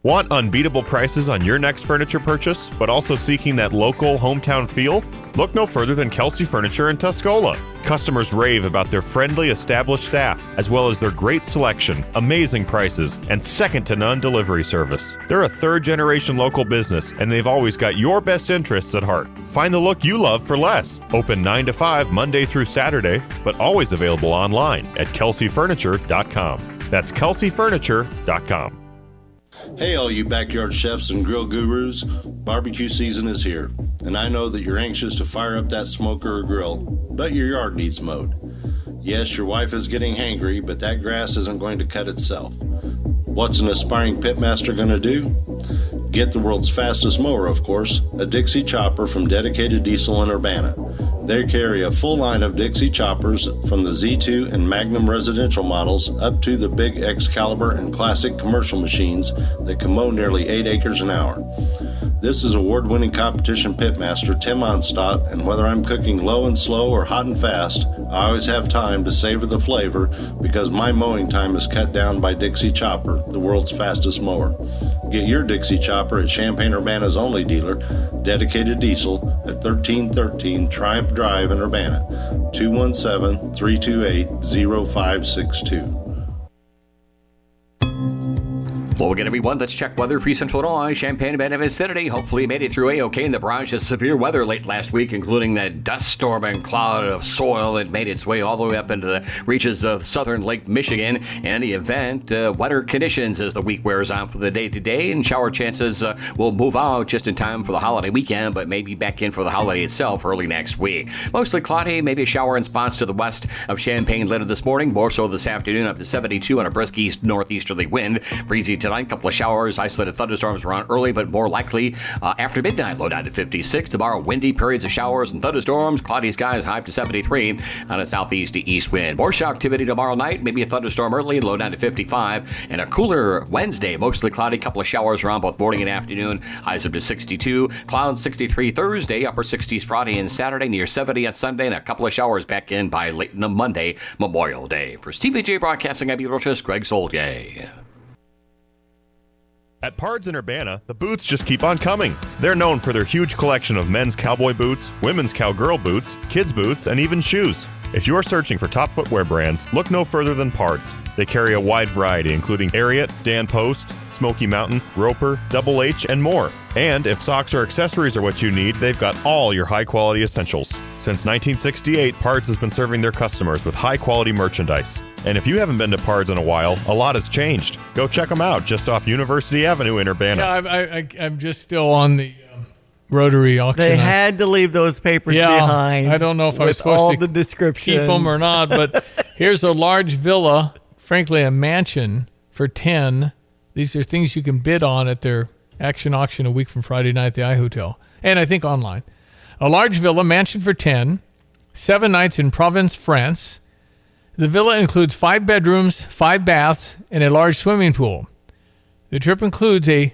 Want unbeatable prices on your next furniture purchase, but also seeking that local hometown feel? Look no further than Kelsey Furniture in Tuscola. Customers rave about their friendly, established staff, as well as their great selection, amazing prices, and second-to-none delivery service. They're a third-generation local business, and they've always got your best interests at heart. Find the look you love for less. Open 9 to 5 Monday through Saturday, but always available online at kelseyfurniture.com. That's kelseyfurniture.com. Hey, all you backyard chefs and grill gurus, barbecue season is here, and I know that you're anxious to fire up that smoker or grill, but your yard needs mowed. Yes, your wife is getting hangry, but that grass isn't going to cut itself. What's an aspiring pitmaster going to do? Get the world's fastest mower, of course, a Dixie chopper from Dedicated Diesel in Urbana. They carry a full line of Dixie choppers from the Z2 and Magnum residential models up to the big Excalibur and classic commercial machines that can mow nearly 8 acres an hour. This is award-winning competition pitmaster Tim Onstott, and whether I'm cooking low and slow or hot and fast, I always have time to savor the flavor because my mowing time is cut down by Dixie Chopper, the world's fastest mower. Get your Dixie Chopper at Champaign-Urbana's only dealer, Dedicated Diesel, at 1313 Triumph Drive in Urbana, 217-328-0562. Hello again, everyone. Let's check weather for Central Illinois. Champaign-Urbana vicinity. Hopefully made it through A-OK in the barrage of severe weather late last week, including that dust storm and cloud of soil that made its way all the way up into the reaches of southern Lake Michigan. In any event, wetter conditions as the week wears on for the day-to-day, and shower chances will move out just in time for the holiday weekend, but maybe back in for the holiday itself early next week. Mostly cloudy, maybe a shower in spots to the west of Champaign later this morning, more so this afternoon up to 72 on a brisk east-northeasterly wind. Breezy tonight, couple of showers, isolated thunderstorms around early, but more likely after midnight. Low down to 56. Tomorrow, windy periods of showers and thunderstorms. Cloudy skies, high up to 73 on a southeast to east wind. More shower activity tomorrow night. Maybe a thunderstorm early, low down to 55. And a cooler Wednesday, mostly cloudy. Couple of showers around both morning and afternoon. Highs up to 62. Clouds 63 Thursday. Upper 60s Friday and Saturday. Near 70 on Sunday. And a couple of showers back in by late in the Monday, Memorial Day. For Stevie J Broadcasting, I'm Ulysses Greg Soldier. At Pards in Urbana, the boots just keep on coming. They're known for their huge collection of men's cowboy boots, women's cowgirl boots, kids' boots, and even shoes. If you're searching for top footwear brands, look no further than Pards. They carry a wide variety, including Ariat, Dan Post, Smoky Mountain, Roper, Double H, and more. And if socks or accessories are what you need, they've got all your high-quality essentials. Since 1968, Pards has been serving their customers with high-quality merchandise. And if you haven't been to Pards in a while, a lot has changed. Go check them out just off University Avenue in Urbana. Yeah, I'm just still on the Rotary auction. They had to leave those papers behind. I don't know if I was supposed to keep them or not, but here's a large villa, frankly a mansion for 10. These are things you can bid on at their action auction a week from Friday night at the iHotel, and I think online. A large villa, mansion for 10, 7 nights in Provence, France. The villa includes 5 bedrooms, 5 baths, and a large swimming pool. The trip includes a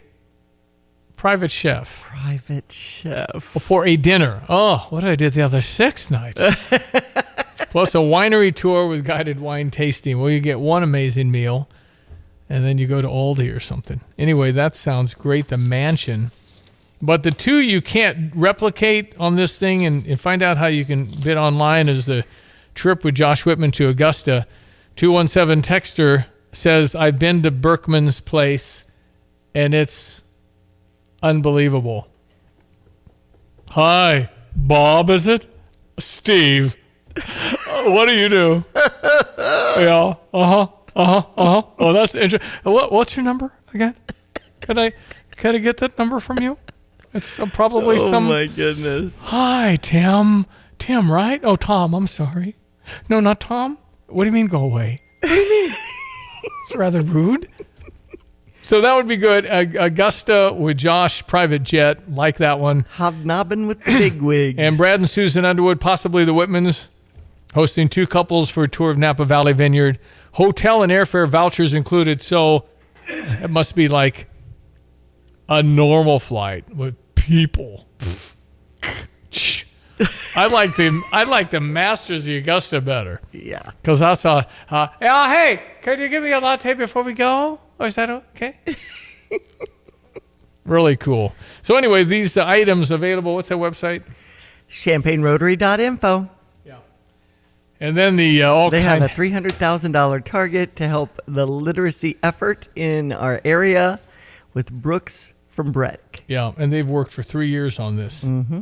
private chef. Private chef. For a dinner. Oh, what I did the other 6 nights. Plus a winery tour with guided wine tasting. Well, you get one amazing meal, and then you go to Aldi or something. Anyway, that sounds great, the mansion. But the two you can't replicate on this thing and find out how you can bid online is the trip with Josh Whitman to Augusta. 217 texter says, I've been to Berkman's place, and it's unbelievable. Hi, Bob, is it? Steve. What do you do? Yeah, Oh, that's interesting. What's your number again? Could I get that number from you? It's probably some... Oh, my goodness. Hi, Tim. Tim, right? Oh, Tom, I'm sorry. No, not Tom. What do you mean go away? What do you mean? It's rather rude. So that would be good. Augusta with Josh, private jet, like that one. Hobnobbing with the bigwigs. And Brad and Susan Underwood, possibly the Whitmans, hosting 2 couples for a tour of Napa Valley Vineyard. Hotel and airfare vouchers included, so it must be like a normal flight with people. I like the Masters of Augusta better. Yeah. Because I saw, hey, could you give me a latte before we go? Or is that okay? Really cool. So anyway, these items available. What's that website? ChampagneRotary.info. And then they have a $300,000 target to help the literacy effort in our area with Brooks from Braddock. Yeah, and they've worked for 3 years on this. Mm-hmm.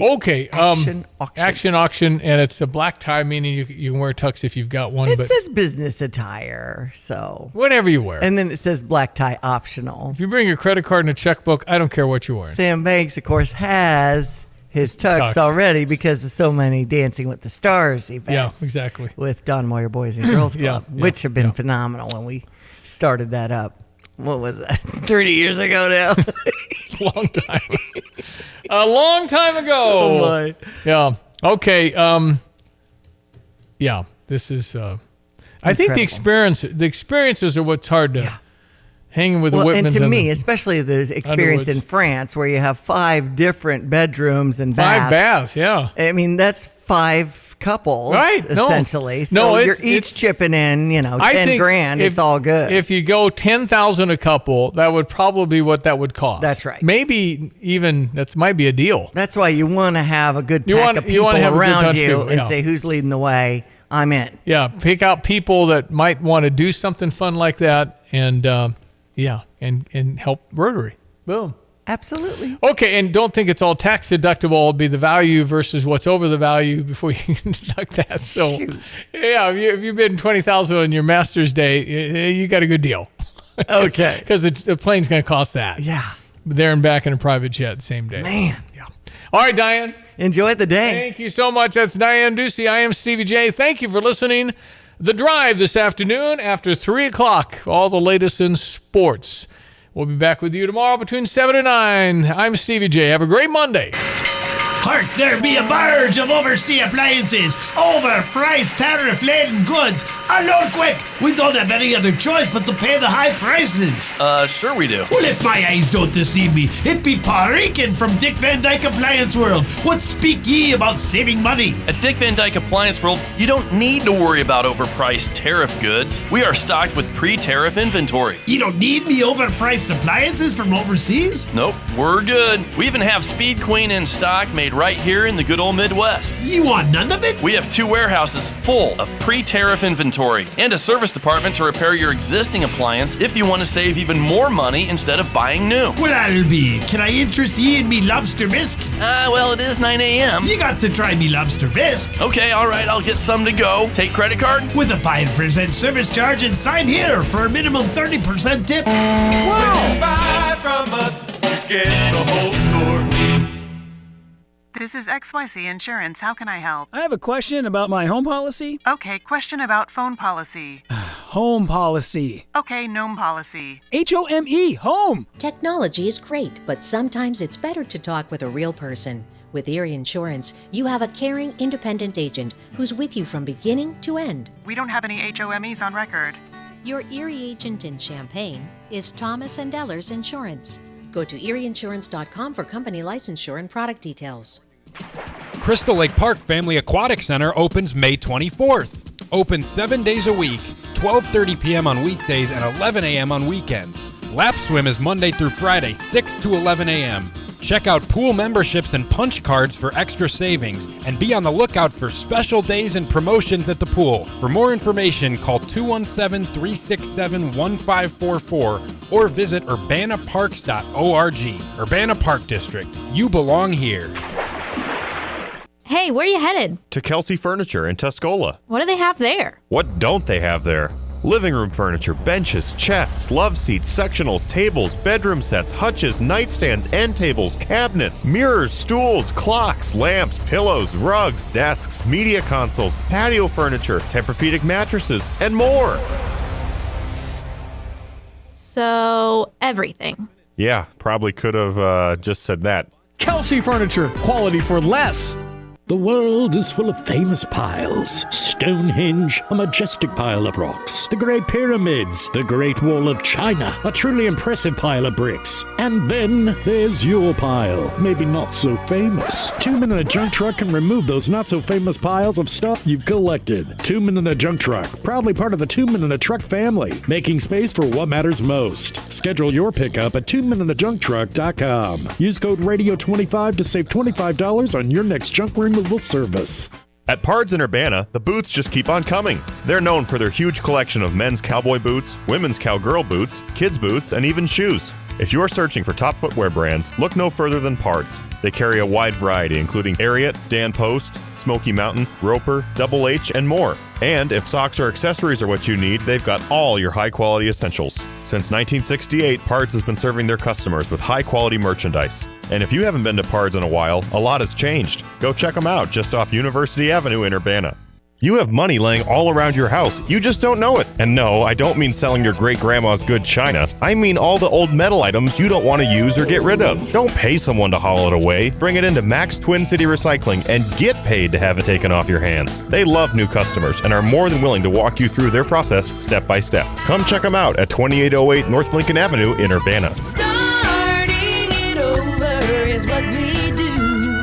Okay. Action auction. Action auction, and it's a black tie, meaning you can wear a tux if you've got one. It but says business attire, so. Whatever you wear. And then it says black tie optional. If you bring your credit card and a checkbook, I don't care what you're wearing. Sam Banks, of course, has his tux already because of so many Dancing with the Stars events. Yeah, exactly. With Don Moyer Boys and Girls Club, which have been phenomenal when we started that up. What was that? 30 years ago now. Long time. A long time ago. Oh my. Yeah. Okay. Yeah. This is. I think the experiences are what's hard to. Hanging with the Whitmans. And to me, especially the experience in France where you have 5 different bedrooms and baths. 5 baths, yeah. I mean, that's 5 couples, right? Essentially. So you're each chipping in, 10 grand. It's all good. If you go 10,000 a couple, that would probably be what that would cost. That's right. Maybe even that might be a deal. That's why you want to have a good pack of people around you and say who's leading the way. I'm in. Yeah, pick out people that might want to do something fun like that, and and help Rotary. Boom. Absolutely. Okay, and don't think it's all tax deductible. It'll be the value versus what's over the value before you can deduct that. So, if you've been $20,000 on your master's day, you got a good deal. Okay. Because the plane's going to cost that. Yeah. There and back in a private jet same day. Man. Yeah. All right, Diane. Enjoy the day. Thank you so much. That's Diane Ducey. I am Stevie J. Thank you for listening. The Drive this afternoon after 3 o'clock. All the latest in sports. We'll be back with you tomorrow between 7 and 9. I'm Stevie J. Have a great Monday. Hark, there be a barge of overseas appliances, overpriced tariff-laden goods. Unload quick! We don't have any other choice but to pay the high prices. Sure we do. Well, if my eyes don't deceive me, it be Pa Rican from Dick Van Dyke Appliance World. What speak ye about saving money? At Dick Van Dyke Appliance World, you don't need to worry about overpriced tariff goods. We are stocked with pre-tariff inventory. You don't need me overpriced appliances from overseas? Nope, we're good. We even have Speed Queen in stock made right here in the good old Midwest. You want none of it? We have 2 warehouses full of pre-tariff inventory and a service department to repair your existing appliance if you want to save even more money instead of buying new. Well, that'll be. Can I interest ye in me lobster bisque? Well, it is 9 a.m. You got to try me lobster bisque. Okay, all right, I'll get some to go. Take credit card? With a 5% service charge and sign here for a minimum 30% tip. Wow! When you buy from us, you get the whole store. This is XYZ Insurance. How can I help? I have a question about my home policy. Okay, question about phone policy. Home policy. Okay, gnome policy. HOME, home. Technology is great, but sometimes it's better to talk with a real person. With Erie Insurance, you have a caring, independent agent who's with you from beginning to end. We don't have any HOMEs on record. Your Erie agent in Champaign is Thomas & Ellers Insurance. Go to erieinsurance.com for company licensure and product details. Crystal Lake Park Family Aquatic Center opens May 24th. Open 7 days a week, 12:30 p.m. on weekdays and 11 a.m. on weekends. Lap swim is Monday through Friday, 6 to 11 a.m. Check out pool memberships and punch cards for extra savings, and be on the lookout for special days and promotions at the pool. For more information, call 217-367-1544 or visit urbanaparks.org. Urbana Park District. You belong here. Hey, where are you headed? To Kelsey Furniture in Tuscola. What do they have there? What don't they have there? Living room furniture, benches, chests, love seats, sectionals, tables, bedroom sets, hutches, nightstands, end tables, cabinets, mirrors, stools, clocks, lamps, pillows, rugs, desks, media consoles, patio furniture, Tempur-Pedic mattresses, and more. So, everything. Yeah, probably could have just said that. Kelsey Furniture, quality for less. The world is full of famous piles, Stonehenge, a majestic pile of rocks. The Great Pyramids, the Great Wall of China, a truly impressive pile of bricks. And then there's your pile, maybe not so famous. 2 Men in a Junk Truck can remove those not so famous piles of stuff you've collected. 2 Men in a Junk Truck, proudly part of the 2 Men in a Truck family, making space for what matters most. Schedule your pickup at 2meninatrucktruck.com. Use code RADIO25 to save $25 on your next junk removal service. At Pards in Urbana, the boots just keep on coming. They're known for their huge collection of men's cowboy boots, women's cowgirl boots, kids' boots, and even shoes. If you're searching for top footwear brands, look no further than Pards. They carry a wide variety, including Ariat, Dan Post, Smoky Mountain, Roper, Double H, and more. And if socks or accessories are what you need, they've got all your high-quality essentials. Since 1968, Pards has been serving their customers with high-quality merchandise. And if you haven't been to Pards in a while, a lot has changed. Go check them out just off University Avenue in Urbana. You have money laying all around your house. You just don't know it. And no, I don't mean selling your great-grandma's good china. I mean all the old metal items you don't want to use or get rid of. Don't pay someone to haul it away. Bring it into Max Twin City Recycling and get paid to have it taken off your hands. They love new customers and are more than willing to walk you through their process step by step. Come check them out at 2808 North Lincoln Avenue in Urbana. Starting it over is what we do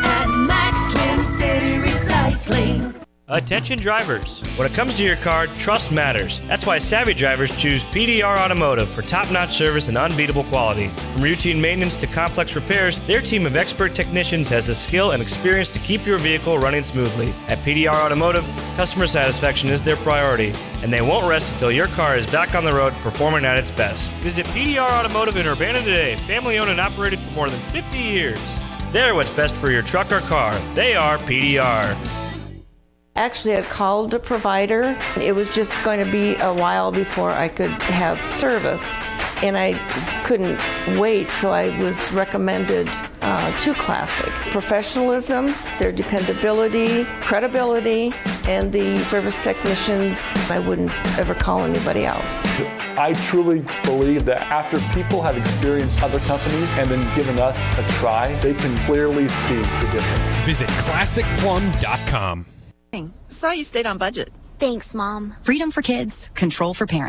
at Max Twin City Recycling. Attention drivers. When it comes to your car, trust matters. That's why savvy drivers choose PDR Automotive for top-notch service and unbeatable quality. From routine maintenance to complex repairs, their team of expert technicians has the skill and experience to keep your vehicle running smoothly. At PDR Automotive, customer satisfaction is their priority, and they won't rest until your car is back on the road performing at its best. Visit PDR Automotive in Urbana today, family owned and operated for more than 50 years. They're what's best for your truck or car. They are PDR. Actually, I called a provider. It was just going to be a while before I could have service, and I couldn't wait, so I was recommended to Classic. Professionalism, their dependability, credibility, and the service technicians. I wouldn't ever call anybody else. I truly believe that after people have experienced other companies and then given us a try, they can clearly see the difference. Visit ClassicPlum.com. Saw you stayed on budget. Thanks, Mom. Freedom for kids, control for parents.